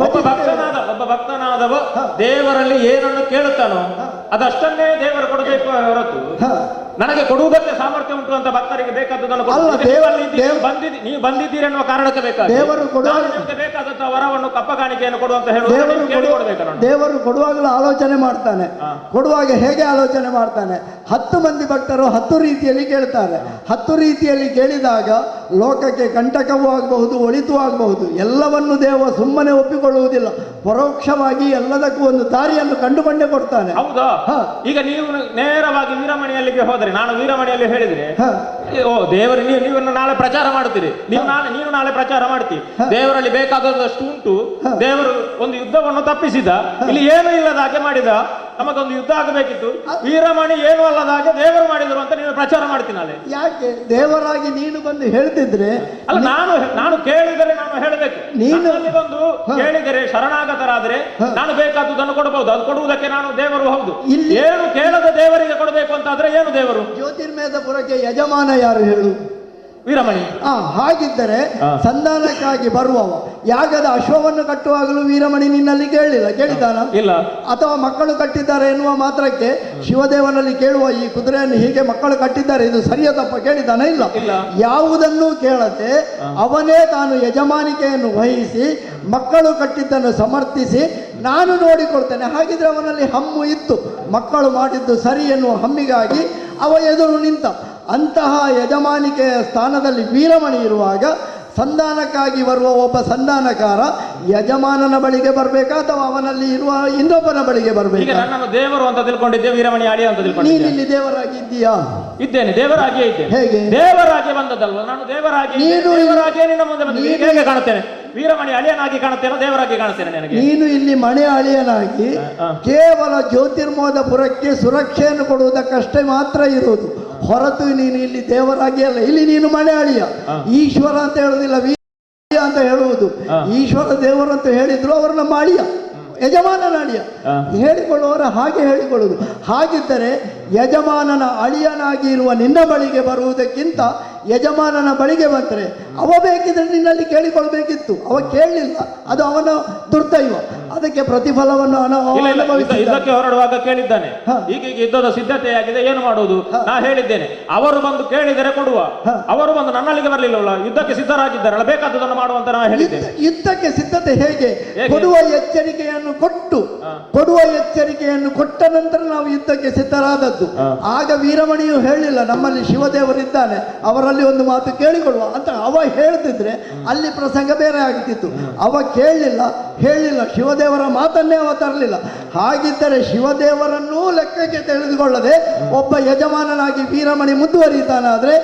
ಒಬ್ಬ ಭಕ್ತನಾದವ ದೇವರಲ್ಲಿ ಏನನ್ನು ಕೇಳುತ್ತಾನೋ ಅದಷ್ಟನ್ನೇ ದೇವರು ಕೊಡಬೇಕು ಹೊರತು ನನಗೆ ಕೊಡುವುದಕ್ಕೆ ಸಾಮರ್ಥ್ಯ ಉಂಟು ಅಂತ ಭಕ್ತರಿಗೆ ಬೇಕಾದದನ್ನು ನೀವು ಬಂದಿದ್ದೀರಿ ಅನ್ನುವ ಕಾರಣಕ್ಕೆ ಬೇಕಾದ ಬೇಕಾದಂತಹ ವರವನ್ನು ಕಪ್ಪ ಕಾಣಿಕೆಯನ್ನು ಕೊಡುವಂತ ಹೇಳುವ. ದೇವರು ಕೊಡುವಾಗಲೂ ಆಲೋಚನೆ ಮಾಡ್ತಾನೆ. ಕೊಡುವಾಗ ಹೇಗೆ ಆಲೋಚನೆ ಮಾಡ್ತಾನೆ? 10 ಮಂದಿ ಭಕ್ತರು 10 ರೀತಿಯಲ್ಲಿ ಕೇಳ್ತಾರೆ. 10 ರೀತಿಯಲ್ಲಿ ಕೇಳಿದಾಗ ಲೋಕಕ್ಕೆ ಕಂಟಕವೂ ಆಗಬಹುದು, ಒಳಿತು ಆಗಬಹುದು. ಎಲ್ಲವನ್ನು ದೇವ ಸುಮ್ಮನೆ ಒಪ್ಪಿಕೊಳ್ಳುವುದಿಲ್ಲ, ಪರೋಕ್ಷವಾಗಿ ಎಲ್ಲದಕ್ಕೂ ಒಂದು ದಾರಿಯನ್ನು ಕಂಡುಕೊಂಡೇ ಕೊಡ್ತಾನೆ. ಹೌದಾ? ಈಗ ನೀವು ನೇರವಾಗಿ ವೀರಮಣಿಯಲ್ಲಿಗೆ ಹೋದರೆ, ನಾನು ವೀರಮಣಿಯಲ್ಲಿ ಹೇಳಿದ್ರೆ ಓ ದೇವರು ನೀವು ನಾಳೆ ಪ್ರಚಾರ ಮಾಡುತ್ತೀರಿ, ನೀನು ನಾಳೆ ಪ್ರಚಾರ ಮಾಡ್ತೀವಿ, ದೇವರಲ್ಲಿ ಬೇಕಾದಷ್ಟು ಉಂಟು, ದೇವರು ಒಂದು ಯುದ್ಧವನ್ನು ತಪ್ಪಿಸಿದ, ಇಲ್ಲಿ ಏನು ಇಲ್ಲದ ಹಾಗೆ ಮಾಡಿದ, ನಮಗೊಂದು ಯುದ್ಧ ಆಗಬೇಕಿತ್ತು. ವೀರಮಣಿ ಏನು ಅಲ್ಲದ ಹಾಗೆ ದೇವರು ಮಾಡಿದ್ರು ಅಂತ ನೀನು ಪ್ರಚಾರ ಮಾಡ್ತೀನಲ್ಲ. ಯಾಕೆ ದೇವರಾಗಿ ನೀನು ಬಂದು ಹೇಳ್ತಿದ್ರೆ ಅಲ್ಲ, ನಾನು ಕೇಳಿದರೆ ನಾನು ಹೇಳಬೇಕು. ನೀನು ಬಂದು ಕೇಳಿದರೆ ಶರಣಾಗತರಾದ್ರೆ ನಾನು ಬೇಕಾದದನ್ನು ಕೊಡಬಹುದು. ಅದು ಕೊಡುವುದಕ್ಕೆ ನಾನು ದೇವರು ಹೌದು. ಏನು ಕೇಳದ ದೇವರಿಗೆ ಕೊಡಬೇಕು ಅಂತಾದ್ರೆ ಏನು ದೇವರು? ಜ್ಯೋತಿರ್ಮೇಧಪುರಕ್ಕೆ ಯಜಮಾನ ಯಾರು ಹೇಳು? ವೀರಮಣಿ. ಹಾಗಿದ್ದರೆ ಸಂಧಾನಕ್ಕಾಗಿ ಬರುವವ ಯಾಗದ ಅಶ್ವವನ್ನು ಕಟ್ಟುವಾಗಲೂ ವೀರಮಣಿ ನಿನ್ನಲ್ಲಿ ಕೇಳಿದಾನ? ಇಲ್ಲ. ಅಥವಾ ಮಕ್ಕಳು ಕಟ್ಟಿದ್ದಾರೆ ಎನ್ನುವ ಮಾತ್ರಕ್ಕೆ ಶಿವದೇವನಲ್ಲಿ ಕೇಳುವ ಈ ಕುದುರೆಯನ್ನು ಹೀಗೆ ಮಕ್ಕಳು ಕಟ್ಟಿದ್ದಾರೆ ಇದು ಸರಿಯ ತಪ್ಪ ಕೇಳಿದಾನ? ಇಲ್ಲ. ಯಾವುದನ್ನೂ ಕೇಳದೆ ಅವನೇ ತಾನು ಯಜಮಾನಿಕೆಯನ್ನು ವಹಿಸಿ ಮಕ್ಕಳು ಕಟ್ಟಿದ್ದನ್ನು ಸಮರ್ಥಿಸಿ ನಾನು ನೋಡಿಕೊಳ್ತೇನೆ. ಹಾಗಿದ್ರೆ ಅವನಲ್ಲಿ ಹಮ್ಮು ಇತ್ತು. ಮಕ್ಕಳು ಮಾಡಿದ್ದು ಸರಿ ಎನ್ನುವ ಹಮ್ಮಿಗಾಗಿ ಅವ ಎದುರು ನಿಂತ. ಅಂತಹ ಯಜಮಾನಿಕೆಯ ಸ್ಥಾನದಲ್ಲಿ ವೀರಮಣಿ ಇರುವಾಗ ಸಂಧಾನಕ್ಕಾಗಿ ಬರುವ ಒಬ್ಬ ಸಂಧಾನಕಾರ ಯಜಮಾನನ ಬಳಿಗೆ ಬರಬೇಕಾ ಅಥವಾ ಅವನಲ್ಲಿ ಇರುವ ಇನ್ನೊಬ್ಬನ ಬಳಿಗೆ ಬರಬೇಕು? ನನ್ನನ್ನು ದೇವರು ಅಂತ ತಿಳ್ಕೊಂಡಿದ್ದೆ, ವೀರಮಣಿ ಅಳಿಯ ಅಂತ ತಿಳ್ಕೊಂಡಿದ್ದೆ. ನೀನು ಇಲ್ಲಿ ದೇವರಾಗಿ ಇದ್ದೀಯಾ? ಇದ್ದೇನೆ, ದೇವರಾಗಿಯೇ ಇದ್ದೇನೆ. ಹೇಗೆ ದೇವರಾಗಿ ಬಂದದಲ್ವ ನಾನು? ದೇವರಾಗಿಯೇ ನಿನ್ನ ಮುಂದೆ ಬಂದಿದ್ದೇನೆ. ಹೇಗೆ ಕಾಣುತ್ತೇನೆ? ವೀರಮಣಿ ಅಳಿಯನಾಗಿ ಕಾಣುತ್ತೇನೋ ದೇವರಾಗಿ ಕಾಣುತ್ತೇನೆ ನನಗೆ? ನೀನು ಇಲ್ಲಿ ಮಣೆ ಅಳಿಯನಾಗಿ ಕೇವಲ ಜ್ಯೋತಿರ್ಮೋಧಪುರಕ್ಕೆ ಸುರಕ್ಷೆಯನ್ನು ಕೊಡುವುದಕ್ಕಷ್ಟೇ ಮಾತ್ರ ಇರುವುದು ಹೊರತು ನೀನು ಇಲ್ಲಿ ದೇವರಾಗಿ ಅಲ್ಲ. ಇಲ್ಲಿ ನೀನು ಮಣೆ ಅಳಿಯ. ಈಶ್ವರ ಅಂತ ಹೇಳುವುದಿಲ್ಲ, ವೀರ ಅಂತ ಹೇಳುವುದು. ಈಶ್ವರ ದೇವರು ಅಂತ ಹೇಳಿದ್ರು ಅವರು ನಮ್ಮ ಅಳಿಯ, ಯಜಮಾನನ ಅಳಿಯ. ಹೇಳಿಕೊಳ್ಳುವವರ ಹಾಗೆ ಹೇಳಿಕೊಳ್ಳುವುದು. ಹಾಗಿದ್ದರೆ ಯಜಮಾನನ ಅಳಿಯನಾಗಿ ಇರುವ ನಿನ್ನ ಬಳಿಗೆ ಬರುವುದಕ್ಕಿಂತ ಯಜಮಾನನ ಬಳಿಗೆ ಬಂದರೆ ಅವ ಬೇಕಿದ್ರೆ ನಿನ್ನಲ್ಲಿ ಕೇಳಿಕೊಳ್ಬೇಕಿತ್ತು. ಅವ ಕೇಳಲಿಲ್ಲ, ಅದು ಅವನ ದುರ್ದೈವ. ಅದಕ್ಕೆ ಪ್ರತಿಫಲವನ್ನು ಯುದ್ಧಕ್ಕೆ ಹೊರಡುವಾಗ ಕೇಳಿದ್ದಾನೆ, ಈಗ ಯುದ್ಧದ ಸಿದ್ಧತೆಯಾಗಿದೆ, ಏನು ಮಾಡುವುದು? ನಾ ಹೇಳಿದ್ದೇನೆ, ಅವರು ಬಂದು ಕೇಳಿದರೆ ಕೊಡುವ. ಅವರು ಬಂದು ನನ್ನಲ್ಲಿಗೆ ಬರಲಿಲ್ಲವಲ್ಲ, ಯುದ್ಧಕ್ಕೆ ಸಿದ್ಧರಾಗಿದ್ದಾರಲ್ಲ, ಬೇಕಾದದನ್ನು ಮಾಡುವಂತ ನಾ ಹೇಳಿದ್ದೇನೆ. ಯುದ್ಧಕ್ಕೆ ಸಿದ್ಧತೆ ಹೇಗೆ? ಕೊಡುವ ಎಚ್ಚರಿಕೆಯನ್ನು ಕೊಟ್ಟ ನಂತರ ನಾವು ಯುದ್ಧಕ್ಕೆ ಸಿದ್ಧರಾದದ್ದು. ಆಗ ವೀರಮಣಿಯು ಹೇಳಿಲ್ಲ ನಮ್ಮಲ್ಲಿ ಶಿವದೇವರಿದ್ದಾನೆ, ಅವರಲ್ಲಿ ಒಂದು ಮಾತು ಕೇಳಿಕೊಳ್ಳುವ ಅಂತ ಅವ ಹೇಳ್ತಿದ್ರೆ ಅಲ್ಲಿ ಪ್ರಸಂಗ ಬೇರೆ ಆಗ್ತಿತ್ತು. ಅವ ಹೇಳಿಲ್ಲ, ಶಿವದೇವರ ಮಾತನ್ನೇ ಅವ ತರಲಿಲ್ಲ. ಹಾಗಿದ್ದರೆ ಶಿವದೇವರನ್ನೂ ಲೆಕ್ಕಕ್ಕೆ ತಿಳಿದುಕೊಳ್ಳದೆ ಒಬ್ಬ ಯಜಮಾನನಾಗಿ ವೀರಮಣಿ ಮುಂದುವರಿತಾನಾದ್ರೆ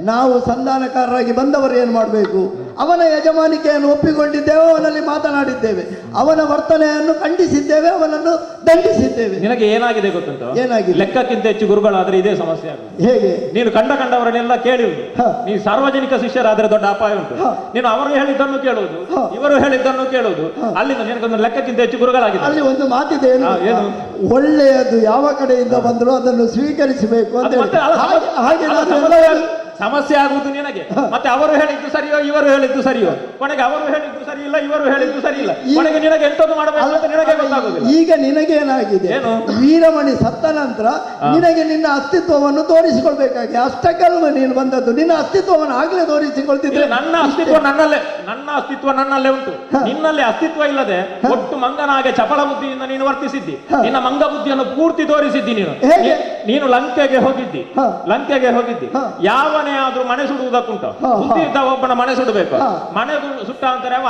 ನಾವು ಸಂಧಾನಕಾರರಾಗಿ ಬಂದವರು ಏನು ಮಾಡಬೇಕು? ಅವನ ಯಜಮಾನಿಕೆಯನ್ನು ಒಪ್ಪಿಕೊಂಡಿದ್ದೇವೆ, ಅವನಲ್ಲಿ ಮಾತನಾಡಿದ್ದೇವೆ, ಅವನ ವರ್ತನೆಯನ್ನು ಖಂಡಿಸಿದ್ದೇವೆ, ಅವನನ್ನು ದಂಡಿಸಿದ್ದೇವೆ. ನಿನಗೆ ಏನಾಗಿದೆ ಗೊತ್ತುಂಟು? ಏನಾಗಿದೆ? ಲೆಕ್ಕಕ್ಕಿಂತ ಹೆಚ್ಚು ಗುರುಗಳಾದ್ರೆ ಇದೇ ಸಮಸ್ಯೆ ಆಗುತ್ತೆ. ಹೇಗೆ? ನೀನು ಕಂಡವರನ್ನೆಲ್ಲ ಕೇಳುವುದು. ನೀನು ಸಾರ್ವಜನಿಕ ಶಿಷ್ಯರಾದ್ರೆ ದೊಡ್ಡ ಅಪಾಯ ಉಂಟು. ನೀನು ಅವರು ಹೇಳಿದ್ದನ್ನು ಕೇಳುವುದು, ಇವರು ಹೇಳಿದ್ದನ್ನು ಕೇಳುವುದು. ಅಲ್ಲಿಂದ ನಿನಗೊಂದು ಲೆಕ್ಕಕ್ಕಿಂತ ಹೆಚ್ಚು ಗುರುಗಳಾಗಿದೆ. ಅಲ್ಲಿ ಒಂದು ಮಾತಿದೆ, ಏನು? ಒಳ್ಳೆಯದು ಯಾವ ಕಡೆಯಿಂದ ಬಂದರೂ ಅದನ್ನು ಸ್ವೀಕರಿಸಬೇಕು ಅಂತ. ಹಾಗೆ ಸಮಸ್ಯೆ ಆಗುವುದು ನಿನಗೆ. ಮತ್ತೆ ಅವರು ಹೇಳಿದ್ದು ಸರಿಯೋ ಇವರು ಹೇಳಿದ್ದು ಸರಿಯೋ? ಕೊನೆಗೆ ಅವರು ಹೇಳಿದ್ದು ಸರಿ ಇಲ್ಲ, ಇವರು ಹೇಳಿದ್ದು ಸರಿ ಇಲ್ಲ. ಕೊನೆಗೆ ನಿನಗೆ ಎಂತದ್ದು ಮಾಡಬೇಕು ಅಂತ ನಿನಗೆ ಗೊತ್ತಾಗುದಿಲ್ಲ. ಈಗ ನಿನಗೇನಾಗಿದೆ? ವೀರಮಣಿ ಸತ್ತ ನಂತರ ನಿನಗೆ ನಿನ್ನ ಅಸ್ತಿತ್ವವನ್ನು ತೋರಿಸಿಕೊಳ್ಬೇಕಾಗಿ ಅಷ್ಟಕ್ಕಲ್ವ ನೀನು ಬಂದದ್ದು. ನಿನ್ನ ಅಸ್ತಿತ್ವವನ್ನು ಆಗ್ಲೇ ತೋರಿಸಿಕೊಳ್ತಿದ್ರೆ ನನ್ನ ಅಸ್ತಿತ್ವ ನನ್ನಲ್ಲೇ ಉಂಟು. ನಿನ್ನಲ್ಲಿ ಅಸ್ತಿತ್ವ ಇಲ್ಲದೆ ಒಟ್ಟು ಮಂಗನಾಗೆ ಚಪಲ ಬುದ್ಧಿಯಿಂದ ನೀನು ವರ್ತಿಸಿದ್ದಿ. ನಿನ್ನ ಮಂಗ ಬುದ್ಧಿಯನ್ನು ಪೂರ್ತಿ ತೋರಿಸಿದ್ದಿ. ನೀನು ಲಂಕೆಗೆ ಹೋಗಿದ್ದಿ. ಯಾವನೇ ಆದ್ರೂ ಮನೆ ಸುಡುವುದಕ್ಕುಂಟು. ಬುದ್ಧಿ ಇದ್ದ ಒಬ್ಬನ ಮನೆ ಸುಡಬೇಕು. ಮನೆ ಸುಟ್ಟ ಅಂತಾರೆ ಅವ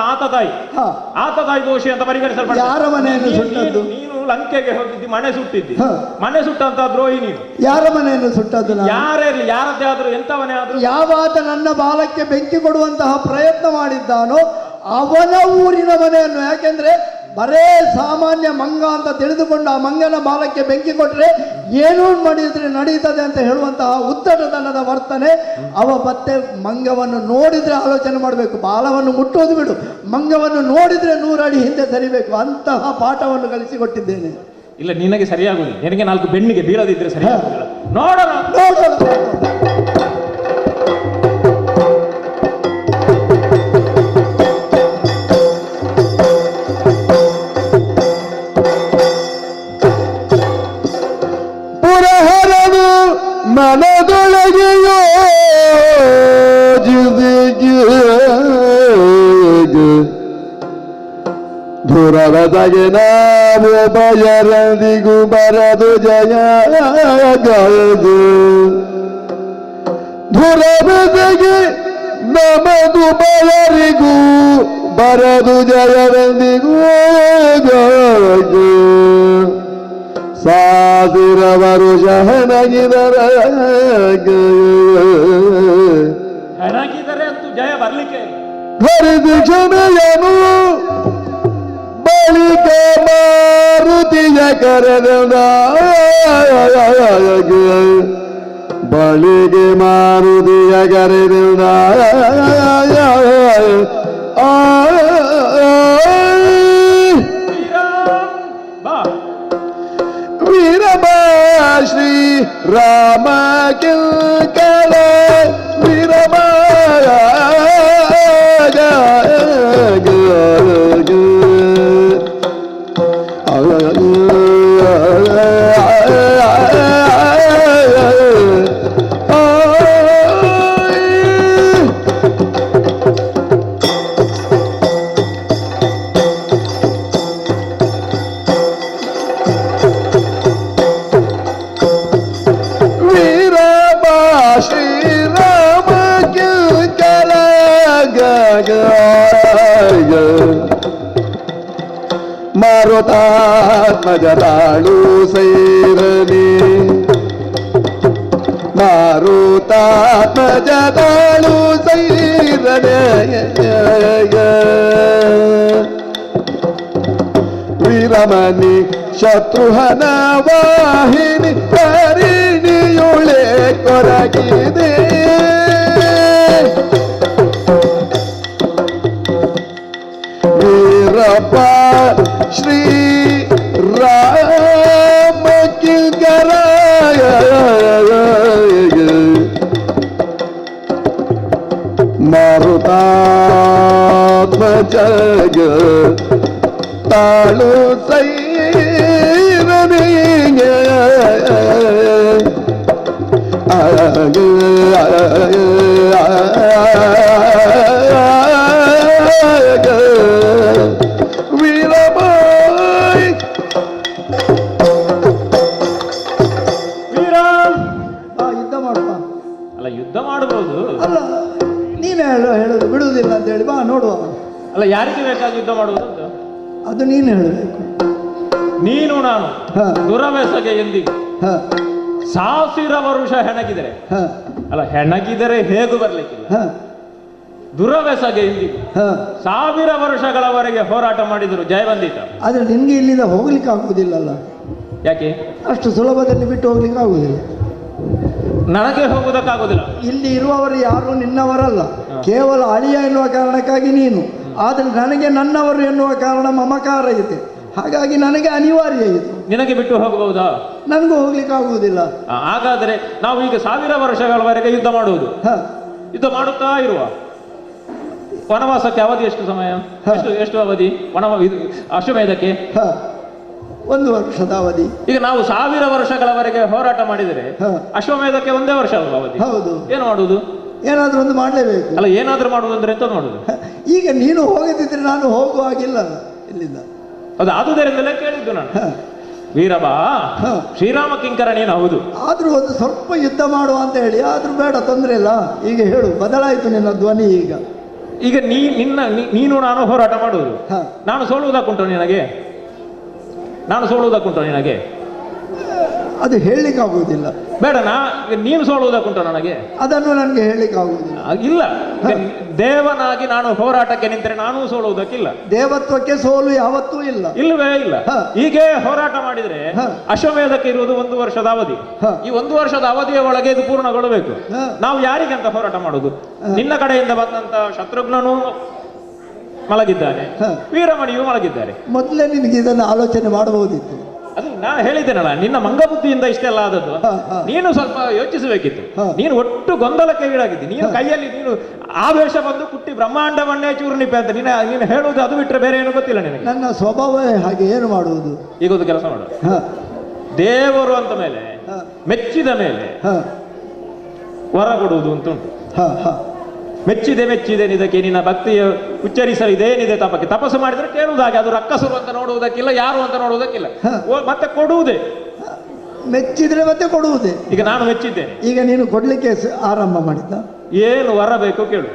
ಆತ ತಾಯಿ ದೋಷಿ ಅಂತ ಪರಿಗಣಿಸಲ್ಪಟ್ಟ. ಯಾರ ಮನೆಯನ್ನು ಸುಟ್ಟದ್ದು? ನೀನು ಲಂಕೆಗೆ ಹೋಗಿದ್ದಿ, ಮನೆ ಸುಟ್ಟಿದ್ದಿ. ಮನೆ ಸುಟ್ಟಂತ ದ್ರೋಹಿ ನೀನು. ಯಾರ ಮನೆಯನ್ನು ಸುಟ್ಟದ್ದು? ಯಾರೇ ಇರಲಿ, ಯಾರದ್ದೇ ಆದ್ರೂ, ಎಂತವನೇ ಆದ್ರೂ. ಯಾವಾತ ನನ್ನ ಬಾಲಕ್ಕೆ ಬೆಂಕಿ ಕೊಡುವಂತಹ ಪ್ರಯತ್ನ ಮಾಡಿದ್ದಾನೋ ಅವನ ಊರಿನ ಮನೆಯನ್ನು, ಯಾಕೆಂದ್ರೆ ಬರೇ ಸಾಮಾನ್ಯ ಮಂಗ ಅಂತ ತಿಳಿದುಕೊಂಡು ಆ ಮಂಗನ ಬಾಲಕ್ಕೆ ಬೆಂಕಿ ಕೊಟ್ಟರೆ ಏನೂ ಮಾಡಿದ್ರೆ ನಡೀತದೆ ಅಂತ ಹೇಳುವಂತಹ ಉದ್ದಟತನದ ವರ್ತನೆ. ಅವ ಮತ್ತೆ ಮಂಗವನ್ನು ನೋಡಿದ್ರೆ ಆಲೋಚನೆ ಮಾಡಬೇಕು, ಬಾಲವನ್ನು ಮುಟ್ಟೋದು ಬಿಡು, ಮಂಗವನ್ನು ನೋಡಿದ್ರೆ 100 ಅಡಿ ಹಿಂದೆ ಸರಿಬೇಕು. ಅಂತಹ ಪಾಠವನ್ನು ಕಲಿಸಿಕೊಟ್ಟಿದ್ದೇನೆ. ಇಲ್ಲ, ನಿನಗೆ ಸರಿಯಾಗುದಿಲ್ಲ. ನಿನಗೆ 4 ಬೆನ್ನಿಗೆ ಬೀಳದಿದ್ರೆ ಸರಿಯಾಗುದಿಲ್ಲ. ನೋಡೋಣ. ಮನದೊಳಗೆಯೋ ಧುರವದಗೆ ನಾವು ಬಯರಂದಿಗೂ ಬರದು ಜಯ ಗಾಯದು. ಧುರವದಗೆ ನಮದು ಬಯರಿಗೂ ಬರದು ಜಯವೆಂದಿಗೂ ಗಾಯದು. ಸಾವಿರ ವರುಷ ಹೆಣಗಿದರೆ ಅಂತೂ ಜಯ ಬರ್ಲಿಕ್ಕೆ ಹರಿದು ಕ್ಷಮೆಯನು ಬಳಿಕ ಮಾರುತಿಯ ಕರೆದ ಬಳಿಗೆ ಮಾರುದಿಯ ಕರೆದ ಬಾ ವೀರಮ ಶ್ರೀ ರಾಮ ಕಿಂಕರ ವೀರಮ ಶ್ರೀರಾಮ ಕಿಂಕರ ಮಾರುತಾತ್ಮಜತಾಳು ಸೈರನಿ ಮಾರುತಾತ್ಮಜತಾಳು ಸೈರನೆ ವೀರಮಣಿ ಶತ್ರುಹನ ವಾಹಿನಿ ಪರಿಣಿಯುಳೆ ಕೊರಗಿದೆ ವೀರಪ್ಪ ಶ್ರೀ ರಾಮ ಕಿಂಕರ ಮಾರುತಾತ್ಮಜ ತಾಳು ಸೈರನೆ ವೀರಬಾಯ್ ವೀರಂ ಯುದ್ಧ ಮಾಡುವ. ಅಲ್ಲ ಯುದ್ಧ ಮಾಡಬಹುದು. ಅಲ್ಲ ನೀನೇ ಹೇಳೋದು ಬಿಡುವುದಿಲ್ಲ ಅಂತ ಹೇಳಿ ಬಾ ನೋಡುವ. ಅಲ್ಲ ಯಾರಿಗೆ ಬೇಕಾಗಿ ಯುದ್ಧ ಮಾಡುವುದು ಅಂತ ಅದು ನೀನು ಹೇಳಬೇಕು. ನೀನು ನಾನು ದುರವೆಸಗೆ ಎಂದಿಗೂ 1000 ವರುಷ ಹೆಣಗಿದರೆ ಅಲ್ಲ ಹೆಣಗಿದರೆ ಹೇಗೂ ಬರ್ಲಿಕ್ಕಿಲ್ಲ. ದುರವೆಸಗೆ ಎಂದಿಗೂ 1000 ವರ್ಷಗಳವರೆಗೆ ಹೋರಾಟ ಮಾಡಿದರು ಜಯವಂದಿತ. ಆದ್ರೆ ನಿನ್ಗೆ ಇಲ್ಲಿಂದ ಹೋಗ್ಲಿಕ್ಕೆ ಆಗುವುದಿಲ್ಲಲ್ಲ. ಯಾಕೆ? ಅಷ್ಟು ಸುಲಭದಲ್ಲಿ ಬಿಟ್ಟು ಹೋಗ್ಲಿಕ್ಕೆ ಆಗುವುದಿಲ್ಲ. ನನಗೆ ಹೋಗುವುದಕ್ಕಾಗುದಿಲ್ಲ. ಇಲ್ಲಿ ಇರುವವರು ಯಾರು ನಿನ್ನವರಲ್ಲ, ಕೇವಲ ಅಳಿಯ ಎನ್ನುವ ಕಾರಣಕ್ಕಾಗಿ ನೀನು. ಆದರೆ ನನಗೆ ನನ್ನವರು ಎನ್ನುವ ಕಾರಣ ಮಮಕಾರ ಇದೆ. ಹಾಗಾಗಿ ನನಗೆ ಅನಿವಾರ್ಯ ಇದೆ. ನಿನಗೆ ಬಿಟ್ಟು ಹೋಗಬಹುದಾ? ನನಗೂ ಹೋಗ್ಲಿಕ್ಕೆ ಆಗುವುದಿಲ್ಲ. ಹಾಗಾದರೆ ನಾವು ಈಗ 1000 ವರ್ಷಗಳವರೆಗೆ ಯುದ್ಧ ಮಾಡುವುದು. ಯುದ್ಧ ಮಾಡುತ್ತಾ ಇರುವ ವನವಾಸಕ್ಕೆ ಅವಧಿ ಎಷ್ಟು ಸಮಯ? ಎಷ್ಟು ಅವಧಿ ಅಶ್ವಮೇಧಕ್ಕೆ? 1 ವರ್ಷದ ಅವಧಿ. ಈಗ ನಾವು 1000 ವರ್ಷಗಳವರೆಗೆ ಹೋರಾಟ ಮಾಡಿದರೆ ಅಶ್ವಮೇಧಕ್ಕೆ 1 ವರ್ಷ ಅಲ್ವಾ ಅವಧಿ? ಹೌದು. ಏನು ಮಾಡುವುದು? ಏನಾದ್ರೂ ಒಂದು ಮಾಡಲೇಬೇಕು. ಅಲ್ಲ ಏನಾದ್ರೂ ಮಾಡುವುದು ಅಂದ್ರೆ ಎಂತ ಮಾಡುದು? ಈಗ ನೀನು ಹೋಗದಿದ್ರೆ ನಾನು ಹೋಗುವಾಗಿಲ್ಲ ಇಲ್ಲಿಂದ. ಅದು ಆದುದರಿಂದಲೇ ಕೇಳಿದ್ದು ನಾನು. ವೀರಬಾ ಶ್ರೀರಾಮ ಕಿಂಕರ ನೀನು ಹೌದು. ಆದ್ರೂ ಒಂದು ಸ್ವಲ್ಪ ಯುದ್ಧ ಮಾಡುವ ಅಂತ ಹೇಳಿ. ಆದ್ರೂ ಬೇಡ, ತೊಂದರೆ ಇಲ್ಲ. ಈಗ ಹೇಳು, ಬದಲಾಯಿತು ನಿನ್ನ ಧ್ವನಿ ಈಗ. ಈಗ ನೀನು ನಾನು ಹೋರಾಟ ಮಾಡುವುದು. ನಾನು ಸೋಲುವುದಕ್ಕುಂಟು ನಿನಗೆ? ನಾನು ಸೋಲುವುದಕ್ಕುಂಟು ನಿನಗೆ? ಅದು ಹೇಳಲಿಕ್ಕೆ ಆಗುವುದಿಲ್ಲ. ಬೇಡ, ನೀನು ಸೋಲುವುದಕ್ಕುಂಟು ನನಗೆ? ಅದನ್ನು ನನಗೆ ಹೇಳಲಿಕ್ಕೆ ಆಗುವುದಿಲ್ಲ. ಇಲ್ಲ, ದೇವನಾಗಿ ನಾನು ಹೋರಾಟಕ್ಕೆ ನಿಂತರೆ ನಾನೂ ಸೋಲುವುದಕ್ಕಿಲ್ಲ. ದೇವತ್ವಕ್ಕೆ ಸೋಲು ಯಾವತ್ತೂ ಇಲ್ಲ. ಇಲ್ಲವೇ ಇಲ್ಲ. ಹೀಗೆ ಹೋರಾಟ ಮಾಡಿದ್ರೆ ಅಶ್ವಮೇಧಕ್ಕೆ ಇರುವುದು 1 ವರ್ಷದ ಅವಧಿ. ಈ 1 ವರ್ಷದ ಅವಧಿಯ ಒಳಗೆ ಇದು ಪೂರ್ಣಗೊಳ್ಳಬೇಕು. ನಾವು ಯಾರಿಗೆ ಅಂತ ಹೋರಾಟ ಮಾಡುದು? ನಿನ್ನ ಕಡೆಯಿಂದ ಬಂದಂತ ಶತ್ರುಘ್ನನು ಮಲಗಿದ್ದಾನೆ, ವೀರಮಣಿಯೂ ಮಲಗಿದ್ದಾರೆ. ಮೊದಲೇ ನಿನಗೆ ಇದನ್ನು ಆಲೋಚನೆ ಮಾಡಬಹುದಿತ್ತು. ಅದು ನಾನು ಹೇಳಿದ್ದೇನಲ್ಲ, ನಿನ್ನ ಮಂಗಬುದ್ಧಿಯಿಂದ ಇಷ್ಟೆಲ್ಲ ಆದದ್ದು. ನೀನು ಸ್ವಲ್ಪ ಯೋಚಿಸಬೇಕಿತ್ತು. ನೀನು ಒಟ್ಟು ಗೊಂದಲಕ್ಕೆ ಈಡಾಗಿದ್ದಿ. ನೀನು ಕೈಯಲ್ಲಿ ನೀನು ಆವೇಶ ಬಂದು ಕುಟ್ಟಿ ಬ್ರಹ್ಮಾಂಡವನ್ನೇ ಚೂರ್ಣಿಪೆ ಅಂತ ನೀನು ಹೇಳುವುದು. ಅದು ಬಿಟ್ಟರೆ ಬೇರೆ ಏನು ಗೊತ್ತಿಲ್ಲ ನಿನಗೆ. ನನ್ನ ಸ್ವಭಾವವೇ ಹಾಗೆ. ಏನು ಮಾಡುವುದು? ಈಗ ಒಂದು ಕೆಲಸ ಮಾಡು. ದೇವರು ಅಂತ ಮೇಲೆ ಮೆಚ್ಚಿದ ಮೇಲೆ ವರ ಕೊಡುವುದು ಅಂತ ಉಂಟು. ಮೆಚ್ಚಿದೆ ಇದಕ್ಕೆ ನಿನ್ನ ಭಕ್ತಿಯ ಉಚ್ಚರಿಸಲಿದೇನಿದೆ ತಪಕ್ಕೆ. ತಪಸ್ಸು ಮಾಡಿದ್ರೆ ಕೇಳುವುದಾಗೆ, ಅದು ರಕ್ಕಸರು ಅಂತ ನೋಡುವುದಕ್ಕಿಲ್ಲ, ಯಾರು ಅಂತ ನೋಡುವುದಕ್ಕಿಲ್ಲ, ಮತ್ತೆ ಕೊಡುವುದೇ. ಮೆಚ್ಚಿದ್ರೆ ಮತ್ತೆ ಕೊಡುವುದೇ. ಈಗ ನಾನು ಮೆಚ್ಚಿದ್ದೇನೆ. ಈಗ ನೀನು ಕೊಡ್ಲಿಕ್ಕೆ ಆರಂಭ ಮಾಡಿದ್ದ. ಏನು ವರ ಬೇಕು ಕೇಳು,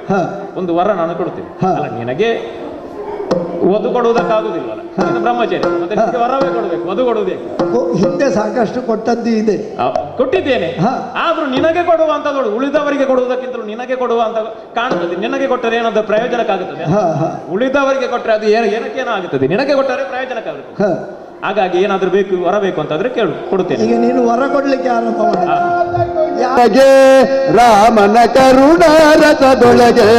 ಒಂದು ವರ ನಾನು ಕೊಡ್ತೇನೆ. ಅಲ್ಲ ನಿನಗೆ ವಧು ಕೊಡುವುದಕ್ಕಾಗುದಿಲ್ಲ, ನೀನು ಬ್ರಹ್ಮಚಾರಿ, ಮತ್ತೆ ನಿನಗೆ ವರವೇ ಕೊಡಬೇಕು, ವಧು ಕೊಡುವುದೇ. ಹಿಂದೆ ಸಾಕಷ್ಟು ಕೊಟ್ಟದ್ದು ಇದೆ, ಕೊಟ್ಟಿದ್ದೇನೆ. ಆದ್ರೂ ನಿನಗೆ ಕೊಡುವಂತ ಉಳಿದವರಿಗೆ ಕೊಡುವುದಕ್ಕಿಂತಲೂ ನಿನಗೆ ಕೊಡುವ ಅಂತ ಕಾಣುತ್ತದೆ. ನಿನಗೆ ಕೊಟ್ಟರೆ ಏನಾದ್ರು ಪ್ರಯೋಜನಕ್ಕಾಗುತ್ತದೆ? ಉಳಿದವರಿಗೆ ಕೊಟ್ಟರೆ ಅದು ಏನಕ್ಕೇನೋ ಆಗುತ್ತದೆ, ನಿನಗೆ ಕೊಟ್ಟರೆ ಪ್ರಯೋಜನಕ್ಕಾಗುತ್ತದೆ. ಹಾಗಾಗಿ ಏನಾದ್ರೂ ಬೇಕು ವರ ಬೇಕು ಅಂತಂದ್ರೆ ಕೊಡುತ್ತೇನೆ. ಈಗ ನೀನು ವರ ಕೊಡ್ಲಿಕ್ಕೆ ಆರಂಭ ಮಾಡಿ. ಒಳಗೆ ರಾಮನ ಕರುಣಾರಸದೊಳಗೆ,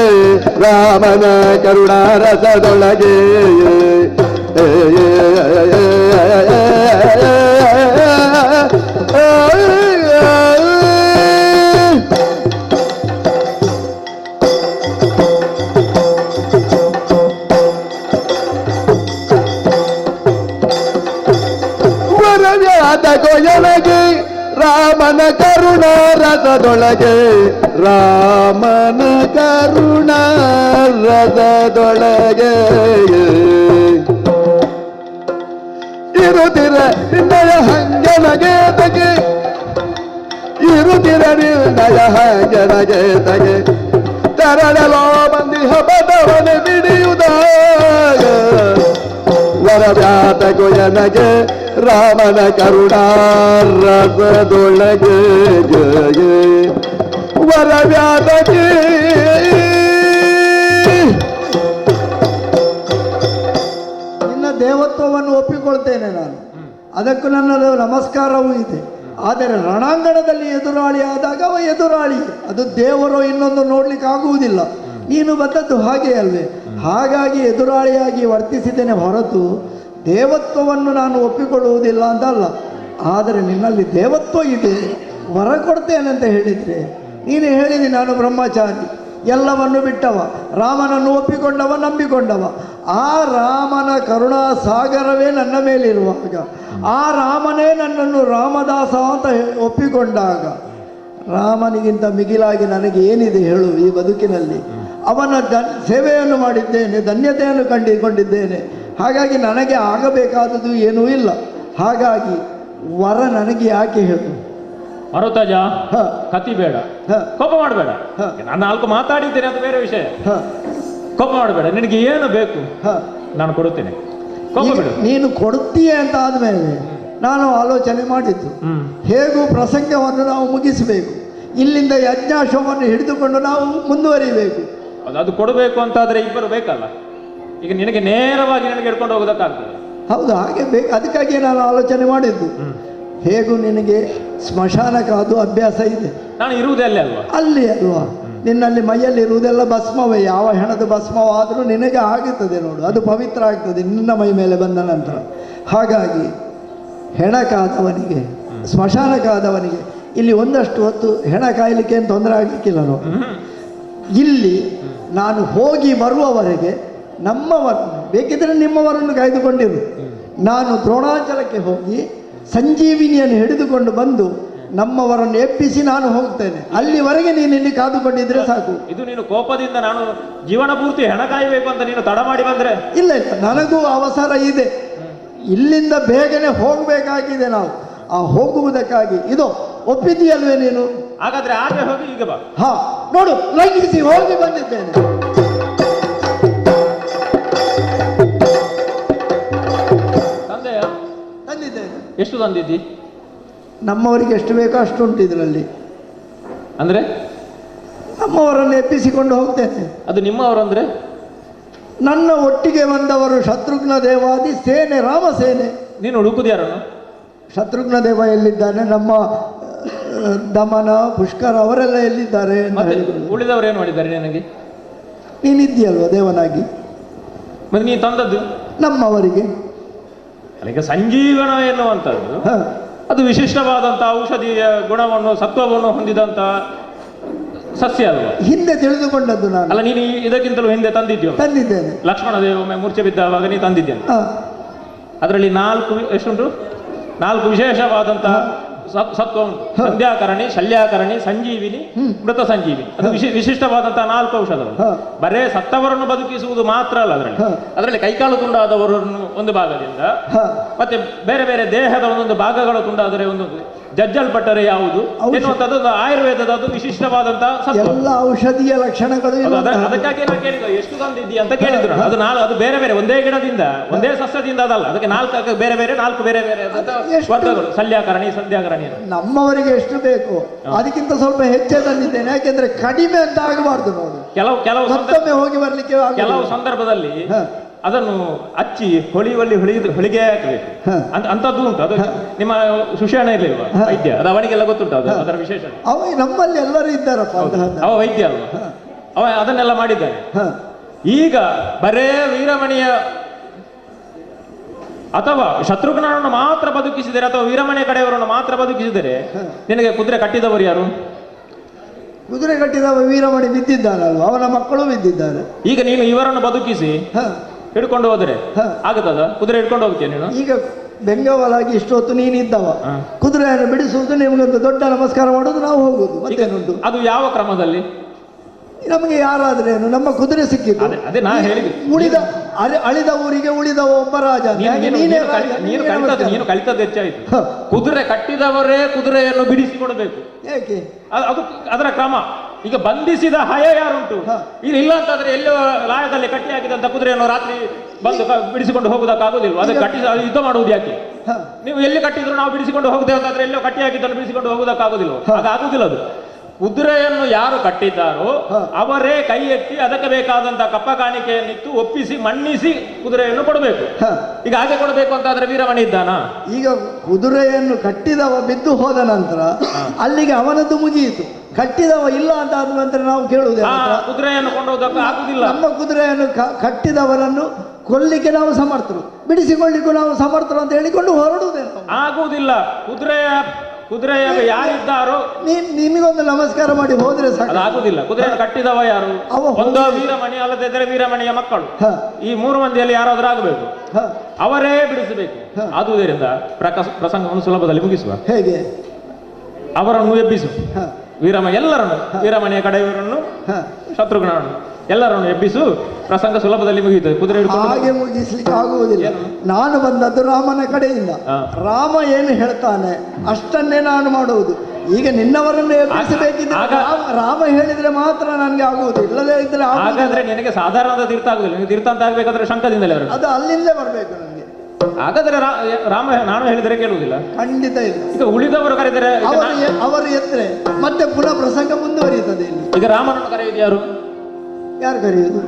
ರಾಮನ ಕರುಣಾರಸದೊಳಗೆ ವರವ್ಯಾದ ಕೊಯಲಗೆ ರಾಮನ ಕರುಣಾರಸದೊಳಗೆ, ರಾಮನ ಕರುಣಾರಸದೊಳಗೆ ಇರುತ್ತಿರ ನಿನ್ನಯ ಹಂಗನಗೆ ತಗೆ, ಇರುತ್ತಿರ ನಿನ್ನಯ ಹಂಗನಗೆ ತಗೆ, ತರಳಲೋ ಬಂದಿಹ ಬದವನೆ ಬಿಡಿಯುದಾಗ ವರವ್ಯಾತ ಕೊಯನಗೆ ರಾಮನ ಕರುಣಾರಸದೊಳಗೆ ವರವ್ಯಾತಗೆ. ನಿನ್ನ ದೇವತ್ವವನ್ನು ಒಪ್ಪಿಕೊಳ್ತೇನೆ ನಾನು, ಅದಕ್ಕೂ ನನ್ನ ನಮಸ್ಕಾರವೂ ಇದೆ. ಆದರೆ ರಣಾಂಗಣದಲ್ಲಿ ಎದುರಾಳಿ ಆದಾಗ ಅವ ಎದುರಾಳಿ, ಅದು ದೇವರೋ ಇನ್ನೊಂದು ನೋಡ್ಲಿಕ್ಕೆ ಆಗುವುದಿಲ್ಲ. ನೀನು ಬಂದದ್ದು ಹಾಗೆ ಅಲ್ವೇ, ಹಾಗಾಗಿ ಎದುರಾಳಿಯಾಗಿ ವರ್ತಿಸಿದ್ದೇನೆ ಹೊರತು ದೇವತ್ವವನ್ನು ನಾನು ಒಪ್ಪಿಕೊಳ್ಳುವುದಿಲ್ಲ ಅಂತಲ್ಲ. ಆದರೆ ನಿನ್ನಲ್ಲಿ ದೇವತ್ವ ಇದೆ, ವರ ಕೊಡ್ತೇನೆ ಅಂತ ಹೇಳಿದರೆ ನೀನು ಹೇಳಿದಿ ನಾನು ಬ್ರಹ್ಮಚಾರಿ, ಎಲ್ಲವನ್ನು ಬಿಟ್ಟವ, ರಾಮನನ್ನು ಒಪ್ಪಿಕೊಂಡವ, ನಂಬಿಕೊಂಡವ. ಆ ರಾಮನ ಕರುಣಾ ಸಾಗರವೇ ನನ್ನ ಮೇಲಿರುವಾಗ, ಆ ರಾಮನೇ ನನ್ನನ್ನು ರಾಮದಾಸ ಅಂತ ಒಪ್ಪಿಕೊಂಡಾಗ, ರಾಮನಿಗಿಂತ ಮಿಗಿಲಾಗಿ ನನಗೆ ಏನಿದೆ ಹೇಳು ಈ ಬದುಕಿನಲ್ಲಿ? ಅವನ ಸೇವೆಯನ್ನು ಮಾಡಿದ್ದೇನೆ, ಧನ್ಯತೆಯನ್ನು ಕಂಡುಕೊಂಡಿದ್ದೇನೆ. ಹಾಗಾಗಿ ನನಗೆ ಆಗಬೇಕಾದದ್ದು ಏನೂ ಇಲ್ಲ. ಹಾಗಾಗಿ ವರ ನನಗೆ ಯಾಕೆ ಹೇಳು? ಮರುತಜ, ಕತಿ ಬೇಡ, ಕೋಪ ಮಾಡಬೇಡ. ನಾನು 4 ಮಾತಾಡಿದ್ದೇನೆ, ಅದು ಬೇರೆ ವಿಷಯ. ಕೋಪ ಮಾಡಬೇಡ. ನಿನಗೆ ಏನು ಬೇಕು ನಾನು ಕೊಡುತ್ತೇನೆ, ಕೋಪ ಬೇಡ. ನೀನು ಕೊಡುತ್ತೀಯ ಅಂತ ಆದಮೇಲೆ ನಾನು ಆಲೋಚನೆ ಮಾಡಿದ್ದು, ಹೇಗೂ ಪ್ರಸಂಗವನ್ನು ನಾವು ಮುಗಿಸಬೇಕು, ಇಲ್ಲಿಂದ ಯಜ್ಞಾಶ್ವವನ್ನು ಹಿಡಿದುಕೊಂಡು ನಾವು ಮುಂದುವರಿಬೇಕು. ಅದು ಕೊಡಬೇಕು ಅಂತಾದ್ರೆ ಇಬ್ಬರು ಬೇಕಲ್ಲ. ಈಗ ನಿನಗೆ ನೇರವಾಗಿ ನನಗೆ ಹಿಡ್ಕೊಂಡು ಹೋಗೋದಕ್ಕಾಗ್ತದೆ? ಹೌದು, ಹಾಗೆ ಬೇಕು. ಅದಕ್ಕಾಗಿ ನಾನು ಆಲೋಚನೆ ಮಾಡಿದ್ದು. ಹೇಗೂ ನಿನಗೆ ಸ್ಮಶಾನಕ್ಕಾದು ಅಭ್ಯಾಸ ಇದೆ. ನಾನು ಇರುವುದೇ ಅಲ್ಲೇ ಅಲ್ವಾ? ಅಲ್ಲಿ ಅಲ್ವಾ? ನಿನ್ನಲ್ಲಿ ಮೈಯಲ್ಲಿ ಇರುವುದೆಲ್ಲ ಭಸ್ಮವೇ. ಯಾವ ಹೆಣದ ಭಸ್ಮವಾದರೂ ನಿನಗೆ ಆಗುತ್ತದೆ ನೋಡು, ಅದು ಪವಿತ್ರ ಆಗ್ತದೆ ನಿನ್ನ ಮೈ ಮೇಲೆ ಬಂದ ನಂತರ. ಹಾಗಾಗಿ ಹೆಣಕಾದವನಿಗೆ, ಸ್ಮಶಾನಕ್ಕಾದವನಿಗೆ ಇಲ್ಲಿ ಒಂದಷ್ಟು ಹೊತ್ತು ಹೆಣ ಕಾಯಲಿಕ್ಕೆ ಏನು ತೊಂದರೆ ಆಗಲಿಕ್ಕಿಲ್ಲ ನೋಡು. ಇಲ್ಲಿ ನಾನು ಹೋಗಿ ಬರುವವರೆಗೆ ನಮ್ಮವರನ್ನು, ಬೇಕಿದ್ರೆ ನಿಮ್ಮವರನ್ನು ಕಾಯ್ದುಕೊಂಡಿರು. ನಾನು ದ್ರೋಣಾಚಲಕ್ಕೆ ಹೋಗಿ ಸಂಜೀವಿನಿಯನ್ನು ಹಿಡಿದುಕೊಂಡು ಬಂದು ನಮ್ಮವರನ್ನು ಎಬ್ಬಿಸಿ ನಾನು ಹೋಗ್ತೇನೆ. ಅಲ್ಲಿವರೆಗೆ ನೀನು ಇಲ್ಲಿ ಕಾದುಕೊಂಡಿದ್ರೆ ಸಾಕು. ಇದು ನೀನು ಕೋಪದಿಂದ ನಾನು ಜೀವನ ಪೂರ್ತಿ ಹೆಣ ಕಾಯಬೇಕು ಅಂತ ನೀನು ತಡ ಮಾಡಿ ಬಂದ್ರೆ? ಇಲ್ಲ ಇಲ್ಲ, ನನಗೂ ಅವಸರ ಇದೆ. ಇಲ್ಲಿಂದ ಬೇಗನೆ ಹೋಗಬೇಕಾಗಿದೆ ನಾವು. ಆ ಹೋಗುವುದಕ್ಕಾಗಿ ಇದು ಒಪ್ಪಿದೆಯಲ್ವೇ ನೀನು? ಹಾಗಾದ್ರೆ ಆಗ ಹೋಗಿ ಈಗ ಬಾ. ಹಾ ನೋಡು, ಲಂಘಿಸಿ ಹೋಗಿ ಬಂದಿದ್ದೇನೆ. ತಂದೆಯ ತಂದಿದ್ದೇನೆ. ಎಷ್ಟು ತಂದಿದ್ದಿ? ನಮ್ಮವರಿಗೆ ಎಷ್ಟು ಬೇಕೋ ಅಷ್ಟು ಉಂಟು ಇದರಲ್ಲಿ. ಅಂದ್ರೆ ನಮ್ಮವರನ್ನು ಎಬ್ಬಿಸಿಕೊಂಡು ಹೋಗ್ತೇನೆ. ಅದು ನಿಮ್ಮವರು ಅಂದ್ರೆ? ನನ್ನ ಒಟ್ಟಿಗೆ ಬಂದವರು ಶತ್ರುಘ್ನ ದೇವಾದಿ ಸೇನೆ, ರಾಮಸೇನೆ. ನೀನು ಹುಡುಕುದು ಯಾರನ್ನು? ಶತ್ರುಘ್ನ ದೇವ ಎಲ್ಲಿದ್ದಾನೆ, ನಮ್ಮ ದಮನ ಪುಷ್ಕರ ಅವರೆಲ್ಲ ಎಲ್ಲಿದ್ದಾರೆ ಅಂತ ಹೇಳಿದ್ರು. ಉಳಿದವರು ಏನು ಮಾಡಿದ್ದಾರೆ ನನಗೆ? ನೀನಿದ್ದೀಯಲ್ವ ದೇವನಾಗಿ. ಮತ್ತೆ ನೀನು ತಂದದ್ದು ನಮ್ಮವರಿಗೆ ಈಗ ಸಂಜೀವನ ಎನ್ನುವಂಥದ್ದು ಅದು ವಿಶಿಷ್ಟವಾದಂಥ ಔಷಧಿಯ ಗುಣವನ್ನು, ಸತ್ವವನ್ನು ಹೊಂದಿದಂಥ ಸಸ್ಯ ಅಲ್ವಾ? ಹಿಂದೆ ತಿಳಿದುಕೊಂಡದ್ದು ನಾನು. ಅಲ್ಲ, ನೀನು ಇದಕ್ಕಿಂತಲೂ ಹಿಂದೆ ತಂದಿದ್ಯೋ? ತಂದಿದ್ದೇನೆ. ಲಕ್ಷ್ಮಣ ದೇವ ಮೂರ್ಛೆ ಬಿದ್ದಾವಾಗ ನೀ ತಂದಿದ್ದೇನೆ. ಅದರಲ್ಲಿ 4 ಎಷ್ಟುಂಟು? 4 ವಿಶೇಷವಾದಂಥ ಸತ್ವ ಉಂಟು. ಸಂಧ್ಯಾಕರಣಿ, ಶಲ್ಯಾಕರಣಿ, ಸಂಜೀವಿನಿ, ಮೃತ ಸಂಜೀವಿನಿ. ಅದು ವಿಶಿಷ್ಟವಾದಂತಹ 4 ಔಷಧಗಳು. ಬರೇ ಸತ್ತವರನ್ನು ಬದುಕಿಸುವುದು ಮಾತ್ರ ಅಲ್ಲ, ಅದರಲ್ಲಿ ಕೈಕಾಲು ತುಂಡಾದವರನ್ನು ಒಂದು ಭಾಗದಿಂದ, ಮತ್ತೆ ಬೇರೆ ಬೇರೆ ದೇಹದ ಒಂದೊಂದು ಭಾಗಗಳು ತುಂಡಾದರೆ ಒಂದೊಂದು ಜಜ್ಜಲ್ಪಟ್ಟರೆ ಯಾವುದು ಎನ್ನುವಂಥದ್ದು ಆಯುರ್ವೇದದ ಅದು ವಿಶಿಷ್ಟವಾದಂತಹ ಸತ್ವ. ಎಲ್ಲ ಔಷಧಿಯ ಲಕ್ಷಣಗಳು. ಅದಕ್ಕಾಗಿ ನಾನು ಕೇಳಿದ್ದು ಎಷ್ಟು ತಂದಿದ್ದೀಯ ಅಂತ ಕೇಳಿದ್ರು. ಅದು ಬೇರೆ ಬೇರೆ ಒಂದೇ ಗಿಡದಿಂದ, ಒಂದೇ ಸಸ್ಯದಿಂದ ಅದಲ್ಲ. ಅದಕ್ಕೆ 4 ಬೇರೆ ಬೇರೆ 4 ಬೇರೆ ಬೇರೆ ವರ್ಗಗಳು. ಶಲ್ಯಾಕರಣಿ, ಸಂಧ್ಯಾಕರಣಿ. ನಮ್ಮವರಿಗೆ ಎಷ್ಟು ಬೇಕು ಅದಕ್ಕಿಂತ ಸ್ವಲ್ಪ ಹೆಚ್ಚೇ ತಂದಿದ್ದೇನೆ. ಯಾಕೆಂದ್ರೆ ಕಡಿಮೆ ಅಂತ ಆಗಬಾರ್ದು ನೋಡು. ಕೆಲವು ಮತ್ತೊಮ್ಮೆ ಹೋಗಿ ಬರ್ಲಿಕ್ಕೆ ಕೆಲವು ಸಂದರ್ಭದಲ್ಲಿ ಅದನ್ನು ಹಚ್ಚಿ ಹೊಳಿಯುವಲ್ಲಿ ಹೊಳಿಗೆ ಹಾಕಬೇಕು ಅಂತದ್ದು ಉಂಟು. ಅದು ನಿಮ್ಮ ಸುಶಾಣ ಇರ್ಲಿಲ್ವಾ ವೈದ್ಯ? ಅದು ಅವನಿಗೆಲ್ಲ ಗೊತ್ತುಂಟು ಅದು ಅದರ ವಿಶೇಷ. ಅವ ನಮ್ಮಲ್ಲಿ ಎಲ್ಲರೂ ಇದ್ದಾರಪ್ಪ. ಅವ ವೈದ್ಯ ಅಲ್ವಾ? ಅವ ಅದನ್ನೆಲ್ಲ ಮಾಡಿದ್ದಾನೆ. ಈಗ ಬರೇ ವೀರಮಣಿಯ ಅಥವಾ ಶತ್ರುಘ್ನನನ್ನು ಮಾತ್ರ ಬದುಕಿಸಿದರೆ ಅಥವಾ ವೀರಮಣಿಯ ಕಡೆಯವರನ್ನು ಮಾತ್ರ ಬದುಕಿಸಿದರೆ ನಿನಗೆ ಕುದುರೆ ಕಟ್ಟಿದವರು ಯಾರು? ಕುದುರೆ ಕಟ್ಟಿದವ ವೀರಮಣಿ ಬಿದ್ದಿದ್ದಾನಲ್ವ, ಅವನ ಮಕ್ಕಳು ಬಿದ್ದಿದ್ದಾರೆ. ಈಗ ನೀನು ಇವರನ್ನು ಬದುಕಿಸಿ ಹಿಡ್ಕೊಂಡು ಹೋದರೆ ಆಗುತ್ತದ? ಕುದುರೆ ಹಿಡ್ಕೊಂಡು ಹೋಗ್ತೀಯ ನೀನು? ಈಗ ಬೆಂಗವಲಾಗಿ ಇಷ್ಟೊತ್ತು ನೀನಿದ್ದವ, ಕುದುರೆಯನ್ನು ಬಿಡಿಸುವುದು, ನಿಮಗೊಂದು ದೊಡ್ಡ ನಮಸ್ಕಾರ ಮಾಡೋದು, ನಾವು ಹೋಗುದು, ಮತ್ತೇನುಂಟು? ಅದು ಯಾವ ಕ್ರಮದಲ್ಲಿ? ನಮಗೆ ಯಾರಾದ್ರೇನು, ನಮ್ಮ ಕುದುರೆ ಸಿಕ್ಕಿದ್ದು. ಅದೇ ನಾ ಹೇಳಿದ್ದು, ಉಳಿದ ಅಳಿದ ಊರಿಗೆ ಉಳಿದ ಒಬ್ಬ ರಾಜ. ನೀನು ಕಲಿತದ್ದು ಹೆಚ್ಚಾಯಿತು. ಕುದುರೆ ಕಟ್ಟಿದವರೇ ಕುದುರೆಯನ್ನು ಬಿಡಿಸಿಕೊಡಬೇಕು. ಏಕೆ? ಅದು ಅದರ ಕ್ರಮ. ಈಗ ಬಂಧಿಸಿದ ಹಯ ಯಾರುಂಟು? ಇಲ್ಲ ಅಂತಂದ್ರೆ ಎಲ್ಲೋ ಲಾಯದಲ್ಲಿ ಕಟ್ಟಿ ಹಾಕಿದಂತ ಕುದುರೆಯನ್ನು ರಾತ್ರಿ ಬಂದು ಬಿಡಿಸಿಕೊಂಡು ಹೋಗುವುದಕ್ಕಾಗುದಿಲ್ವ? ಅದು ಕಟ್ಟಿ ಯುದ್ಧ ಮಾಡುವುದು ಯಾಕೆ? ನೀವು ಎಲ್ಲಿ ಕಟ್ಟಿದ್ರು ನಾವು ಬಿಡಿಸಿಕೊಂಡು ಹೋಗುದೇವೆ ಅಂತಂದ್ರೆ ಎಲ್ಲೋ ಕಟ್ಟಿ ಹಾಕಿದ್ದನ್ನು ಬಿಡಿಸಿಕೊಂಡು ಹೋಗುವುದಕ್ಕಾಗುದಿಲ್ವ? ಹಾಗಾಗುದಿಲ್ಲ. ಅದು ಕುದುರೆಯನ್ನು ಯಾರು ಕಟ್ಟಿದ್ದಾರೋ ಅವರೇ ಕೈ ಎತ್ತಿ ಅದಕ್ಕೆ ಬೇಕಾದಂತಹ ಕಪ್ಪ ಕಾಣಿಕೆಯನ್ನಿತ್ತು ಒಪ್ಪಿಸಿ ಮನ್ನಿಸಿ ಕುದುರೆಯನ್ನು ಕೊಡಬೇಕು. ಈಗ ಹಾಗೆ ಕೊಡಬೇಕು ಅಂತಾದ್ರೆ ವೀರಮಣಿ ಇದ್ದಾನ? ಈಗ ಕುದುರೆಯನ್ನು ಕಟ್ಟಿದವ ಬಿದ್ದು ಹೋದ ನಂತರ ಅಲ್ಲಿಗೆ ಅವನದ್ದು ಮುಗಿಯಿತು. ಕಟ್ಟಿದವ ಇಲ್ಲ ಅಂತ ಆದ ನಂತರ ನಾವು ಕೇಳುವುದೇ? ಕುದುರೆಯನ್ನು ಕೊಂಡೋದಕ್ಕೆ ಆಗುದಿಲ್ಲ. ನಮ್ಮ ಕುದುರೆಯನ್ನು ಕಟ್ಟಿದವರನ್ನು ಕೊಲ್ಲಿಕ್ಕೆ ನಾವು ಸಮರ್ಥರು, ಬಿಡಿಸಿಕೊಳ್ಳಿಕ್ಕೂ ನಾವು ಸಮರ್ಥರು ಅಂತ ಹೇಳಿಕೊಂಡು ಹೊರಡುವುದೇನು? ಆಗುವುದಿಲ್ಲ. ಕುದುರೆಯ ಯಾರಿದ್ದಾರೋ ನಿಮಗೊಂದು ನಮಸ್ಕಾರ ಮಾಡಿ ಹೋದ್ರೆ ಸಾಕು. ಆಗುದಿಲ್ಲ. ಕುದುರೆಯನ್ನು ಕಟ್ಟಿದವ ಯಾರು? ಒಂದು ವೀರಮಣಿ, ಅಲ್ಲದಿದ್ದರೆ ವೀರಮಣಿಯ ಮಕ್ಕಳು. ಈ 3 ಮಂದಿಯಲ್ಲಿ ಯಾರಾದ್ರೂ ಆಗಬೇಕು, ಅವರೇ ಬಿಡಿಸಬೇಕು. ಆದುದರಿಂದ ಪ್ರಸಂಗವನ್ನು ಸುಲಭದಲ್ಲಿ ಮುಗಿಸುವ. ಹೇಗೆ? ಅವರನ್ನು ಎಬ್ಬಿಸು. ಎಲ್ಲರನ್ನು, ವೀರಮಣಿಯ ಕಡೆಯವರನ್ನು, ಶತ್ರುಘ್ನನನ್ನು ಎಲ್ಲರನ್ನು ಎಬ್ಬಿಸು. ಪ್ರಸಂಗ ಸುಲಭದಲ್ಲಿ ಮುಗಿಯುತ್ತದೆ. ಕುದುರೆ ಹಾಗೆ ಮುಗಿಸ್ಲಿಕ್ಕೆ ಆಗುವುದಿಲ್ಲ. ನಾನು ಬಂದದ್ದು ರಾಮನ ಕಡೆಯಿಂದ. ರಾಮ ಏನು ಹೇಳ್ತಾನೆ ಅಷ್ಟನ್ನೇ ನಾನು ಮಾಡುವುದು. ಈಗ ನಿನ್ನವರನ್ನು ಎಬ್ಬಿಸಬೇಕಿದ್ರೆ ರಾಮ ಹೇಳಿದ್ರೆ ಮಾತ್ರ ನನಗೆ ಆಗುವುದು, ಇಲ್ಲದೇ ಇದ್ರೆ ಹಾಗಾದ್ರೆ ನಿನಗೆ ಸಾಧಾರಣದ ತೀರ್ಥ ಆಗುದಿಲ್ಲ. ನಿನಗೆ ತೀರ್ಥ ಅಂತ ಆಗ್ಬೇಕಾದ್ರೆ ಶಂಕದಿಂದಲೇ ಅದು ಅಲ್ಲಿಂದಲೇ ಬರಬೇಕು ನನಗೆ. ಹಾಗಾದ್ರೆ ರಾಮ ನಾನು ಹೇಳಿದರೆ ಕೇಳುವುದಿಲ್ಲ? ಖಂಡಿತ ಇಲ್ಲ. ಈಗ ಉಳಿದವರು ಕರೆದರೆ ಅವರು ಎತ್ತರೆ ಮತ್ತೆ ಪುನಃ ಪ್ರಸಂಗ ಮುಂದುವರಿಯುತ್ತದೆ. ಈಗ ರಾಮನನ್ನು ಕರೆಯುವುದು ಯಾರು? ಯಾರು ಕರೆಯುವುದು?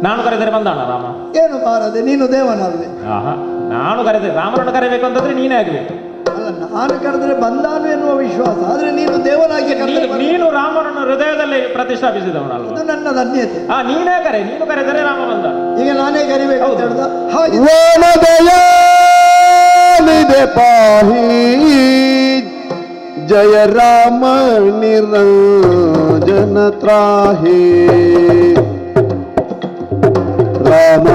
ನಾನು ಕರೆದರೆ ಬಂದಾಣ ರಾಮ? ಏನು ಬಾರದೆ, ನೀನು ದೇವನಾರುವೆ. ನಾನು ಕರೆದರೆ ರಾಮನನ್ನು ಕರೆಯಬೇಕು ಅಂತಂದ್ರೆ ನೀನೇ ಆಗಬೇಕು. ಅಲ್ಲ, ನಾನು ಕರೆದ್ರೆ ಬಂದಾನು ಎನ್ನುವ ವಿಶ್ವಾಸ. ಆದ್ರೆ ನೀನು ದೇವನಾಗಿ ನೀನು ರಾಮನನ್ನು ಹೃದಯದಲ್ಲಿ ಪ್ರತಿಷ್ಠಾಪಿಸಿದವನಲ್ಲ. ಅದು ನನ್ನ ಧನ್ಯತೆ. ನೀನೇ ಕರೆ. ನೀನು ಕರೆದರೆ ರಾಮ ಬಂದ. ಈಗ ನಾನೇ ಕರಿಬೇಕು ಅಂತ ಹೇಳ್ದ ಹಾಗೆ. ಪಾಹಿ ಜಯ ರಾಮ ನಿರಂಜನ ತ್ರಾಹಿ ರಾಮ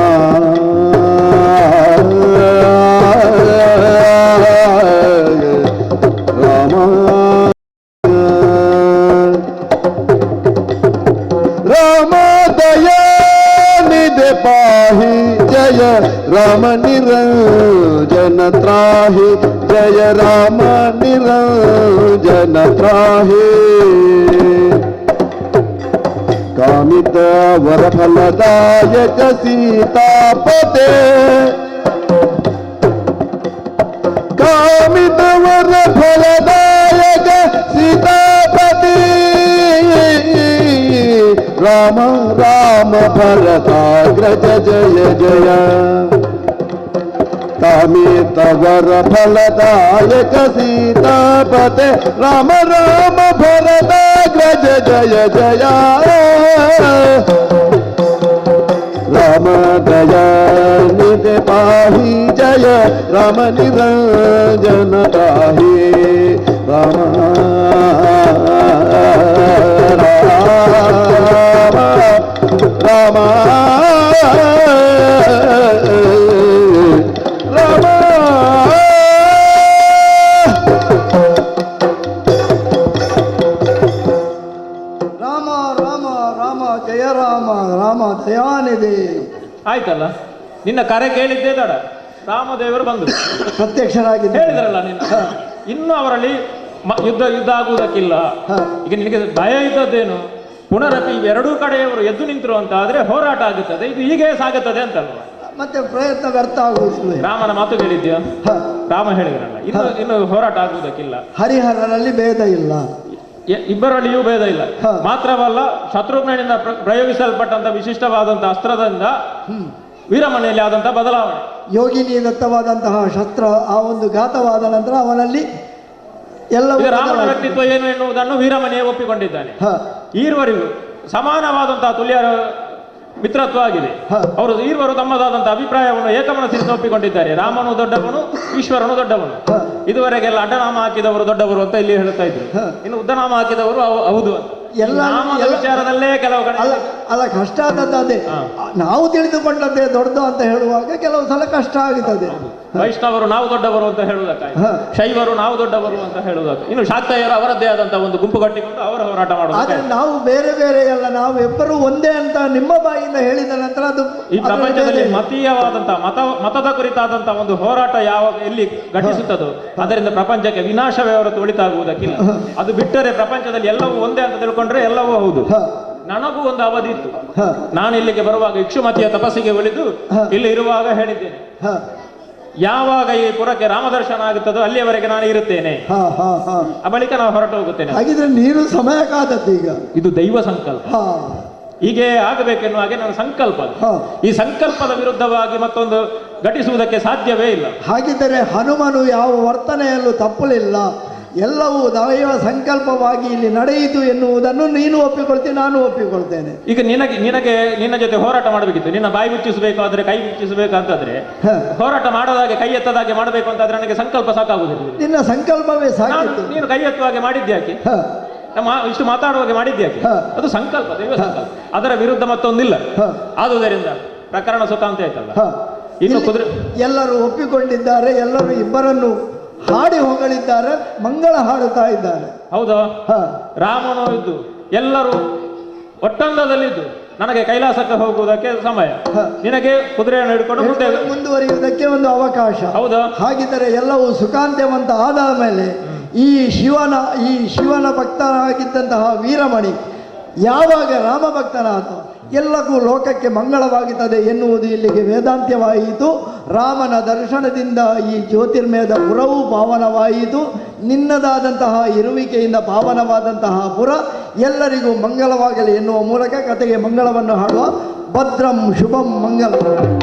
ರಾಮ ದಯಾ ನಿಧಿ ಪಾಹಿ ಜಯ ರಾಮ ನಿರಂಜನ ತ್ರಾಹಿ ಜಯ ರಾಮ ನಿರಂಜನ ತ್ರಾಹಿ ಕಾಮಿತ ವರ ಫಲದಾಯಕ ಸೀತಾಪತೆ ಕಾಮಿತ ವರ ಫಲದಾಯಕ ಸೀತಾಪತಿ ರಾಮ ರಾಮ ಭರತಾಗ್ರಜ ಜಯ ಜಯ ಕಾಮಿತ ವರ ಫಲದಾಯಕ ಸೀತಾಪತೆ ರಾಮ ರಾಮ ಭರತಾಗ್ರಜ ಜಯ ಜಯ ರಾಮ ದಯಾ ನಿಧಿ ಪಾಹಿ ಜಯ ರಾಮ ನಿರಂಜನ ತ್ರಾಹಿ ರಾಮ ರಾಮ ದಯಾನಿಧಿ. ಆಯ್ತಲ್ಲ, ನಿನ್ನ ಕರೆ ಕೇಳಿದ್ದೇ ತಡ. ರಾಮದೇವರು ಬಂದರು, ಪ್ರತ್ಯಕ್ಷರಾಗಿ ಹೇಳಿದ್ರಲ್ಲ ನಿನ್ನ. ಇನ್ನು ಅವರಲ್ಲಿ ಯುದ್ಧ ಆಗುವುದಕ್ಕಿಲ್ಲ. ಈಗ ನಿನಗೆ ಭಯ ಇದ್ದದ್ದೇನು? ಪುನರಪಿ ಎರಡೂ ಕಡೆಯವರು ಎದ್ದು ನಿಂತರು ಅಂತ ಆದ್ರೆ ಹೋರಾಟ ಆಗುತ್ತದೆ. ಇದು ಹೀಗೆ ಸಾಗುತ್ತದೆ ಅಂತಲ್ವ? ಮತ್ತೆ ಪ್ರಯತ್ನ ವ್ಯರ್ಥ ಆಗುವುದು. ರಾಮನ ಮಾತು ಕೇಳಿದ್ಯಾ? ರಾಮ ಹೇಳಿದ್ರಲ್ಲ, ಇನ್ನು ಹೋರಾಟ ಆಗುವುದಕ್ಕಿಲ್ಲ. ಹರಿಹರನಲ್ಲಿ ಭೇದ ಇಲ್ಲ, ಇಬ್ಬರಲ್ಲಿಯೂ ಭೇದ ಇಲ್ಲ. ಮಾತ್ರವಲ್ಲ, ಶತ್ರುಘ್ನನಿಂದ ಪ್ರಯೋಗಿಸಲ್ಪಟ್ಟಂತ ವಿಶಿಷ್ಟವಾದಂತಹ ಅಸ್ತ್ರದಿಂದ ವೀರಮಣಿಯಲ್ಲಿ ಆದಂತಹ ಬದಲಾವಣೆ. ಯೋಗಿನಿ ದತ್ತವಾದಂತಹ ಶಸ್ತ್ರ ಆ ಒಂದು ಘಾತವಾದ ನಂತರ ಅವನಲ್ಲಿ ಎಲ್ಲವೂ ಈಗ ರಾಮನ ಬದಲಾಯಿತು. ವ್ಯಕ್ತಿತ್ವ ಏನು ಎನ್ನುವುದನ್ನು ವೀರಮಣಿಯೇ ಒಪ್ಪಿಕೊಂಡಿದ್ದಾನೆ. ಹ, ಈರ್ವರಿಗೂ ಸಮಾನವಾದಂತಹ ತುಲ್ಯ ಮಿತ್ರತ್ವ ಆಗಿದೆ. ಹ. ಅವರು ಈರ್ವರು ತಮ್ಮದಾದಂತಹ ಅಭಿಪ್ರಾಯವನ್ನು ಏಕಮನಸ್ಸಿನಿಂದ ಒಪ್ಪಿಕೊಂಡಿದ್ದಾರೆ. ರಾಮನು ದೊಡ್ಡವನು, ಈಶ್ವರನು ದೊಡ್ಡವನು. ಹ. ಇದುವರೆಗೆಲ್ಲ ಅಡ್ಡನಾಮ ಹಾಕಿದವರು ದೊಡ್ಡವರು ಅಂತ ಇಲ್ಲಿ ಹೇಳ್ತಾ ಇದ್ರು. ಹ. ಇನ್ನು ಉದ್ದನಾಮ ಹಾಕಿದವರು ಹೌದು ಅಂತ. ಎಲ್ಲ ನಾಮದ ಎಲ್ಲ- ವಿಚಾರದಲ್ಲೇ ಕೆಲವು ಕಡೆ ಅಲ್ಲ ಕಷ್ಟ ಆದದ್ದು ಅದೇ. ಹ. ನಾವು ತಿಳಿದುಕೊಂಡದ್ದೇ ದೊಡ್ಡದು ಅಂತ ಹೇಳುವಾಗ ಕೆಲವು ಸಲ ಕಷ್ಟ ಆಗುತ್ತದೆ. ವೈಷ್ಣವರು ನಾವು ದೊಡ್ಡವರು ಅಂತ ಹೇಳುವುದಕ್ಕಾಗಿ, ಹ. ಶೈವರು ನಾವು ದೊಡ್ಡವರು ಅಂತ ಹೇಳುವುದಕ್ಕೆ, ಇನ್ನು ಶಾಕ್ತಾಯರು ಅವರದ್ದೇ ಆದಂತಹ ಒಂದು ಗುಂಪು ಕಟ್ಟಿಕೊಂಡು ಅವರ ಹೋರಾಟ ಆದ್ರೆ ಮಾಡುವುದು. ನಾವು ಬೇರೆ ಬೇರೆ ಅಲ್ಲ, ನಾವು ಇಬ್ಬರು ಒಂದೇ ಅಂತ ನಿಮ್ಮ ಬಾಯಿಂದ ಹೇಳಿದ ನಂತರ ಅದು ಈ ಪ್ರಪಂಚದಲ್ಲಿ ಮತೀಯವಾದಂತಹ ಮತದ ಕುರಿತಾದಂತಹ ಒಂದು ಹೋರಾಟ ಎಲ್ಲಿ ಘಟಿಸುತ್ತದೋ ಅದರಿಂದ ಪ್ರಪಂಚಕ್ಕೆ ವಿನಾಶವೇ ಹೊರತು ಒಳಿತಾಗುವುದಕ್ಕಿಲ್ಲ. ಅದು ಬಿಟ್ಟರೆ ಪ್ರಪಂಚದಲ್ಲಿ ಎಲ್ಲವೂ ಒಂದೇ ಅಂತ ತಿಳ್ಕೊಂಡ್ರೆ ಎಲ್ಲವೂ ಹೌದು. ಹ, ನನಗೂ ಒಂದು ಅವಧಿ ಇತ್ತು. ಹ, ನಾನು ಇಲ್ಲಿಗೆ ಬರುವಾಗ ಇಕ್ಷುಮತಿಯ ತಪಸ್ಸಿಗೆ ಉಳಿದು ಇಲ್ಲಿ ಇರುವಾಗ ಹೇಳಿದ್ದೇನೆ, ಹ, ಯಾವಾಗ ಈ ಪುರಕ್ಕೆ ರಾಮದರ್ಶನ ಆಗುತ್ತದೋ ಅಲ್ಲಿಯವರೆಗೆ ನಾನು ಇರುತ್ತೇನೆ, ಹ, ಹ, ಹ. ಆ ಬಳಿಕ ನಾವು ಹೊರಟು ಹೋಗುತ್ತೇನೆ. ಹಾಗಿದ್ರೆ ನೀನು ಸಮಯ ಕಾದದ್ದು ಈಗ. ಇದು ದೈವ ಸಂಕಲ್ಪ. ಹ, ಹೀಗೆ ಆಗಬೇಕೆನ್ನುವ ಹಾಗೆ ನನ್ನ ಸಂಕಲ್ಪ. ಹ. ಈ ಸಂಕಲ್ಪದ ವಿರುದ್ಧವಾಗಿ ಮತ್ತೊಂದು ಘಟಿಸುವುದಕ್ಕೆ ಸಾಧ್ಯವೇ ಇಲ್ಲ. ಹಾಗಿದ್ದರೆ ಹನುಮನು ಯಾವ ವರ್ತನೆಯಲ್ಲೂ ತಪ್ಪಲಿಲ್ಲ, ಎಲ್ಲವೂ ದೈವ ಸಂಕಲ್ಪವಾಗಿ ಇಲ್ಲಿ ನಡೆಯಿತು ಎನ್ನುವುದನ್ನು ನೀನು ಒಪ್ಪಿಕೊಳ್ತೀನಿ, ನಾನು ಒಪ್ಪಿಕೊಳ್ತೇನೆ. ಈಗ ನಿನಗೆ ನಿನ್ನ ಜೊತೆ ಹೋರಾಟ ಮಾಡಬೇಕಿತ್ತು. ನಿನ್ನ ಬಾಯಿ ಮುಚ್ಚಿಸಬೇಕಾದ್ರೆ, ಕೈ ಮುಚ್ಚಿಸಬೇಕಂತಾದ್ರೆ, ಹ. ಹೋರಾಟ ಮಾಡದಾಗೆ ಕೈ ಎತ್ತದಾಗೆ ಮಾಡಬೇಕು ಅಂತಾದ್ರೆ ನನಗೆ ಸಂಕಲ್ಪ ಸಾಕಾಗುವುದಿಲ್ಲ. ನಿನ್ನ ಸಂಕಲ್ಪವೇ ಸಾಕಿತ್ತು. ನೀನು ಕೈ ಎತ್ತುವಾಗೆ ಮಾಡಿದ್ಯಾಕೆ? ಹ, ಇಷ್ಟು ಮಾತಾಡುವಾಗೆ ಮಾಡಿದ್ಯಾಕೆ? ಹ. ಅದು ಸಂಕಲ್ಪ, ದೈವ ಸಂಕಲ್ಪ. ಅದರ ವಿರುದ್ಧ ಮತ್ತೊಂದಿಲ್ಲ. ಹ. ಆದುದರಿಂದ ಪ್ರಕರಣ ಸುಖ ಅಂತ ಆಯ್ತಲ್ಲ. ಹ. ಇನ್ನು ಇಲ್ಲಿ ಕುದುರೆ ಎಲ್ಲರೂ ಒಪ್ಪಿಕೊಂಡಿದ್ದಾರೆ, ಎಲ್ಲರೂ ಇಬ್ಬರನ್ನು ಹಾಡಿ ಹೊಗಳಿದ್ದಾರೆ, ಮಂಗಳ ಹಾಡುತ್ತಾ ಇದ್ದಾರೆ. ಹೌದಾ? ಹ, ರಾಮನು ಇದ್ದು ಎಲ್ಲರೂ ಒಟ್ಟಂದದಲ್ಲಿದ್ದು ನನಗೆ ಕೈಲಾಸಕ್ಕೆ ಹೋಗುವುದಕ್ಕೆ ಸಮಯ, ಹ. ನಿನಗೆ ಕುದುರೆಯನ್ನು ಹಿಡ್ಕೊಂಡು ಮುಂದೆ ಮುಂದುವರಿಯುವುದಕ್ಕೆ ಒಂದು ಅವಕಾಶ. ಹೌದಾ? ಹಾಗಿದ್ದರೆ ಎಲ್ಲವೂ ಸುಖಾಂತ್ಯವಂತ ಆದ ಮೇಲೆ ಈ ಶಿವನ ಭಕ್ತನಾಗಿದ್ದಂತಹ ವೀರಮಣಿ ಯಾವಾಗ ರಾಮ ಭಕ್ತನಾದ ಎಲ್ಲಕ್ಕೂ ಲೋಕಕ್ಕೆ ಮಂಗಳವಾಗುತ್ತದೆ ಎನ್ನುವುದು ಇಲ್ಲಿಗೆ ವೇದಾಂತ್ಯವಾಯಿತು. ರಾಮನ ದರ್ಶನದಿಂದ ಈ ಜ್ಯೋತಿರ್ಮಯದ ಪುರವೂ ಪಾವನವಾಯಿತು. ನಿನ್ನದಾದಂತಹ ಇರುವಿಕೆಯಿಂದ ಪಾವನವಾದಂತಹ ಪುರ ಎಲ್ಲರಿಗೂ ಮಂಗಲವಾಗಲಿ ಎನ್ನುವ ಮೂಲಕ ಕತೆಗೆ ಮಂಗಳವನ್ನು ಹಾಡುವ. ಭದ್ರಂ ಶುಭಂ ಮಂಗಲಂ.